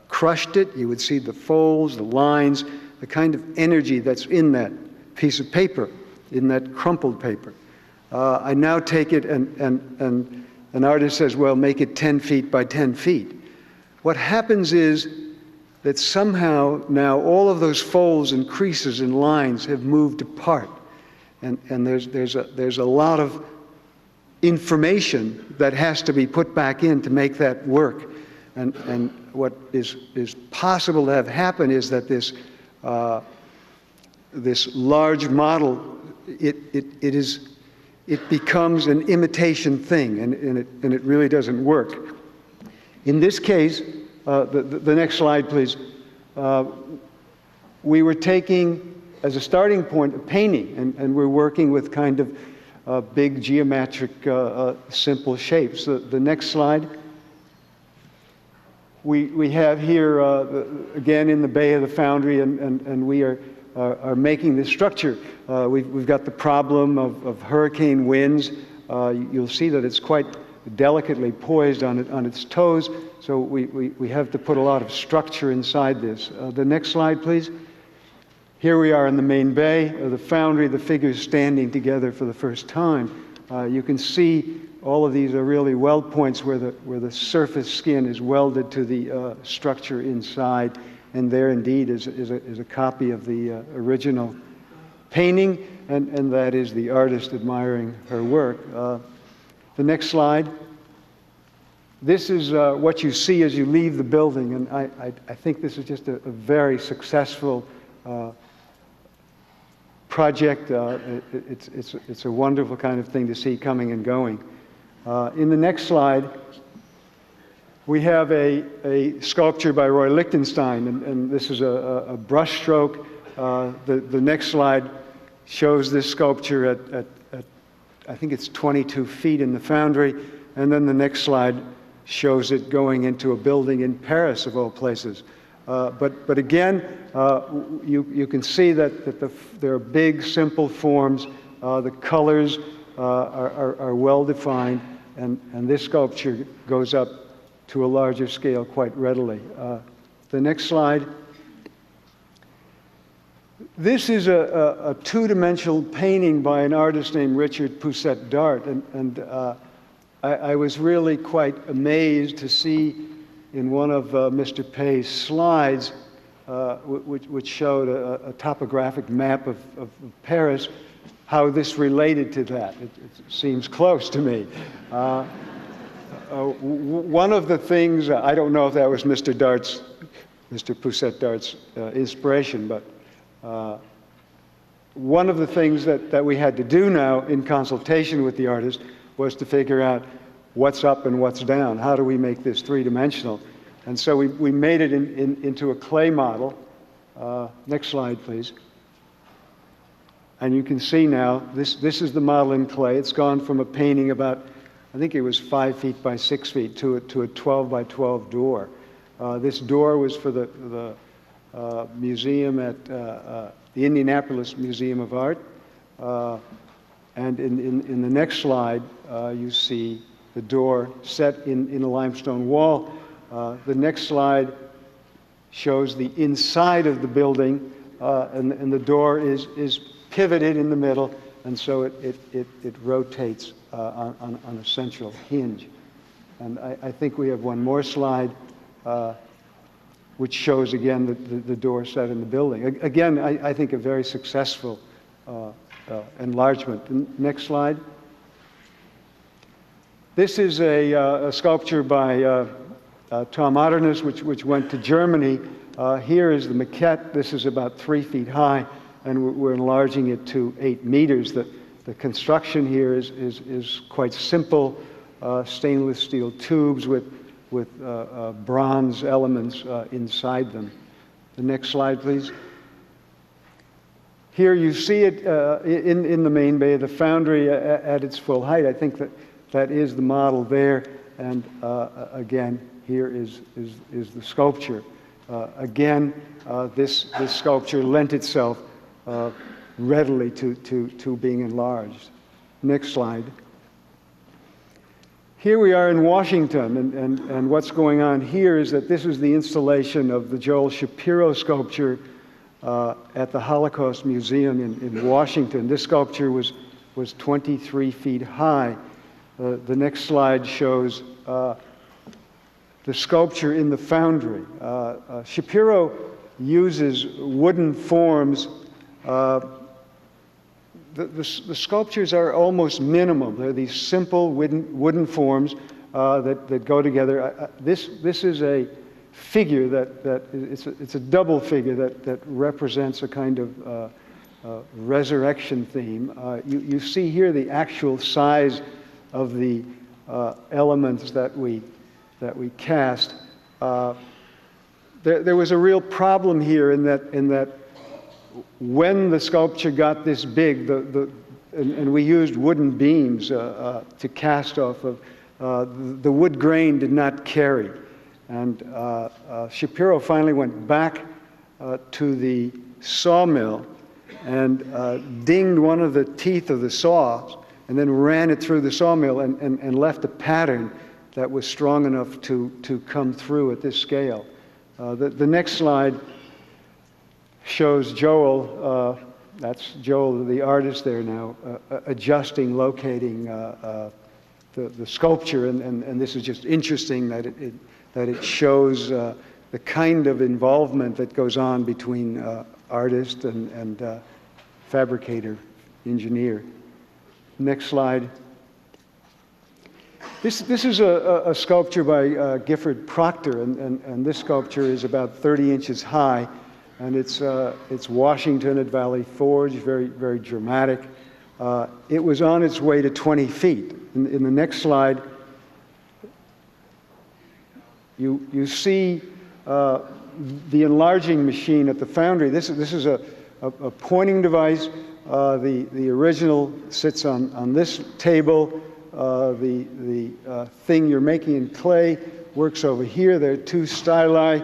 crushed it. You would see the folds, the lines, the kind of energy that's in that piece of paper, in that crumpled paper. I now take it and an artist says, well, make it 10 feet by 10 feet. What happens is that somehow now all of those folds and creases and lines have moved apart. And there's a lot of information that has to be put back in to make that work. And what is possible to have happen is that this large model, it becomes an imitation thing, and it really doesn't work. In this case, the next slide, please. We were taking, as a starting point, a painting, and we're working with kind of big geometric, simple shapes. The next slide. We have here, again, in the bay of the foundry, and we are making this structure. We've got the problem of hurricane winds. You'll see that it's quite delicately poised on its toes, so we have to put a lot of structure inside this. The next slide, please. Here we are in the main bay of the foundry, the figures standing together for the first time. You can see all of these are really weld points where the surface skin is welded to the structure inside, and there indeed is a copy of the original painting, and that is the artist admiring her work. The next slide. This is what you see as you leave the building, and I think this is just a very successful project. It's a wonderful kind of thing to see coming and going. In the next slide, we have a sculpture by Roy Lichtenstein, and this is a brush stroke. The next slide shows this sculpture at I think it's 22 feet in the foundry, and then the next slide shows it going into a building in Paris, of all places. But again, you can see that there are big, simple forms. The colors are well defined, and this sculpture goes up to a larger scale quite readily. The next slide. This is a two-dimensional painting by an artist named Richard Pousset Dart, and I was really quite amazed to see in one of Mr. Pei's slides, which showed a topographic map of Paris, how this related to that. It seems close to me. One of the things, I don't know if that was Mr. Pousset Dart's inspiration, but one of the things that we had to do now in consultation with the artist was to figure out what's up and what's down. How do we make this three-dimensional? And so we made it into a clay model. Next slide, please. And you can see now, this is the model in clay. It's gone from a painting about, I think it was 5 feet by 6 feet, to a 12 by 12 door. This door was for the museum at the Indianapolis Museum of Art. And in the next slide, you see the door set in a limestone wall. The next slide shows the inside of the building, and the door is pivoted in the middle, and so it rotates on a central hinge. And I think we have one more slide, which shows again the door set in the building. Again, I think a very successful enlargement. Next slide. This is a sculpture by Tom Otterness, which went to Germany. Here is the maquette. This is about 3 feet high, and we're enlarging it to 8 meters. The construction here is quite simple, stainless steel tubes with bronze elements inside them. The next slide, please. Here you see it in the main bay, the foundry at its full height. I think that is the model there, and again, here is the sculpture. Again, this sculpture lent itself readily to being enlarged. Next slide. Here we are in Washington, and what's going on here is that this is the installation of the Joel Shapiro sculpture at the Holocaust Museum in Washington. This sculpture was 23 feet high. The next slide shows the sculpture in the foundry. Shapiro uses wooden forms. The sculptures are almost minimum. They're these simple wooden forms that go together. This is a figure it's a double figure that represents a kind of resurrection theme. You see here the actual size of the elements that we cast. There was a real problem here in that when the sculpture got this big, and we used wooden beams to cast off of, the wood grain did not carry. And Shapiro finally went back to the sawmill and dinged one of the teeth of the saw, and then ran it through the sawmill and left a pattern that was strong enough to come through at this scale. The next slide shows Joel, that's Joel, the artist there now, adjusting, locating the sculpture, and this is just interesting that it shows the kind of involvement that goes on between artist and fabricator, engineer. Next slide. This is a sculpture by Gifford Proctor, and this sculpture is about 30 inches high, and it's Washington at Valley Forge, very, very dramatic. It was on its way to 20 feet. In the next slide, you see the enlarging machine at the foundry. This is a pointing device. The original sits on this table. The thing you're making in clay works over here. There are two styli.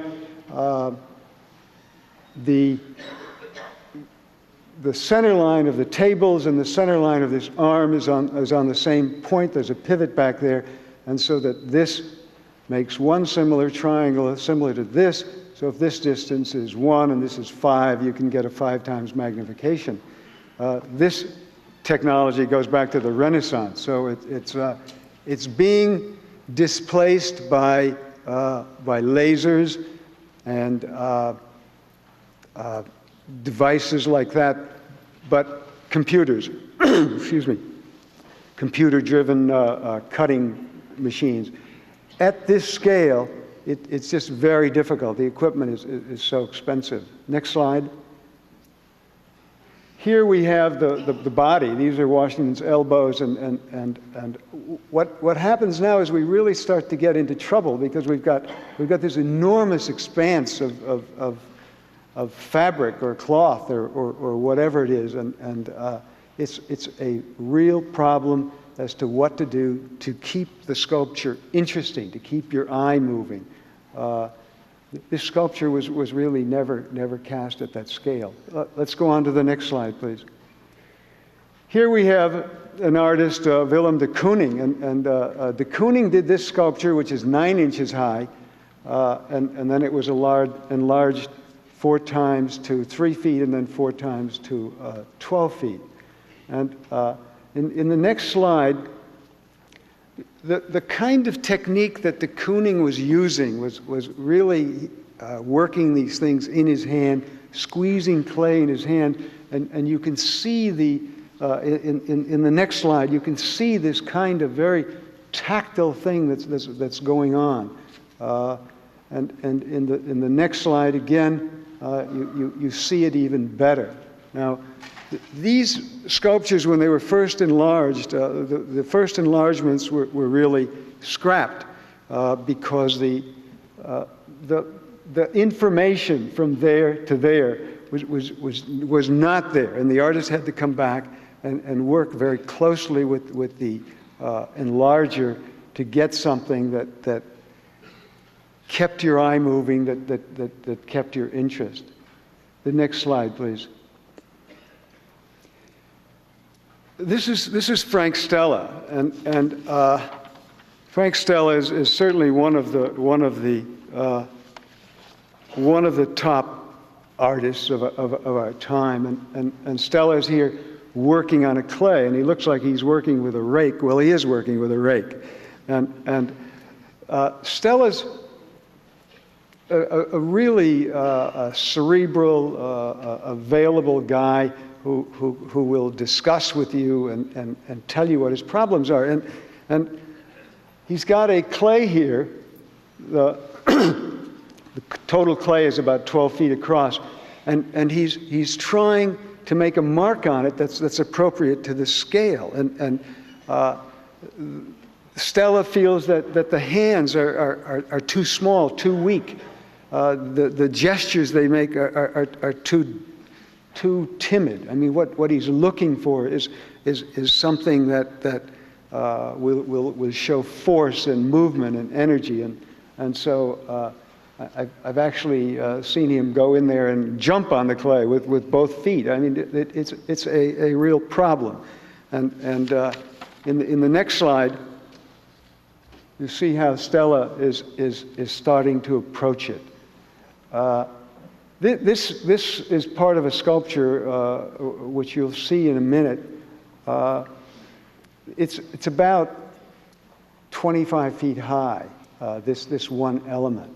The center line of the tables and the center line of this arm is on the same point. There's a pivot back there, and so that this makes one similar triangle similar to this, So if this distance is 1 and this is 5, you can get a 5 times magnification. This technology goes back to the Renaissance. So it's being displaced by lasers and devices like that, but computers, excuse me, computer-driven cutting machines. At this scale, it's just very difficult. The equipment is so expensive. Next slide. Here we have the body. These are Washington's elbows, and what happens now is we really start to get into trouble because we've got this enormous expanse of fabric or cloth or whatever it is, and it's a real problem as to what to do to keep the sculpture interesting, to keep your eye moving. This sculpture was really never cast at that scale. Let's go on to the next slide, please. Here we have an artist, Willem de Kooning, and de Kooning did this sculpture, which is 9 inches high, and then it was enlarged 4 times to 3 feet, and then 4 times to 12 feet. And in the next slide, the kind of technique that de Kooning was using was really working these things in his hand, squeezing clay in his hand, and you can see in the next slide, you can see this kind of very tactile thing that's going on. And in the next slide again, you see it even better. Now, these sculptures, when they were first enlarged, the first enlargements were really scrapped because the information from there to there was not there, and the artist had to come back and work very closely with the enlarger to get something that kept your eye moving, that kept your interest. The next slide, please. This is Frank Stella, and Frank Stella is certainly one of the top artists of our time, and Stella is here working on a clay, and he looks like he's working with a rake. Well, he is working with a rake, and Stella's a really cerebral, available guy who will discuss with you and tell you what his problems are. And he's got a clay here. The total clay is about 12 feet across, and he's trying to make a mark on it that's appropriate to the scale. And Stella feels that the hands are too small, too weak. The gestures they make are too timid. I mean, what he's looking for is something that will show force and movement and energy, and so I've actually seen him go in there and jump on the clay with both feet. I mean, it's a real problem, and in the next slide, you see how Stella is starting to approach it. This is part of a sculpture which you'll see in a minute. It's about 25 feet high, this one element,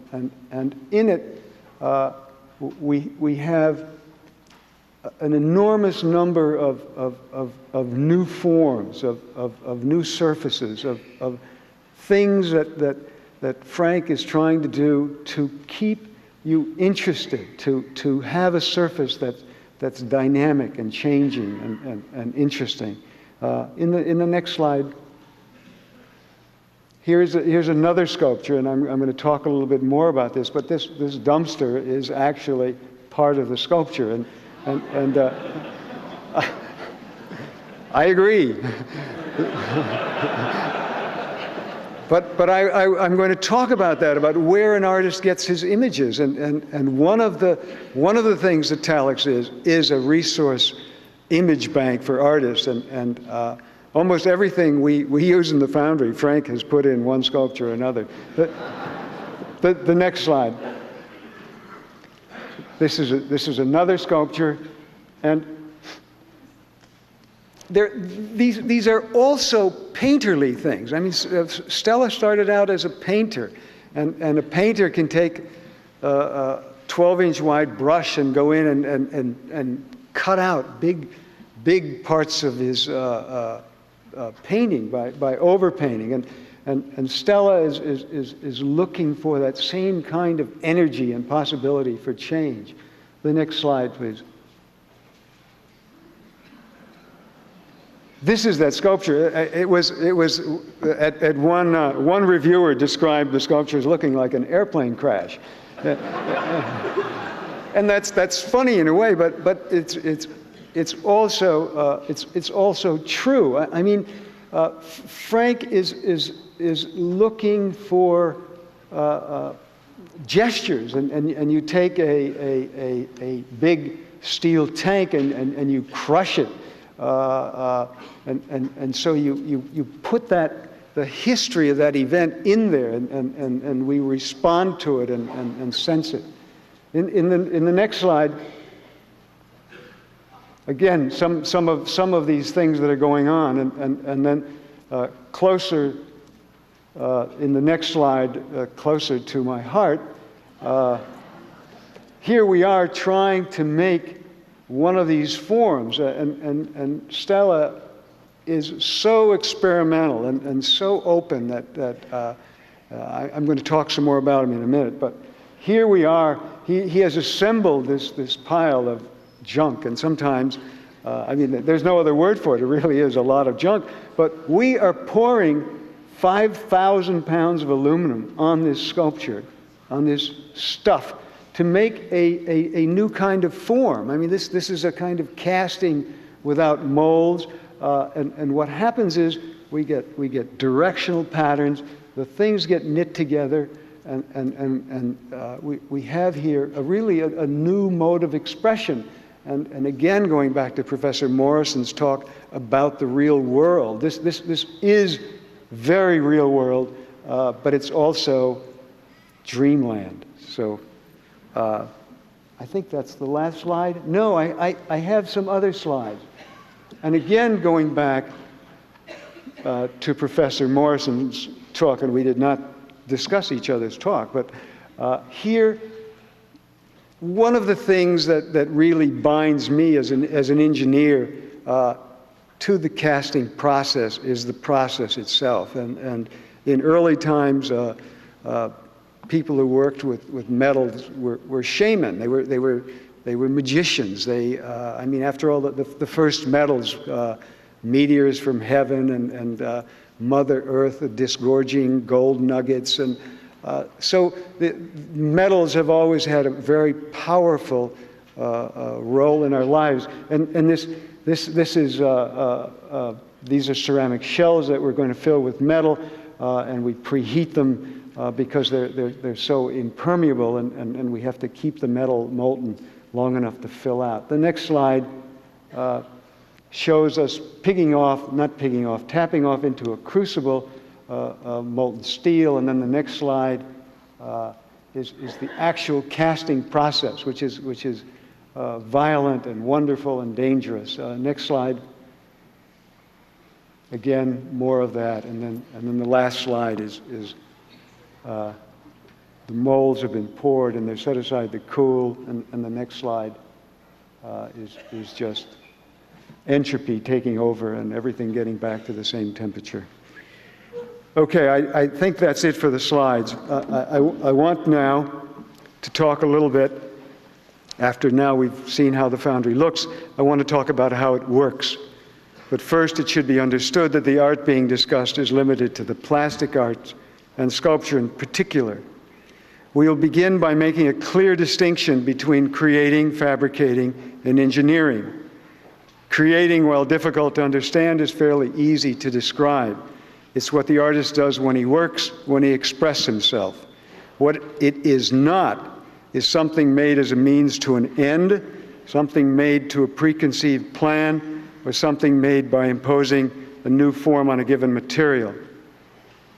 and in it we have an enormous number of new forms, of new surfaces, of things that Frank is trying to do to keep you interested, to have a surface that's dynamic and changing and interesting. In the next slide, here's another sculpture, and I'm going to talk a little bit more about this. But this dumpster is actually part of the sculpture, and I agree. But I'm going to talk about that, about where an artist gets his images, and one of the things that Talix is a resource image bank for artists, and almost everything we use in the Foundry, Frank has put in one sculpture or another. The next slide. This is another sculpture, and these are also painterly things. I mean, Stella started out as a painter, and a painter can take a 12-inch wide brush and go in and cut out big parts of his painting by overpainting. And Stella is looking for that same kind of energy and possibility for change. The next slide, please. This is that sculpture. It was at one reviewer described the sculpture as looking like an airplane crash, and that's funny in a way, but it's also true. I mean, Frank is looking for gestures, and you take a big steel tank and you crush it. And so you put the history of that event in there, and we respond to it and sense it. In the next slide, again, some of these things that are going on, and then closer in the next slide, closer to my heart. Here we are trying to make one of these forms, and Stella is so experimental and so open that I'm going to talk some more about him in a minute. But here we are. He has assembled this pile of junk, and sometimes, I mean, there's no other word for it. It really is a lot of junk. But we are pouring 5,000 pounds of aluminum on this sculpture, on this stuff, to make a new kind of form. I mean, this is a kind of casting without molds, and what happens is we get directional patterns. The things get knit together, and we have here really a new mode of expression. And again, going back to Professor Morrison's talk about the real world, this is very real world, but it's also dreamland. So. I think that's the last slide. No, I have some other slides. And again, going back to Professor Morrison's talk, and we did not discuss each other's talk, but here, one of the things that really binds me as an engineer to the casting process is the process itself. And in early times, people who worked with metals were shaman. They were magicians. I mean, after all, the first metals, meteors from heaven and Mother Earth disgorging gold nuggets, and so the metals have always had a very powerful role in our lives. And this is these are ceramic shells that we're going to fill with metal, and we preheat them. Because they're so impermeable, and we have to keep the metal molten long enough to fill out. The next slide shows us tapping off into a crucible of molten steel, and then the next slide is the actual casting process, which is violent and wonderful and dangerous. Next slide. Again, more of that, and then the last slide is the molds have been poured and they're set aside to cool, and the next slide is just entropy taking over and everything getting back to the same temperature. Okay, I think that's it for the slides. I want now to talk a little bit, after now we've seen how the foundry looks, I want to talk about how it works. But first, it should be understood that the art being discussed is limited to the plastic arts and sculpture in particular. We will begin by making a clear distinction between creating, fabricating, and engineering. Creating, while difficult to understand, is fairly easy to describe. It's what the artist does when he works, when he expresses himself. What it is not is something made as a means to an end, something made to a preconceived plan, or something made by imposing a new form on a given material.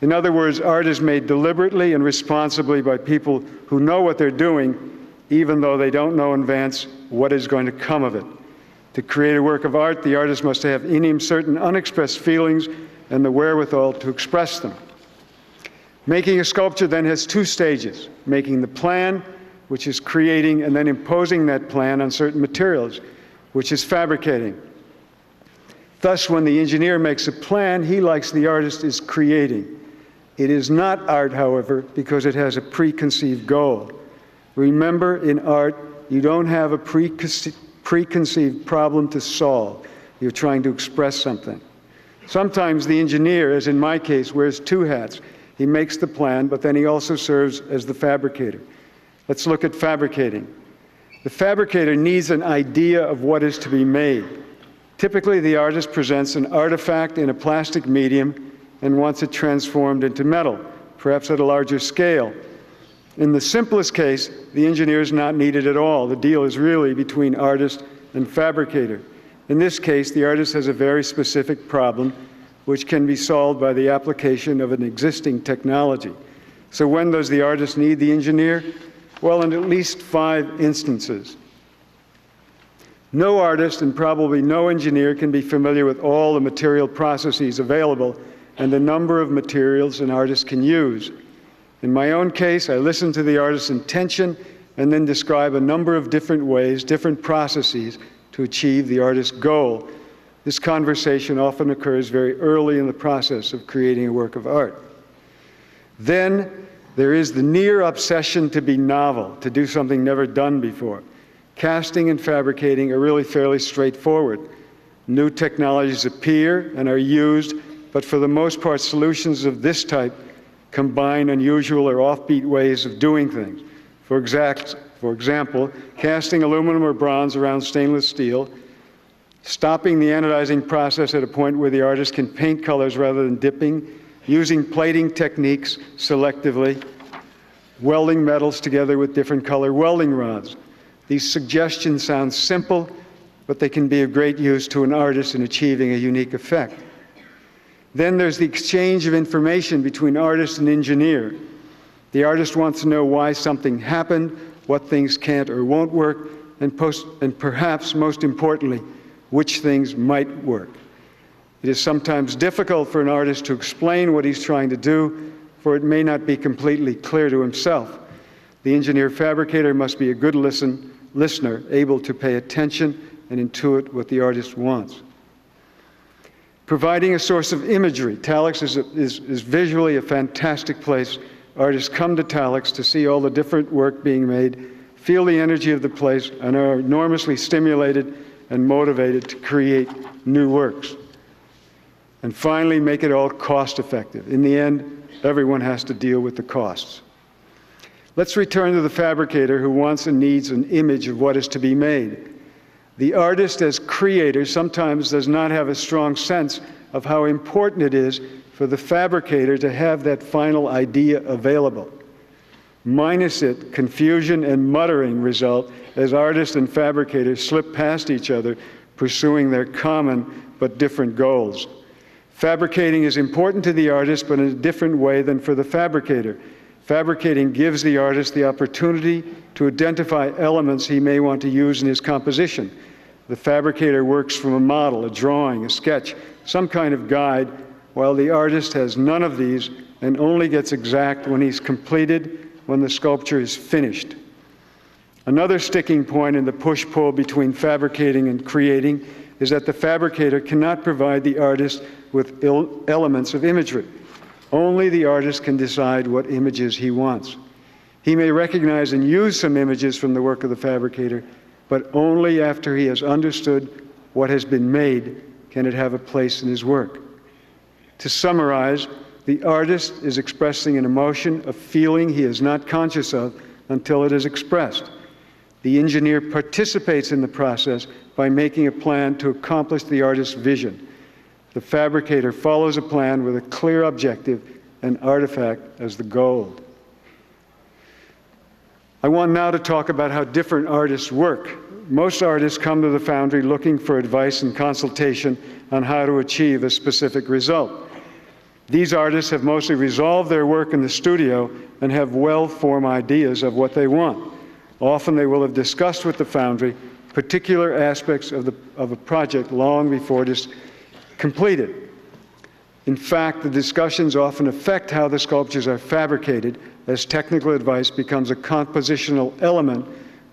In other words, art is made deliberately and responsibly by people who know what they're doing even though they don't know in advance what is going to come of it. To create a work of art, the artist must have in him certain unexpressed feelings and the wherewithal to express them. Making a sculpture then has two stages: making the plan, which is creating, and then imposing that plan on certain materials, which is fabricating. Thus, when the engineer makes a plan, he, like the artist, is creating. It is not art, however, because it has a preconceived goal. Remember, in art, you don't have a preconceived problem to solve. You're trying to express something. Sometimes the engineer, as in my case, wears two hats. He makes the plan, but then he also serves as the fabricator. Let's look at fabricating. The fabricator needs an idea of what is to be made. Typically, the artist presents an artifact in a plastic medium and wants it transformed into metal, perhaps at a larger scale. In the simplest case, the engineer is not needed at all. The deal is really between artist and fabricator. In this case, the artist has a very specific problem which can be solved by the application of an existing technology. So when does the artist need the engineer? Well, in at least 5 instances. No artist and probably no engineer can be familiar with all the material processes available and the number of materials an artist can use. In my own case, I listen to the artist's intention and then describe a number of different ways, different processes to achieve the artist's goal. This conversation often occurs very early in the process of creating a work of art. Then there is the near obsession to be novel, to do something never done before. Casting and fabricating are really fairly straightforward. New technologies appear and are used, but for the most part, solutions of this type combine unusual or offbeat ways of doing things. For example, casting aluminum or bronze around stainless steel, stopping the anodizing process at a point where the artist can paint colors rather than dipping, using plating techniques selectively, welding metals together with different color welding rods. These suggestions sound simple, but they can be of great use to an artist in achieving a unique effect. Then there's the exchange of information between artist and engineer. The artist wants to know why something happened, what things can't or won't work, and perhaps most importantly, which things might work. It is sometimes difficult for an artist to explain what he's trying to do, for it may not be completely clear to himself. The engineer-fabricator must be a good listener, able to pay attention and intuit what the artist wants. Providing a source of imagery. Talix is visually a fantastic place. Artists come to Talix to see all the different work being made, feel the energy of the place, and are enormously stimulated and motivated to create new works. And finally, make it all cost-effective. In the end, everyone has to deal with the costs. Let's return to the fabricator who wants and needs an image of what is to be made. The artist as creator sometimes does not have a strong sense of how important it is for the fabricator to have that final idea available. Minus it, confusion and muttering result as artist and fabricator slip past each other, pursuing their common but different goals. Fabricating is important to the artist, but in a different way than for the fabricator. Fabricating gives the artist the opportunity to identify elements he may want to use in his composition. The fabricator works from a model, a drawing, a sketch, some kind of guide, while the artist has none of these and only gets exact when he's completed, when the sculpture is finished. Another sticking point in the push-pull between fabricating and creating is that the fabricator cannot provide the artist with elements of imagery. Only the artist can decide what images he wants. He may recognize and use some images from the work of the fabricator, but only after he has understood what has been made can it have a place in his work. To summarize, the artist is expressing an emotion, a feeling he is not conscious of until it is expressed. The engineer participates in the process by making a plan to accomplish the artist's vision. The fabricator follows a plan with a clear objective and artifact as the goal. I want now to talk about how different artists work. Most artists come to the foundry looking for advice and consultation on how to achieve a specific result. These artists have mostly resolved their work in the studio and have well-formed ideas of what they want. Often they will have discussed with the foundry particular aspects of a project long before it is completed. In fact, the discussions often affect how the sculptures are fabricated, as technical advice becomes a compositional element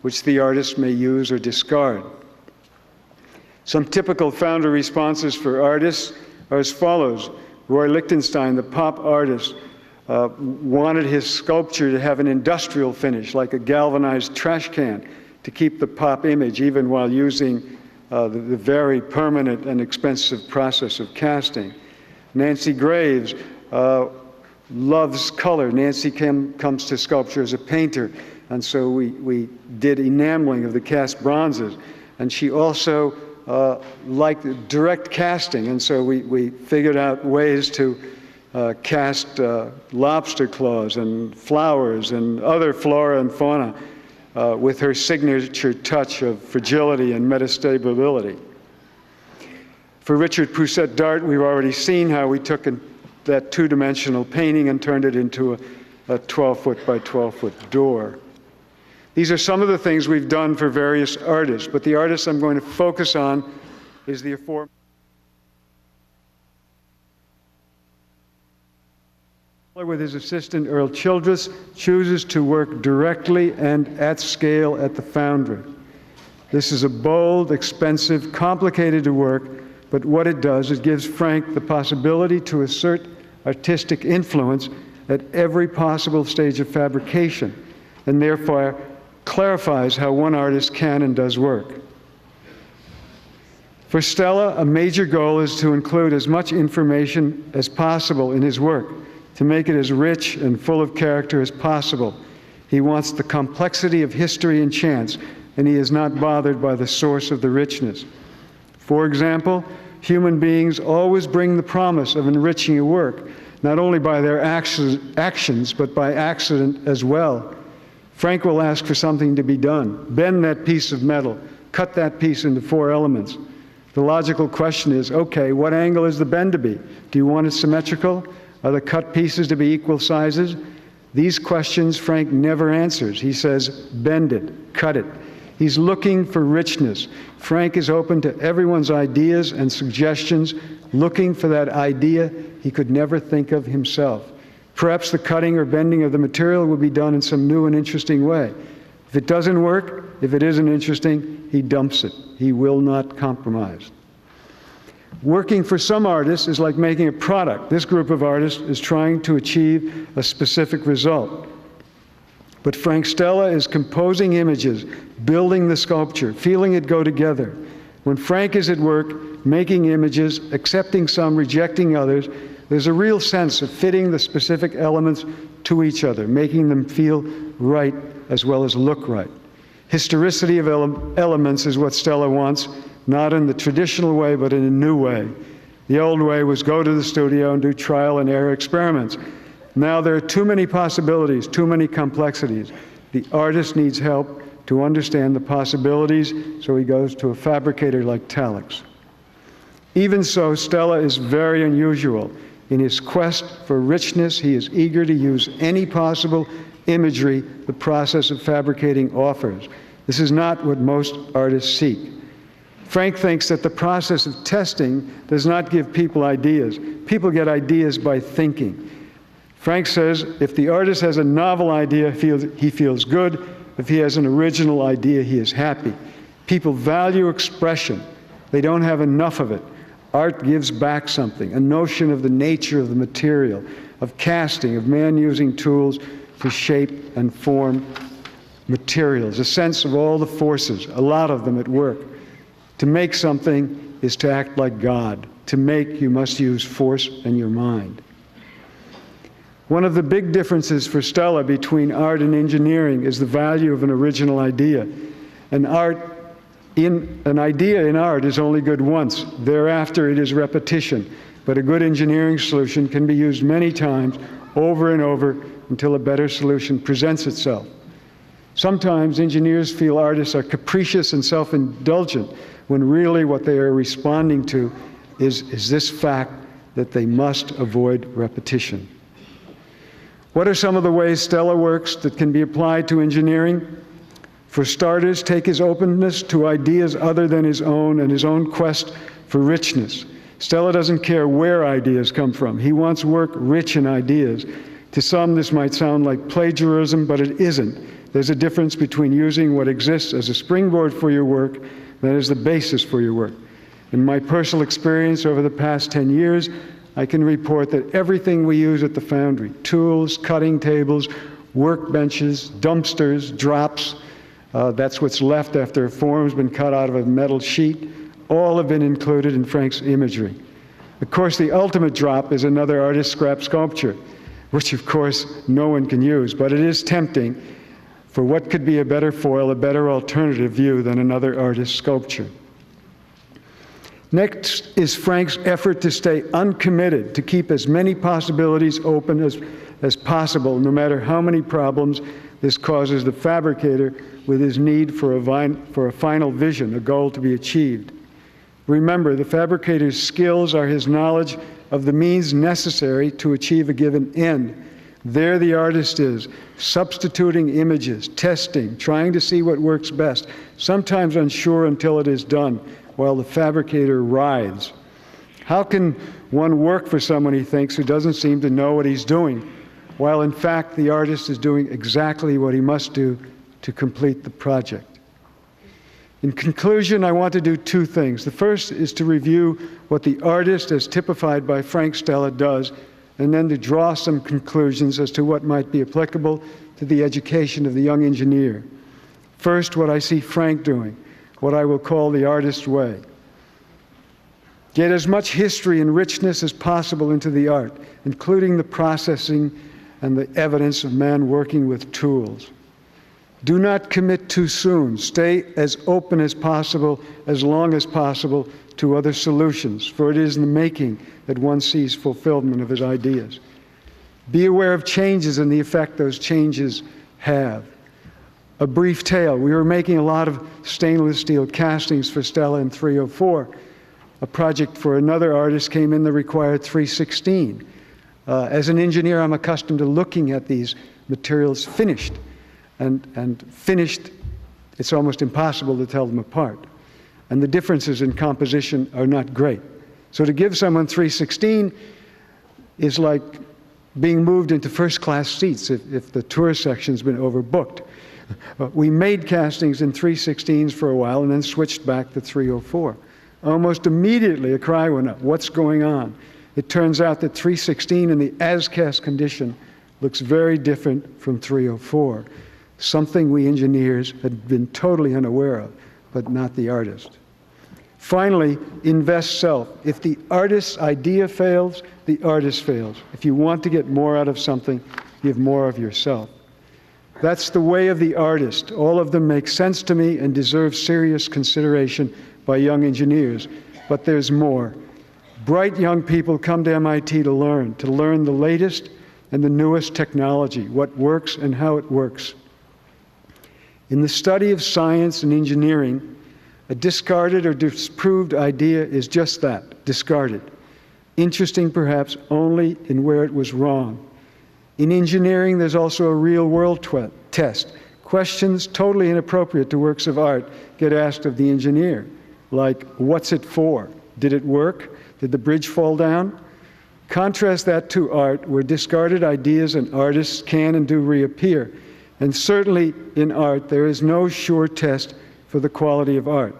which the artist may use or discard. Some typical foundry responses for artists are as follows. Roy Lichtenstein, the pop artist, wanted his sculpture to have an industrial finish, like a galvanized trash can, to keep the pop image, even while using the very permanent and expensive process of casting. Nancy Graves loves color. Nancy comes to sculpture as a painter, and so we did enameling of the cast bronzes. And she also liked direct casting, and so we figured out ways to cast lobster claws and flowers and other flora and fauna with her signature touch of fragility and metastability. For Richard Pousset Dart, we've already seen how we took that two-dimensional painting and turned it into a 12-foot by 12-foot door. These are some of the things we've done for various artists, but the artist I'm going to focus on is the aforementioned. With his assistant Earl Childress, chooses to work directly and at scale at the foundry. This is a bold, expensive, complicated work, but what it does is gives Frank the possibility to assert artistic influence at every possible stage of fabrication, and therefore clarifies how one artist can and does work. For Stella, a major goal is to include as much information as possible in his work, to make it as rich and full of character as possible. He wants the complexity of history and chance, and he is not bothered by the source of the richness. For example, human beings always bring the promise of enriching a work, not only by their actions, but by accident as well. Frank will ask for something to be done. Bend that piece of metal. Cut that piece into 4 elements. The logical question is, okay, what angle is the bend to be? Do you want it symmetrical? Are the cut pieces to be equal sizes? These questions Frank never answers. He says, bend it, cut it. He's looking for richness. Frank is open to everyone's ideas and suggestions, looking for that idea he could never think of himself. Perhaps the cutting or bending of the material will be done in some new and interesting way. If it doesn't work, if it isn't interesting, he dumps it. He will not compromise. Working for some artists is like making a product. This group of artists is trying to achieve a specific result. But Frank Stella is composing images, building the sculpture, feeling it go together. When Frank is at work, making images, accepting some, rejecting others, there's a real sense of fitting the specific elements to each other, making them feel right as well as look right. Historicity of elements is what Stella wants, not in the traditional way, but in a new way. The old way was go to the studio and do trial and error experiments. Now there are too many possibilities, too many complexities. The artist needs help to understand the possibilities, so he goes to a fabricator like Talix. Even so, Stella is very unusual. In his quest for richness, he is eager to use any possible imagery the process of fabricating offers. This is not what most artists seek. Frank thinks that the process of testing does not give people ideas. People get ideas by thinking. Frank says if the artist has a novel idea, he feels good. If he has an original idea, he is happy. People value expression. They don't have enough of it. Art gives back something, a notion of the nature of the material, of casting, of man using tools to shape and form materials, a sense of all the forces, a lot of them at work. To make something is to act like God. To make, you must use force and your mind. One of the big differences for Stella between art and engineering is the value of an original idea. An idea in art is only good once. Thereafter, it is repetition. But a good engineering solution can be used many times, over and over, until a better solution presents itself. Sometimes engineers feel artists are capricious and self-indulgent, when really what they are responding to is this fact that they must avoid repetition. What are some of the ways Stella works that can be applied to engineering? For starters, take his openness to ideas other than his own and his own quest for richness. Stella doesn't care where ideas come from. He wants work rich in ideas. To some, this might sound like plagiarism, but it isn't. There's a difference between using what exists as a springboard for your work that is the basis for your work. In my personal experience over the past 10 years, I can report that everything we use at the foundry, tools, cutting tables, workbenches, dumpsters, drops, that's what's left after a form's been cut out of a metal sheet, all have been included in Frank's imagery. Of course, the ultimate drop is another artist's scrap sculpture, which of course no one can use, but it is tempting for what could be a better foil, a better alternative view than another artist's sculpture. Next is Frank's effort to stay uncommitted, to keep as many possibilities open as possible, no matter how many problems this causes the fabricator with his need for a final vision, a goal to be achieved. Remember, the fabricator's skills are his knowledge of the means necessary to achieve a given end. There the artist is, substituting images, testing, trying to see what works best, sometimes unsure until it is done, while the fabricator writhes. How can one work for someone, he thinks, who doesn't seem to know what he's doing, while in fact the artist is doing exactly what he must do to complete the project? In conclusion, I want to do two things. The first is to review what the artist, as typified by Frank Stella, does, and then to draw some conclusions as to what might be applicable to the education of the young engineer. First, what I see Frank doing, what I will call the artist's way. Get as much history and richness as possible into the art, including the processing and the evidence of man working with tools. Do not commit too soon. Stay as open as possible, as long as possible, to other solutions, for it is in the making that one sees fulfillment of his ideas. Be aware of changes and the effect those changes have. A brief tale. We were making a lot of stainless steel castings for Stella in 304. A project for another artist came in that required 316. As an engineer, I'm accustomed to looking at these materials finished. And finished, it's almost impossible to tell them apart. And the differences in composition are not great. So to give someone 316 is like being moved into first-class seats if the tour section's been overbooked. We made castings in 316s for a while and then switched back to 304. Almost immediately a cry went up, what's going on? It turns out that 316 in the as-cast condition looks very different from 304. Something we engineers had been totally unaware of, but not the artist. Finally, invest self. If the artist's idea fails, the artist fails. If you want to get more out of something, give more of yourself. That's the way of the artist. All of them make sense to me and deserve serious consideration by young engineers. But there's more. Bright young people come to MIT to learn the latest and the newest technology, what works and how it works. In the study of science and engineering, a discarded or disproved idea is just that, discarded. Interesting perhaps only in where it was wrong. In engineering, there's also a real-world test. Questions totally inappropriate to works of art get asked of the engineer, like, what's it for? Did it work? Did the bridge fall down? Contrast that to art, where discarded ideas and artists can and do reappear. And certainly in art, there is no sure test for the quality of art.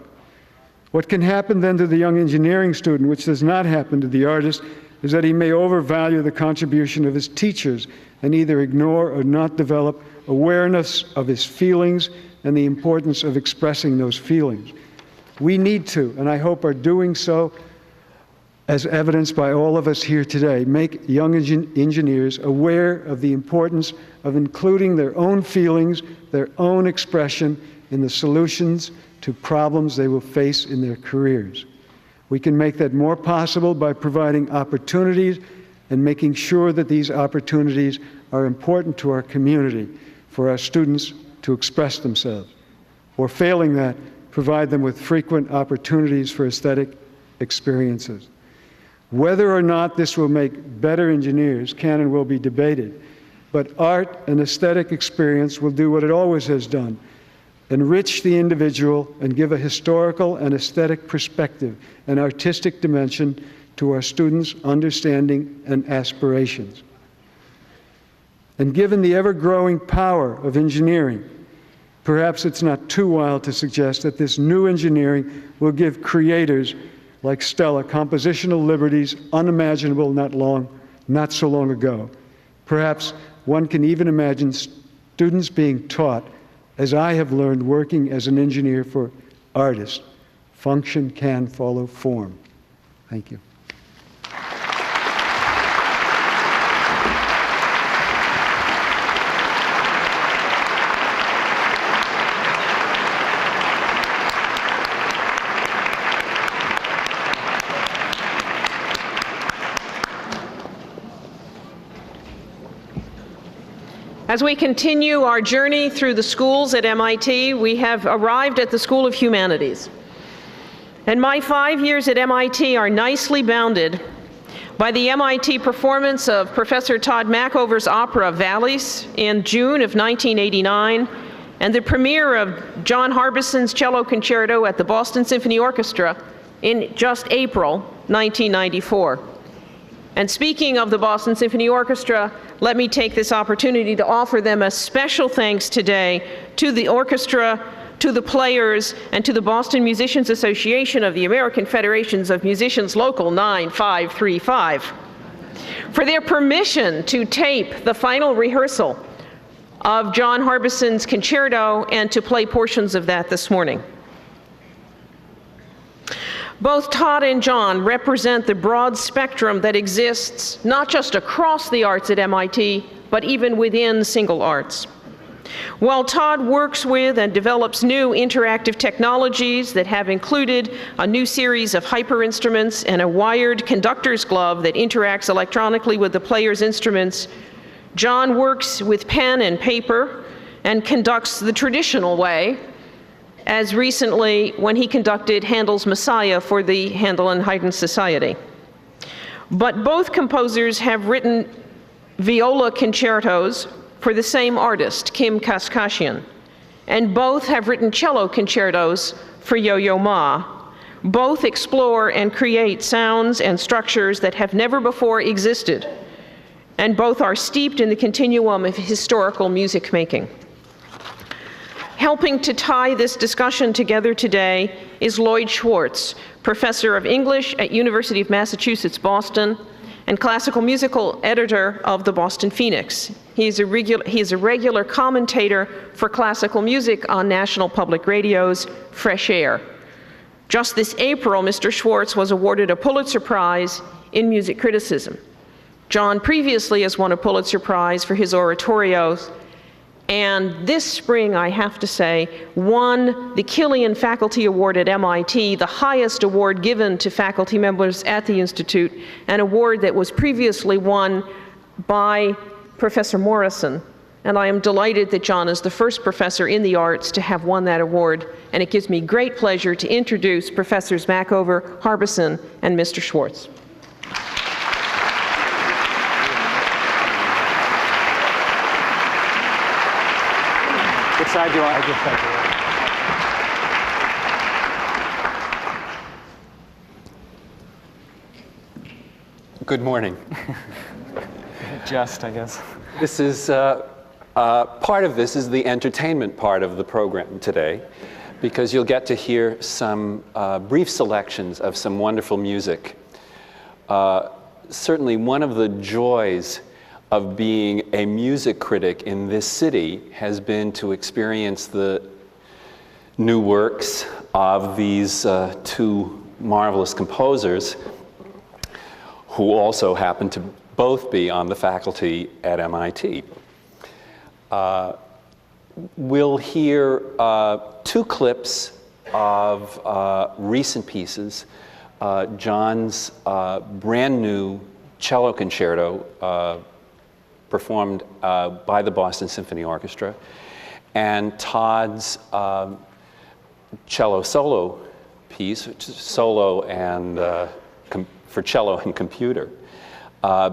What can happen then to the young engineering student, which does not happen to the artist, is that he may overvalue the contribution of his teachers and either ignore or not develop awareness of his feelings and the importance of expressing those feelings. We need to, and I hope are doing so, as evidenced by all of us here today, make young engineers aware of the importance of including their own feelings, their own expression in the solutions to problems they will face in their careers. We can make that more possible by providing opportunities and making sure that these opportunities are important to our community, for our students to express themselves. Or failing that, provide them with frequent opportunities for aesthetic experiences. Whether or not this will make better engineers can and will be debated, but art and aesthetic experience will do what it always has done, enrich the individual, and give a historical and aesthetic perspective and artistic dimension to our students' understanding and aspirations. And given the ever-growing power of engineering, perhaps it's not too wild to suggest that this new engineering will give creators like Stella compositional liberties unimaginable not so long ago. Perhaps one can even imagine students being taught, as I have learned working as an engineer for artists, function can follow form. Thank you. As we continue our journey through the schools at MIT, we have arrived at the School of Humanities. And my 5 years at MIT are nicely bounded by the MIT performance of Professor Tod Machover's opera Valleys in June of 1989, and the premiere of John Harbison's cello concerto at the Boston Symphony Orchestra in just April 1994. And speaking of the Boston Symphony Orchestra, let me take this opportunity to offer them a special thanks today to the orchestra, to the players, and to the Boston Musicians Association of the American Federations of Musicians Local 9535 for their permission to tape the final rehearsal of John Harbison's concerto and to play portions of that this morning. Both Tod and John represent the broad spectrum that exists not just across the arts at MIT, but even within single arts. While Tod works with and develops new interactive technologies that have included a new series of hyper instruments and a wired conductor's glove that interacts electronically with the player's instruments, John works with pen and paper and conducts the traditional way, as recently when he conducted Handel's Messiah for the Handel and Haydn Society. But both composers have written viola concertos for the same artist, Kim Kaskashian, and both have written cello concertos for Yo-Yo Ma. Both explore and create sounds and structures that have never before existed, and both are steeped in the continuum of historical music making. Helping to tie this discussion together today is Lloyd Schwartz, professor of English at University of Massachusetts, Boston, and classical musical editor of the Boston Phoenix. He is a regular commentator for classical music on National Public Radio's Fresh Air. Just this April, Mr. Schwartz was awarded a Pulitzer Prize in music criticism. John previously has won a Pulitzer Prize for his oratorios, and this spring, I have to say, won the Killian Faculty Award at MIT, the highest award given to faculty members at the Institute, an award that was previously won by Professor Morrison. And I am delighted that John is the first professor in the arts to have won that award, and it gives me great pleasure to introduce Professors Machover, Harbison, and Mr. Schwartz. Which side do you want? Good morning. Just, I guess. This is, part of this is the entertainment part of the program today, because you'll get to hear some brief selections of some wonderful music. Certainly one of the joys of being a music critic in this city has been to experience the new works of these two marvelous composers who also happen to both be on the faculty at MIT. We'll hear two clips of recent pieces. John's brand new cello concerto performed by the Boston Symphony Orchestra, and Tod's cello solo piece, which is solo and for cello and computer.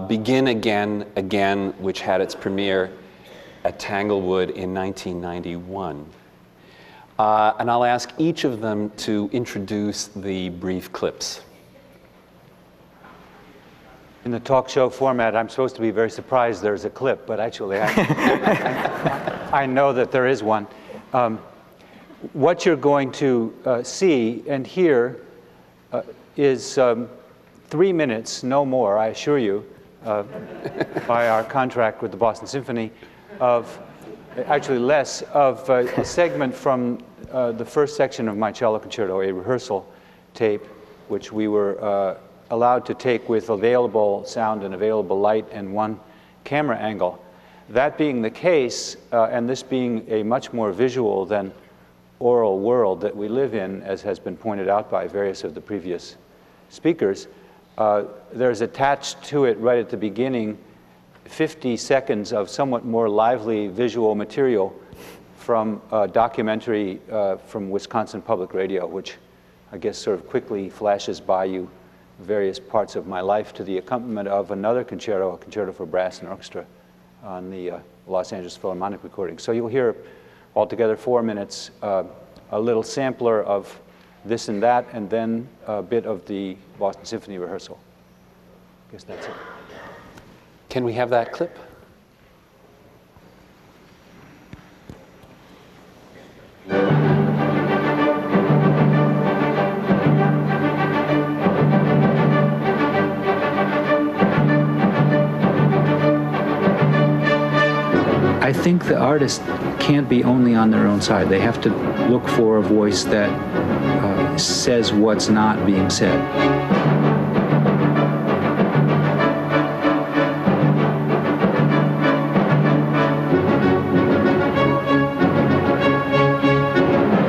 Begin Again, Again, which had its premiere at Tanglewood in 1991. And I'll ask each of them to introduce the brief clips. In the talk show format, I'm supposed to be very surprised there's a clip, but actually I know that there is one. What you're going to see and hear is 3 minutes, no more, I assure you, by our contract with the Boston Symphony, of actually less, of a segment from the first section of my cello concerto, a rehearsal tape, which we were allowed to take with available sound and available light and one camera angle. That being the case, and this being a much more visual than oral world that we live in, as has been pointed out by various of the previous speakers, there's attached to it right at the beginning 50 seconds of somewhat more lively visual material from a documentary from Wisconsin Public Radio, which I guess sort of quickly flashes by you various parts of my life to the accompaniment of another concerto, a concerto for brass and orchestra on the Los Angeles Philharmonic recording. So you'll hear altogether 4 minutes, a little sampler of this and that, and then a bit of the Boston Symphony rehearsal. I guess that's it. Can we have that clip? I think the artist can't be only on their own side. They have to look for a voice that says what's not being said.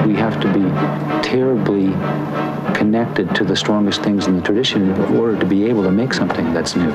We have to be terribly connected to the strongest things in the tradition in order to be able to make something that's new.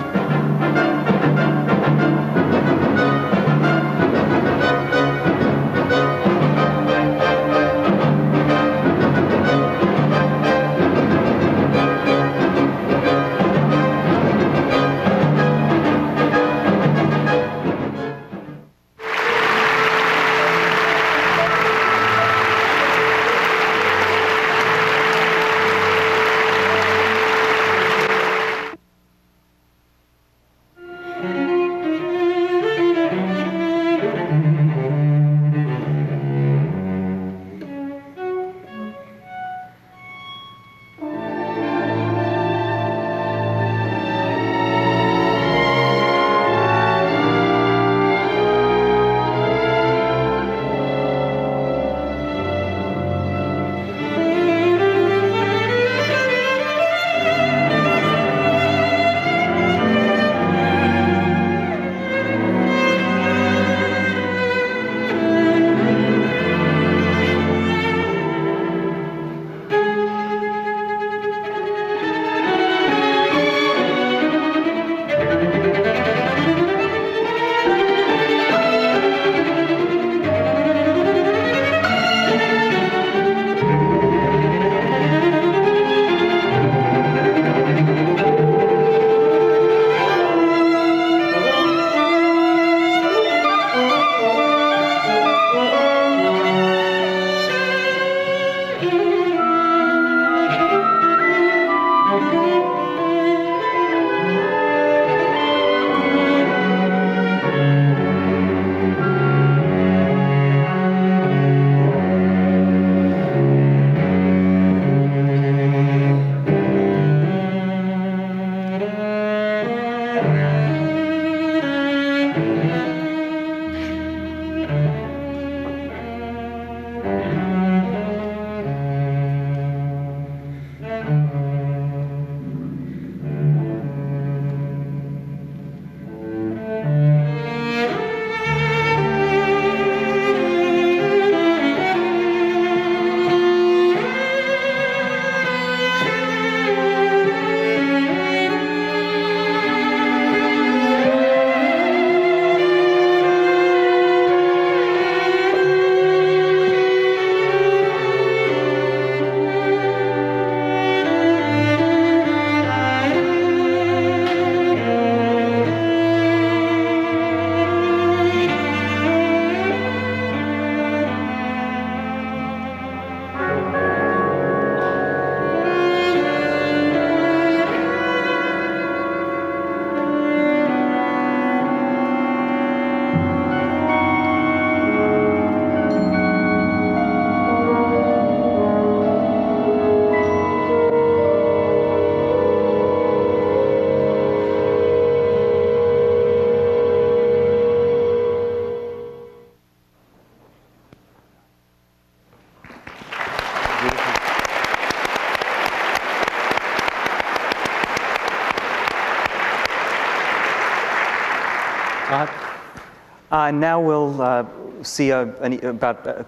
Now we'll see a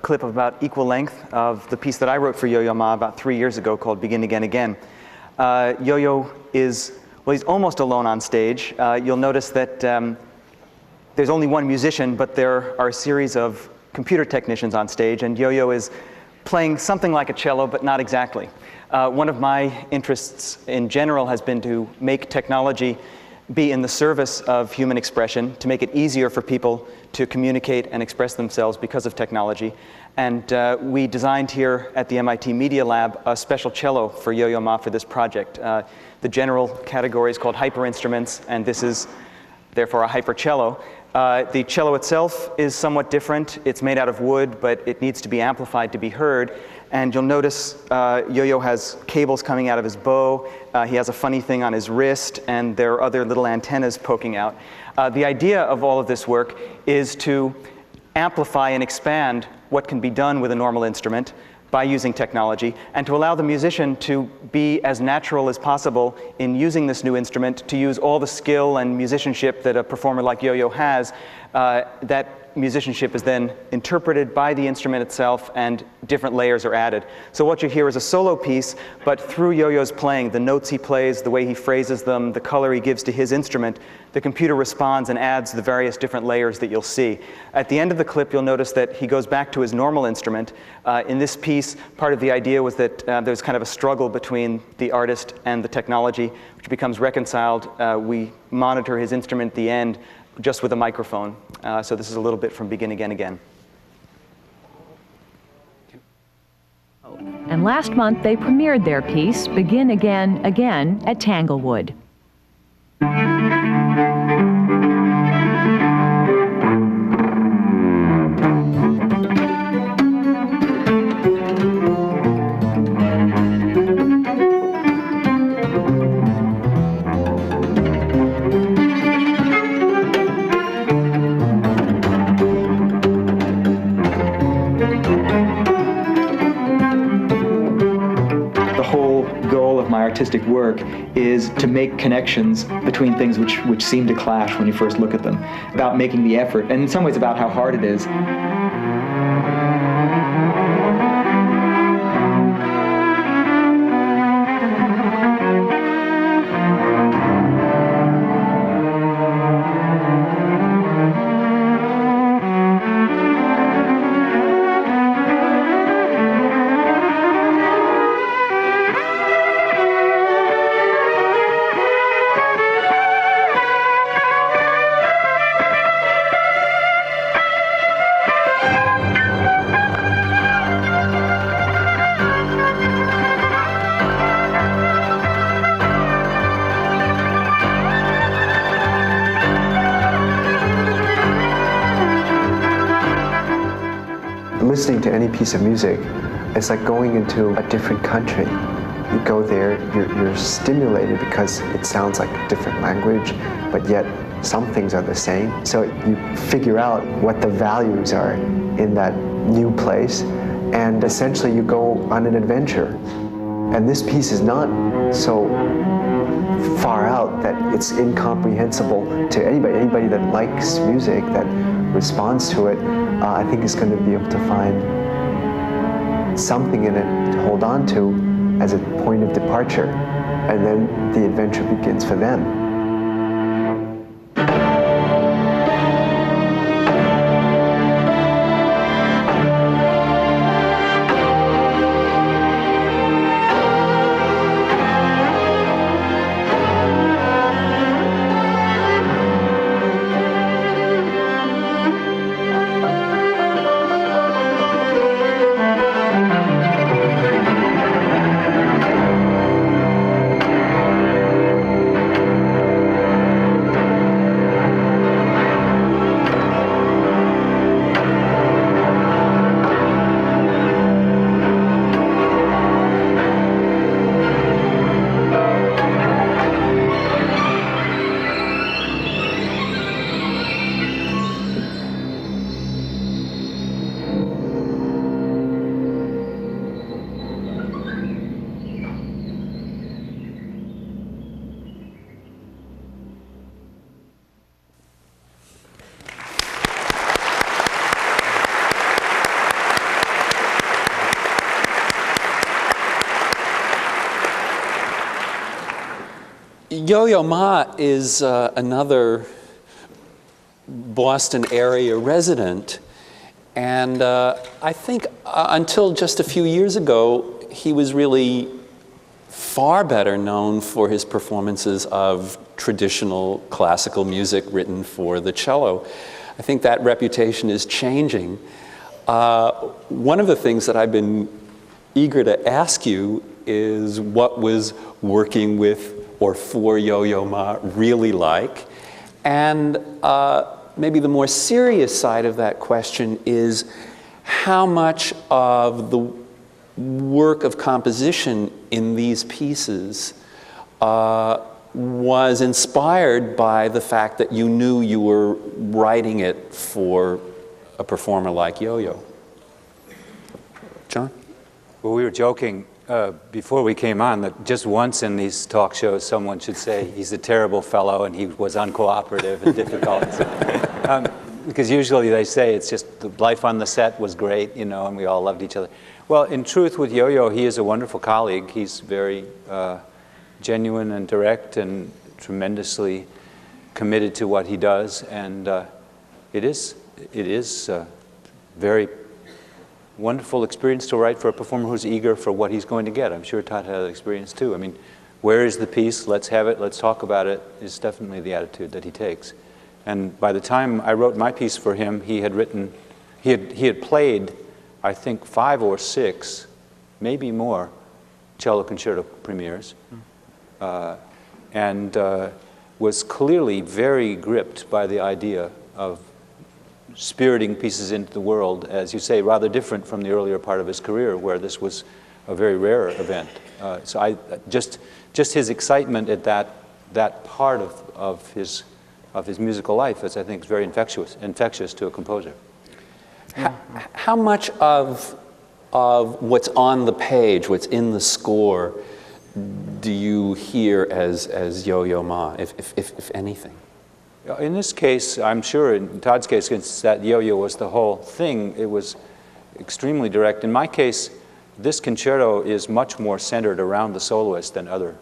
clip of about equal length of the piece that I wrote for Yo-Yo Ma about 3 years ago called Begin Again Again. Yo-Yo is, well, he's almost alone on stage. You'll notice that there's only one musician, but there are a series of computer technicians on stage, and Yo-Yo is playing something like a cello, but not exactly. One of my interests in general has been to make technology be in the service of human expression, to make it easier for people to communicate and express themselves because of technology. And we designed here at the MIT Media Lab a special cello for Yo-Yo Ma for this project. The general category is called hyper instruments, and this is therefore a hyper cello. The cello itself is somewhat different. It's made out of wood, but it needs to be amplified to be heard. And you'll notice Yo-Yo has cables coming out of his bow. He has a funny thing on his wrist, and there are other little antennas poking out. The idea of all of this work is to amplify and expand what can be done with a normal instrument by using technology, and to allow the musician to be as natural as possible in using this new instrument, to use all the skill and musicianship that a performer like Yo-Yo has. That musicianship is then interpreted by the instrument itself, and different layers are added. So what you hear is a solo piece, but through Yo-Yo's playing, the notes he plays, the way he phrases them, the color he gives to his instrument, the computer responds and adds the various different layers that you'll see. At the end of the clip, you'll notice that he goes back to his normal instrument. In this piece, part of the idea was that there's kind of a struggle between the artist and the technology, which becomes reconciled. We monitor his instrument at the end just with a microphone. So this is a little bit from Begin Again Again. And last month, they premiered their piece, Begin Again Again, at Tanglewood. Artistic work is to make connections between things which seem to clash when you first look at them, about making the effort, and in some ways about how hard it is. Listening to any piece of music, it's like going into a different country. You go there, you're stimulated because it sounds like a different language, but yet some things are the same. So you figure out what the values are in that new place, and essentially you go on an adventure. And this piece is not so far out that it's incomprehensible to anybody. Anybody that likes music, that responds to it, I think is going to be able to find something in it to hold on to as a point of departure, and then the adventure begins for them. Yo-Yo Ma is another Boston area resident, and I think until just a few years ago, he was really far better known for his performances of traditional classical music written for the cello. I think that reputation is changing. One of the things that I've been eager to ask you is what was working with or for Yo-Yo Ma really like? And maybe the more serious side of that question is how much of the work of composition in these pieces was inspired by the fact that you knew you were writing it for a performer like Yo-Yo? John? Well, we were joking before we came on that just once in these talk shows someone should say he's a terrible fellow and he was uncooperative and difficult. Because usually they say it's just the life on the set was great, you know, and we all loved each other. Well, in truth, with Yo-Yo, he is a wonderful colleague. He's very genuine and direct and tremendously committed to what he does, and it is very wonderful experience to write for a performer who's eager for what he's going to get. I'm sure Tod had that experience too. I mean, where is the piece? Let's have it. Let's talk about it. Is definitely the attitude that he takes. And by the time I wrote my piece for him, he had played, I think, 5 or 6, maybe more, cello concerto premieres, and was clearly very gripped by the idea of spiriting pieces into the world, as you say, rather different from the earlier part of his career, where this was a very rare event. So I just his excitement at that part of his musical life is, I think, very infectious to a composer. How much of what's on the page, what's in the score, do you hear as Yo-Yo Ma, if anything? In this case, I'm sure, in Tod's case, since that yo-yo was the whole thing, it was extremely direct. In my case, this concerto is much more centered around the soloist than other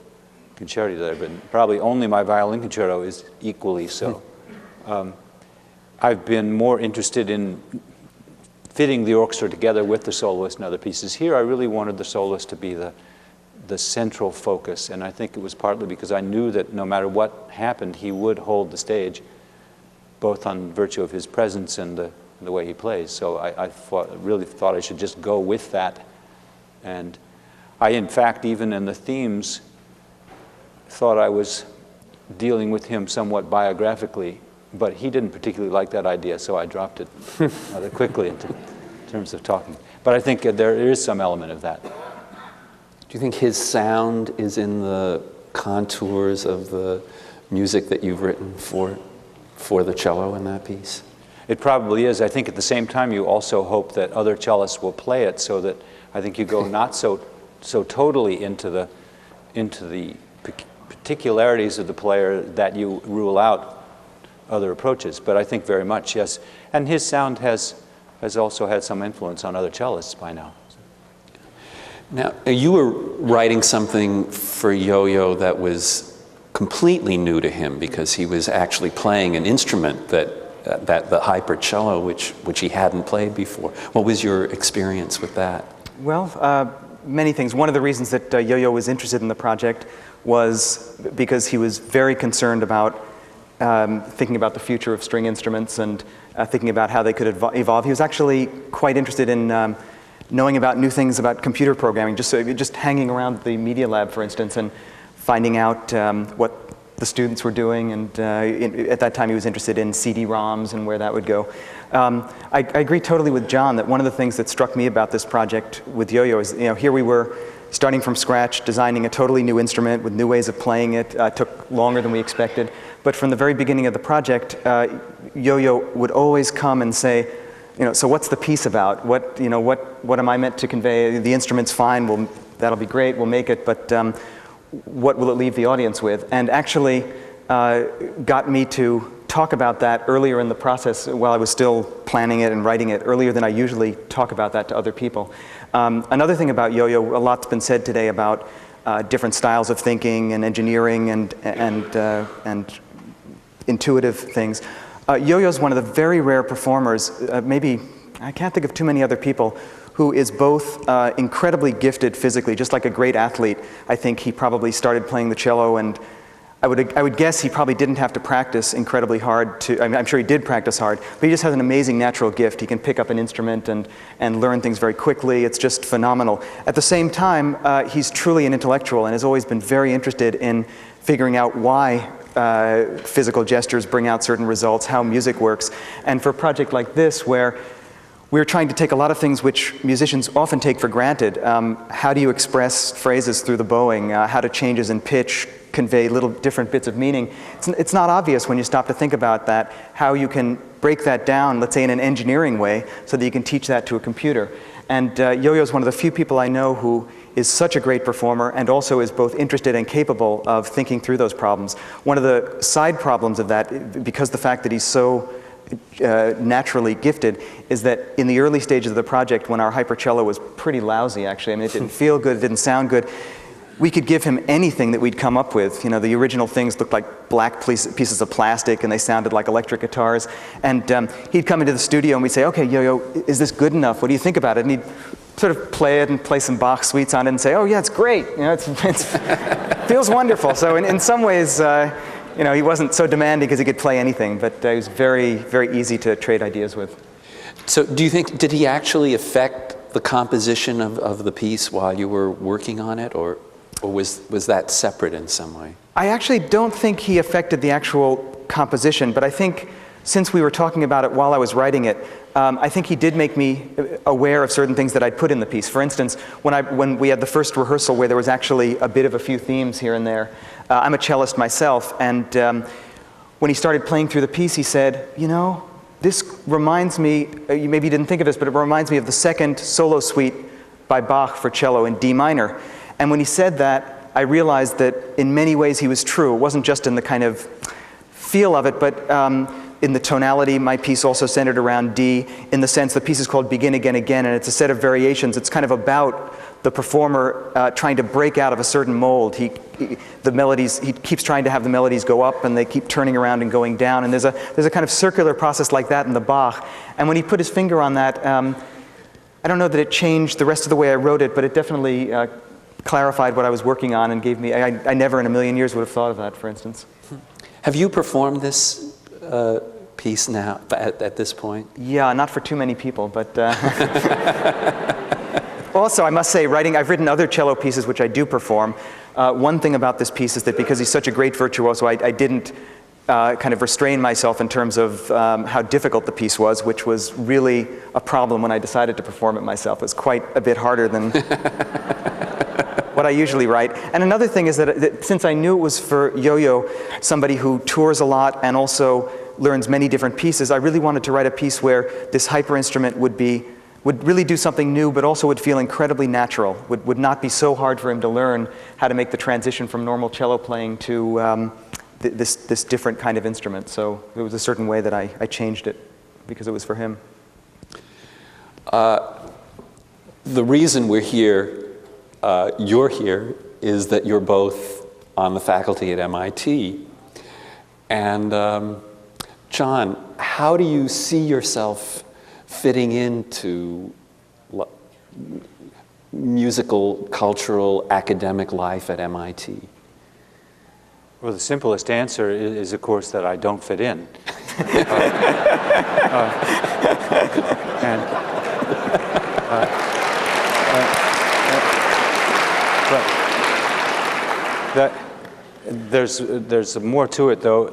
concerti that I've written. Probably only my violin concerto is equally so. I've been more interested in fitting the orchestra together with the soloist in other pieces. Here, I really wanted the soloist to be the central focus, and I think it was partly because I knew that no matter what happened, he would hold the stage, both on virtue of his presence and the way he plays. So I really thought I should just go with that. And I, in fact, even in the themes, thought I was dealing with him somewhat biographically, but he didn't particularly like that idea, so I dropped it rather quickly in terms of talking. But I think there is some element of that. Do you think his sound is in the contours of the music that you've written for the cello in that piece? It probably is. I think at the same time you also hope that other cellists will play it, so that I think you go not so totally into the particularities of the player that you rule out other approaches. But I think very much, yes. And his sound has also had some influence on other cellists by now. Now, you were writing something for Yo-Yo that was completely new to him because he was actually playing an instrument that the hypercello, which he hadn't played before. What was your experience with that? Well, many things. One of the reasons that Yo-Yo was interested in the project was because he was very concerned about thinking about the future of string instruments and thinking about how they could evolve. He was actually quite interested in knowing about new things about computer programming, just hanging around the Media Lab, for instance, and finding out what the students were doing. And at that time, he was interested in CD-ROMs and where that would go. I agree totally with John that one of the things that struck me about this project with Yo-Yo is, here we were starting from scratch, designing a totally new instrument with new ways of playing it. Took longer than we expected. But from the very beginning of the project, Yo-Yo would always come and say, so what's the piece about? What am I meant to convey? The instrument's fine, that'll be great, we'll make it, but what will it leave the audience with? And actually got me to talk about that earlier in the process while I was still planning it and writing it, earlier than I usually talk about that to other people. Another thing about Yo-Yo, a lot's been said today about different styles of thinking and engineering and intuitive things. Yo-Yo's one of the very rare performers, maybe, I can't think of too many other people, who is both incredibly gifted physically, just like a great athlete. I think he probably started playing the cello, and I would guess he probably didn't have to practice incredibly hard to, I'm sure he did practice hard, but he just has an amazing natural gift. He can pick up an instrument and learn things very quickly. It's just phenomenal. At the same time, he's truly an intellectual and has always been very interested in figuring out why physical gestures bring out certain results, how music works. And for a project like this, where we're trying to take a lot of things which musicians often take for granted, how do you express phrases through the bowing, how do changes in pitch convey little different bits of meaning. It's not obvious when you stop to think about that, how you can break that down, let's say in an engineering way, so that you can teach that to a computer. And Yo-Yo is one of the few people I know who is such a great performer and also is both interested and capable of thinking through those problems. One of the side problems of that, because the fact that he's so naturally gifted, is that in the early stages of the project, when our hypercello was pretty lousy actually, I mean it didn't feel good, it didn't sound good, we could give him anything that we'd come up with. You know, the original things looked like black pieces of plastic and they sounded like electric guitars. And he'd come into the studio and we'd say, okay, Yo-Yo, is this good enough? What do you think about it? And he'd sort of play it and play some Bach suites on it and say, oh yeah, it's great. You know, it feels wonderful. So in some ways, you know, he wasn't so demanding because he could play anything, but he was very, very easy to trade ideas with. So do you think, did he actually affect the composition of the piece while you were working on it, or was that separate in some way? I actually don't think he affected the actual composition, but I think since we were talking about it while I was writing it, I think he did make me aware of certain things that I'd put in the piece. For instance, when we had the first rehearsal where there was actually a bit of a few themes here and there, I'm a cellist myself, and when he started playing through the piece, he said, you know, this reminds me, maybe you didn't think of this, but it reminds me of the second solo suite by Bach for cello in D minor. And when he said that, I realized that in many ways he was true. It wasn't just in the kind of feel of it, but in the tonality. My piece also centered around D, in the sense the piece is called Begin Again Again, and it's a set of variations. It's kind of about the performer trying to break out of a certain mold. He keeps trying to have the melodies go up, and they keep turning around and going down. And there's a kind of circular process like that in the Bach. And when he put his finger on that, I don't know that it changed the rest of the way I wrote it, but it definitely clarified what I was working on and gave me, I never in a million years would have thought of that, for instance. Have you performed this piece now, at this point? Yeah, not for too many people, but also I must say, I've written other cello pieces which I do perform. One thing about this piece is that because he's such a great virtuoso, I didn't kind of restrain myself in terms of how difficult the piece was, which was really a problem when I decided to perform it myself. It was quite a bit harder than what I usually write. And another thing is that since I knew it was for Yo-Yo, somebody who tours a lot and also learns many different pieces, I really wanted to write a piece where this hyper instrument would really do something new, but also would feel incredibly natural, would not be so hard for him to learn how to make the transition from normal cello playing to this different kind of instrument. So it was a certain way that I changed it because it was for him. The reason we're here, you're here, is that you're both on the faculty at MIT. And John, how do you see yourself fitting into musical, cultural, academic life at MIT? Well, the simplest answer is of course, that I don't fit in. There's more to it, though.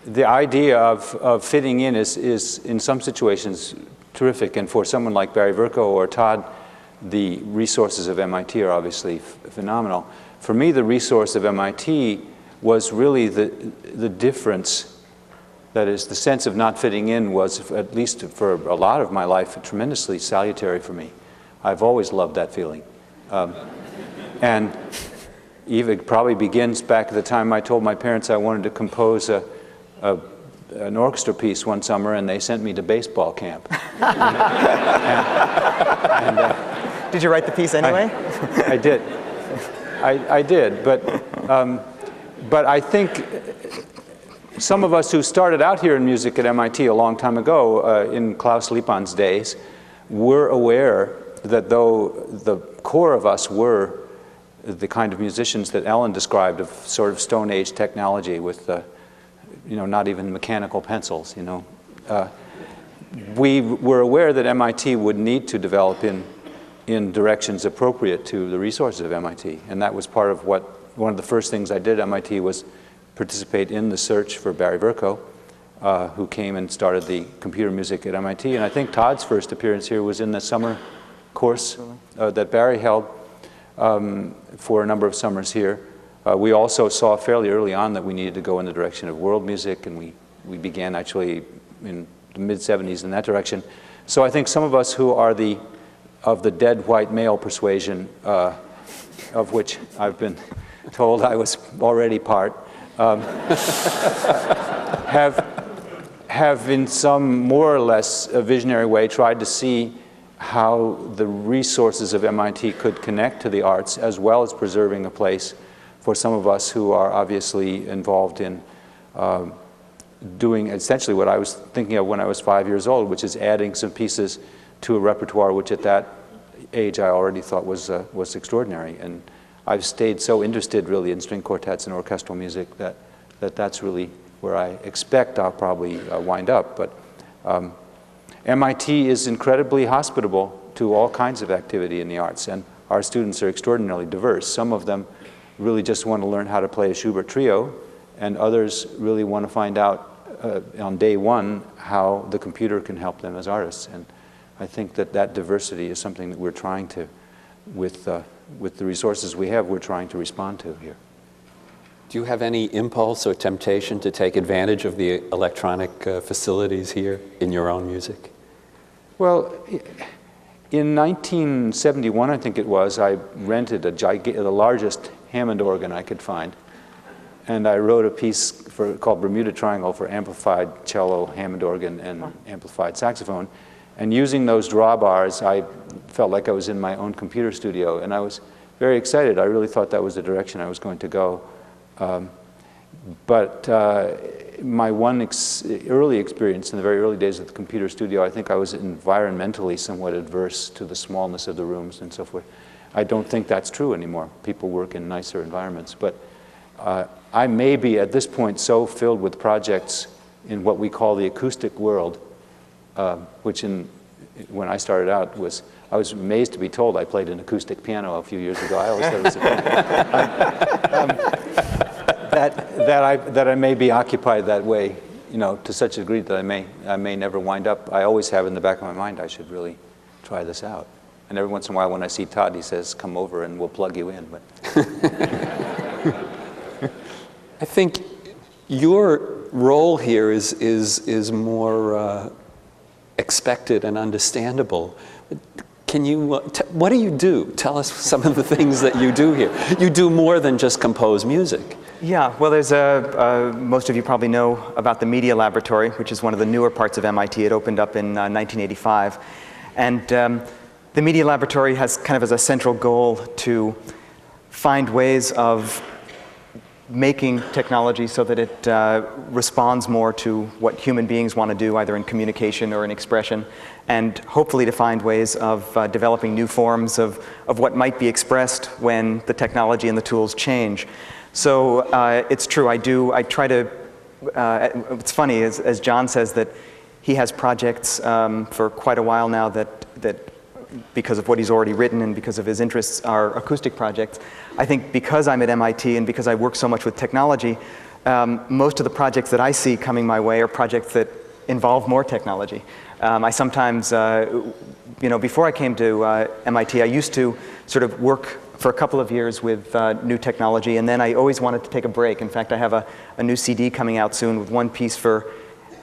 The idea of fitting in is in some situations terrific, and for someone like Barry Vercoe or Tod, the resources of MIT are obviously phenomenal. For me, the resource of MIT was really the difference. That is, the sense of not fitting in was, at least for a lot of my life, tremendously salutary for me. I've always loved that feeling. And even probably begins back at the time I told my parents I wanted to compose an orchestra piece one summer, and they sent me to baseball camp. Did you write the piece anyway? I did. I did, but I think some of us who started out here in music at MIT a long time ago, in Klaus Lippmann's days, were aware that though the core of us were the kind of musicians that Ellen described, of sort of Stone Age technology with, not even mechanical pencils, we were aware that MIT would need to develop in directions appropriate to the resources of MIT. And that was part of one of the first things I did at MIT was participate in the search for Barry Vercoe, who came and started the computer music at MIT. And I think Todd's first appearance here was in the summer course that Barry held for a number of summers here. We also saw fairly early on that we needed to go in the direction of world music, and we began actually in the mid-'70s in that direction. So I think some of us who are of the dead white male persuasion, of which I've been told I was already part, have in some more or less a visionary way tried to see how the resources of MIT could connect to the arts, as well as preserving a place for some of us who are obviously involved in doing essentially what I was thinking of when I was 5 years old, which is adding some pieces to a repertoire which at that age I already thought was extraordinary. And I've stayed so interested really in string quartets and orchestral music that's really where I expect I'll probably wind up. But MIT is incredibly hospitable to all kinds of activity in the arts, and our students are extraordinarily diverse. Some of them really just want to learn how to play a Schubert trio, and others really want to find out on day one how the computer can help them as artists. And I think that diversity is something that we're trying to, with the resources we have, we're trying to respond to here. Do you have any impulse or temptation to take advantage of the electronic facilities here in your own music? Well, in 1971, I think it was, I rented the largest Hammond organ I could find. And I wrote a piece called Bermuda Triangle for amplified cello, Hammond organ, and amplified saxophone. And using those drawbars, I felt like I was in my own computer studio. And I was very excited. I really thought that was the direction I was going to go. But my one early experience in the very early days of the computer studio, I think I was environmentally somewhat adverse to the smallness of the rooms and so forth. I don't think that's true anymore. People work in nicer environments. But I may be at this point so filled with projects in what we call the acoustic world, which when I started out I was amazed to be told I played an acoustic piano a few years ago. I always thought it was that I may be occupied that way, to such a degree that I may never wind up. I always have in the back of my mind I should really try this out. And every once in a while when I see Todd, he says, "Come over and we'll plug you in." But I think your role here is more expected and understandable. Can you, what do you do? Tell us some of the things that you do here. You do more than just compose music. Yeah, well, there's most of you probably know about the Media Laboratory, which is one of the newer parts of MIT. It opened up in 1985. And the Media Laboratory has kind of as a central goal to find ways of making technology so that it responds more to what human beings want to do, either in communication or in expression, and hopefully to find ways of developing new forms of what might be expressed when the technology and the tools change. So it's true, I try to, it's funny, as John says, that he has projects for quite a while now that because of what he's already written and because of his interests, are acoustic projects. I think because I'm at MIT and because I work so much with technology, most of the projects that I see coming my way are projects that involve more technology. I sometimes, before I came to MIT, I used to sort of work for a couple of years with new technology, and then I always wanted to take a break. In fact, I have a new CD coming out soon with one piece for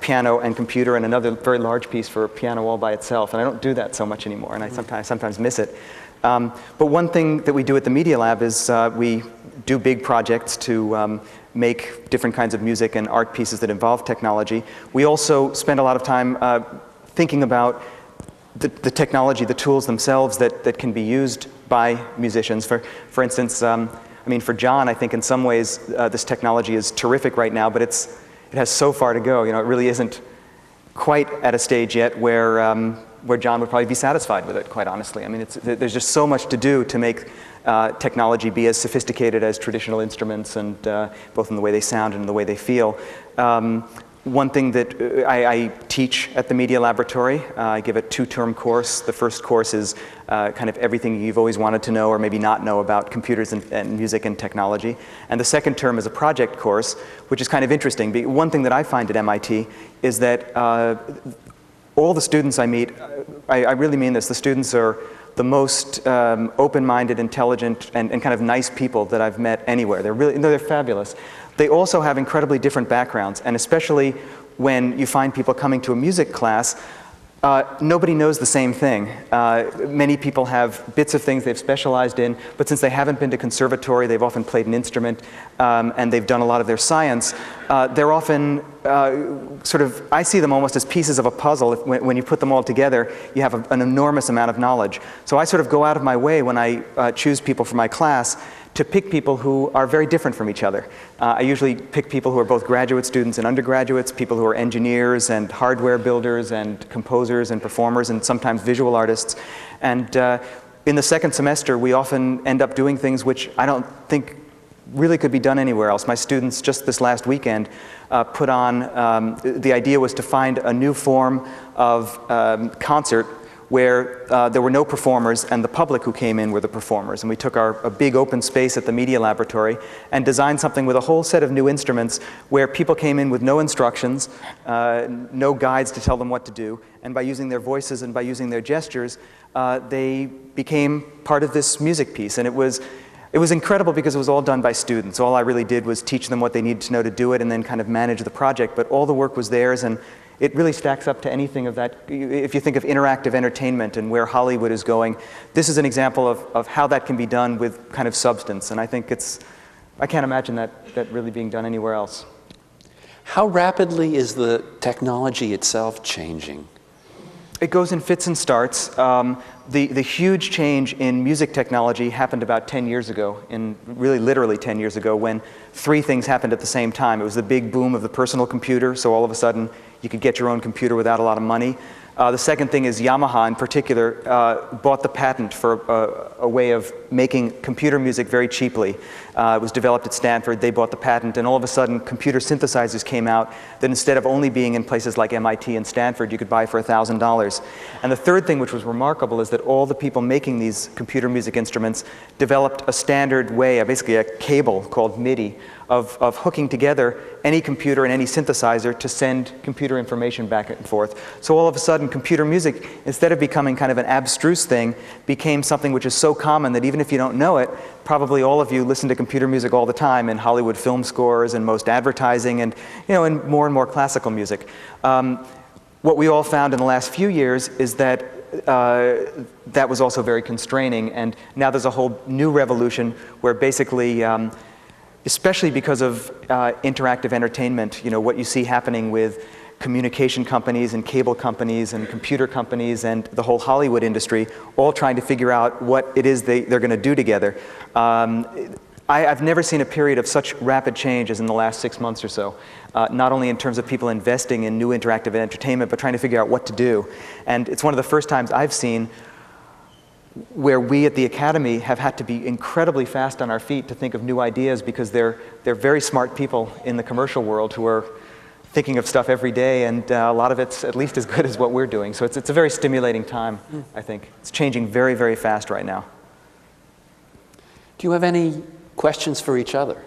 piano and computer and another very large piece for piano all by itself, and I don't do that so much anymore, and I sometimes miss it. But one thing that we do at the Media Lab is we do big projects to make different kinds of music and art pieces that involve technology. We also spend a lot of time thinking about the technology, the tools themselves that can be used by musicians. For instance, I mean, for John, I think in some ways this technology is terrific right now, but it has so far to go. You know, it really isn't quite at a stage yet where John would probably be satisfied with it, quite honestly. I mean, there's just so much to do to make technology be as sophisticated as traditional instruments, and both in the way they sound and in the way they feel. One thing that I teach at the Media Laboratory, I give a 2-term course. The first course is kind of everything you've always wanted to know or maybe not know about computers and music and technology. And the second term is a project course, which is kind of interesting. One thing that I find at MIT is that all the students I meet, I really mean this, the students are the most open-minded, intelligent, and kind of nice people that I've met anywhere. They're fabulous. They also have incredibly different backgrounds, and especially when you find people coming to a music class, nobody knows the same thing. Many people have bits of things they've specialized in, but since they haven't been to conservatory, they've often played an instrument, and they've done a lot of their science, they're often I see them almost as pieces of a puzzle. When you put them all together, you have an enormous amount of knowledge. So I sort of go out of my way when I choose people for my class to pick people who are very different from each other. I usually pick people who are both graduate students and undergraduates, people who are engineers and hardware builders and composers and performers and sometimes visual artists. And in the second semester, we often end up doing things which I don't think really could be done anywhere else. My students just this last weekend put on, the idea was to find a new form of concert where there were no performers and the public who came in were the performers. And we took a big open space at the Media Laboratory and designed something with a whole set of new instruments where people came in with no instructions, no guides to tell them what to do, and by using their voices and by using their gestures, they became part of this music piece. And it was incredible because it was all done by students. All I really did was teach them what they needed to know to do it and then kind of manage the project, but all the work was theirs, and it really stacks up to anything of that. If you think of interactive entertainment and where Hollywood is going, this is an example of how that can be done with kind of substance, and I think I can't imagine that really being done anywhere else. How rapidly is the technology itself changing? It goes in fits and starts. The huge change in music technology happened about 10 years ago, really literally 10 years ago, when 3 things happened at the same time. It was the big boom of the personal computer, so all of a sudden you could get your own computer without a lot of money. The second thing is Yamaha in particular bought the patent for a way of making computer music very cheaply. It was developed at Stanford, they bought the patent, and all of a sudden computer synthesizers came out that instead of only being in places like MIT and Stanford, you could buy for $1,000. And the third thing which was remarkable is that all the people making these computer music instruments developed a standard way, basically a cable called MIDI, of hooking together any computer and any synthesizer to send computer information back and forth. So all of a sudden, computer music, instead of becoming kind of an abstruse thing, became something which is so common that even if you don't know it, probably all of you listen to computer music all the time in Hollywood film scores and most advertising and more classical music. What we all found in the last few years is that that was also very constraining, and now there's a whole new revolution where basically especially because of interactive entertainment, what you see happening with communication companies and cable companies and computer companies and the whole Hollywood industry, all trying to figure out what it is they're going to do together. I've never seen a period of such rapid change as in the last 6 months or so, not only in terms of people investing in new interactive entertainment, but trying to figure out what to do. And it's one of the first times I've seen where we at the Academy have had to be incredibly fast on our feet to think of new ideas, because they're very smart people in the commercial world who are thinking of stuff every day, and a lot of it's at least as good as what we're doing. So it's a very stimulating time, I think. It's changing very, very fast right now. Do you have any questions for each other?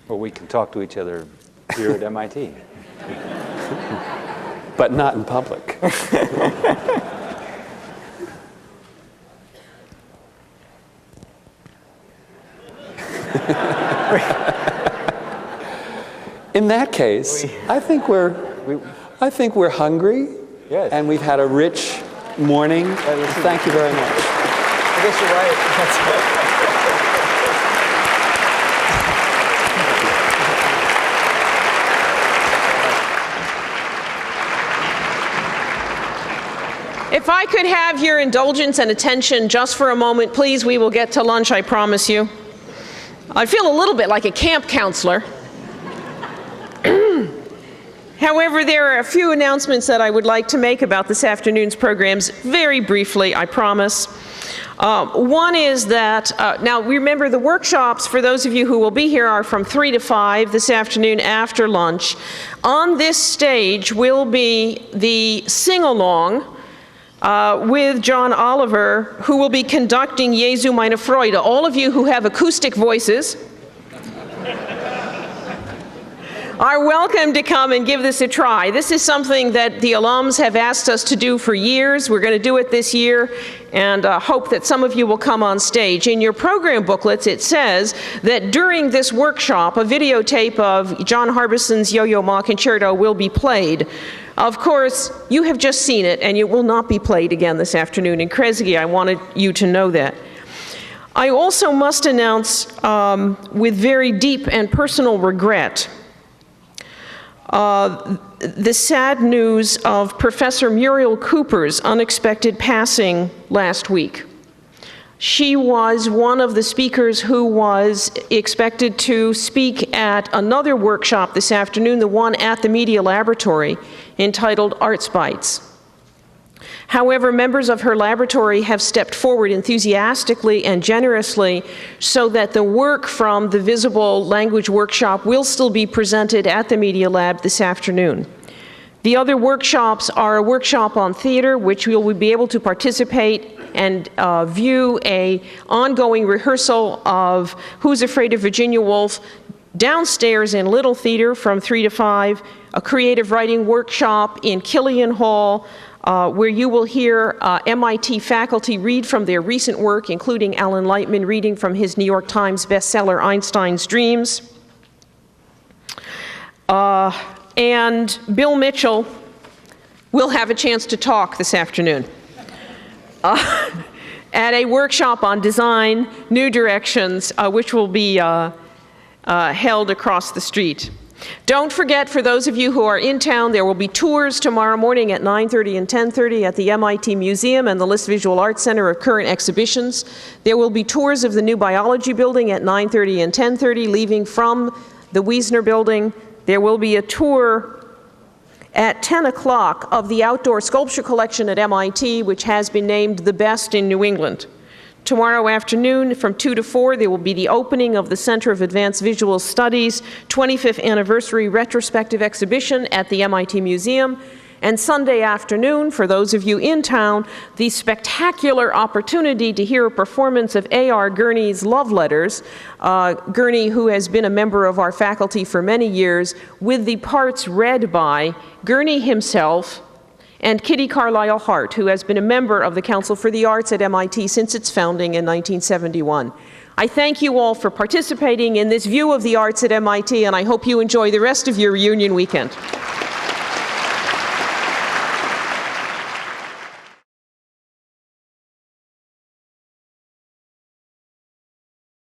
Well, we can talk to each other here at MIT. But not in public. In that case, I think we're hungry, yes, and we've had a rich morning. Thank you very much. I guess you're right. If if I could have your indulgence and attention just for a moment, please, we will get to lunch, I promise you. I feel a little bit like a camp counselor. However, there are a few announcements that I would like to make about this afternoon's programs, very briefly, I promise. One is that, now remember the workshops, for those of you who will be here, are from 3 to 5 this afternoon after lunch. On this stage will be the sing-along with John Oliver, who will be conducting Jesu meine Freude. All of you who have acoustic voices are welcome to come and give this a try. This is something that the alums have asked us to do for years. We're going to do it this year, and hope that some of you will come on stage. In your program booklets, it says that during this workshop, a videotape of John Harbison's Yo-Yo Ma Concerto will be played. Of course, you have just seen it, and it will not be played again this afternoon in Kresge. I wanted you to know that. I also must announce, with very deep and personal regret, the sad news of Professor Muriel Cooper's unexpected passing last week. She was one of the speakers who was expected to speak at another workshop this afternoon, the one at the Media Laboratory, entitled Arts Bites. However, members of her laboratory have stepped forward enthusiastically and generously so that the work from the Visible Language Workshop will still be presented at the Media Lab this afternoon. The other workshops are a workshop on theater, which we will be able to participate and view an ongoing rehearsal of Who's Afraid of Virginia Woolf downstairs in Little Theater from 3 to 5, a creative writing workshop in Killian Hall, where you will hear MIT faculty read from their recent work, including Alan Lightman reading from his New York Times bestseller, Einstein's Dreams. And Bill Mitchell will have a chance to talk this afternoon at a workshop on design, new directions, which will be held across the street. Don't forget, for those of you who are in town, there will be tours tomorrow morning at 9:30 and 10:30 at the MIT Museum and the List Visual Arts Center of current exhibitions. There will be tours of the new biology building at 9:30 and 10:30, leaving from the Wiesner building. There will be a tour at 10 o'clock of the outdoor sculpture collection at MIT, which has been named the best in New England. Tomorrow afternoon from 2 to 4, there will be the opening of the Center of Advanced Visual Studies 25th Anniversary Retrospective Exhibition at the MIT Museum. And Sunday afternoon, for those of you in town, the spectacular opportunity to hear a performance of A.R. Gurney's Love Letters, Gurney, who has been a member of our faculty for many years, with the parts read by Gurney himself and Kitty Carlisle Hart, who has been a member of the Council for the Arts at MIT since its founding in 1971. I thank you all for participating in this view of the arts at MIT, and I hope you enjoy the rest of your reunion weekend.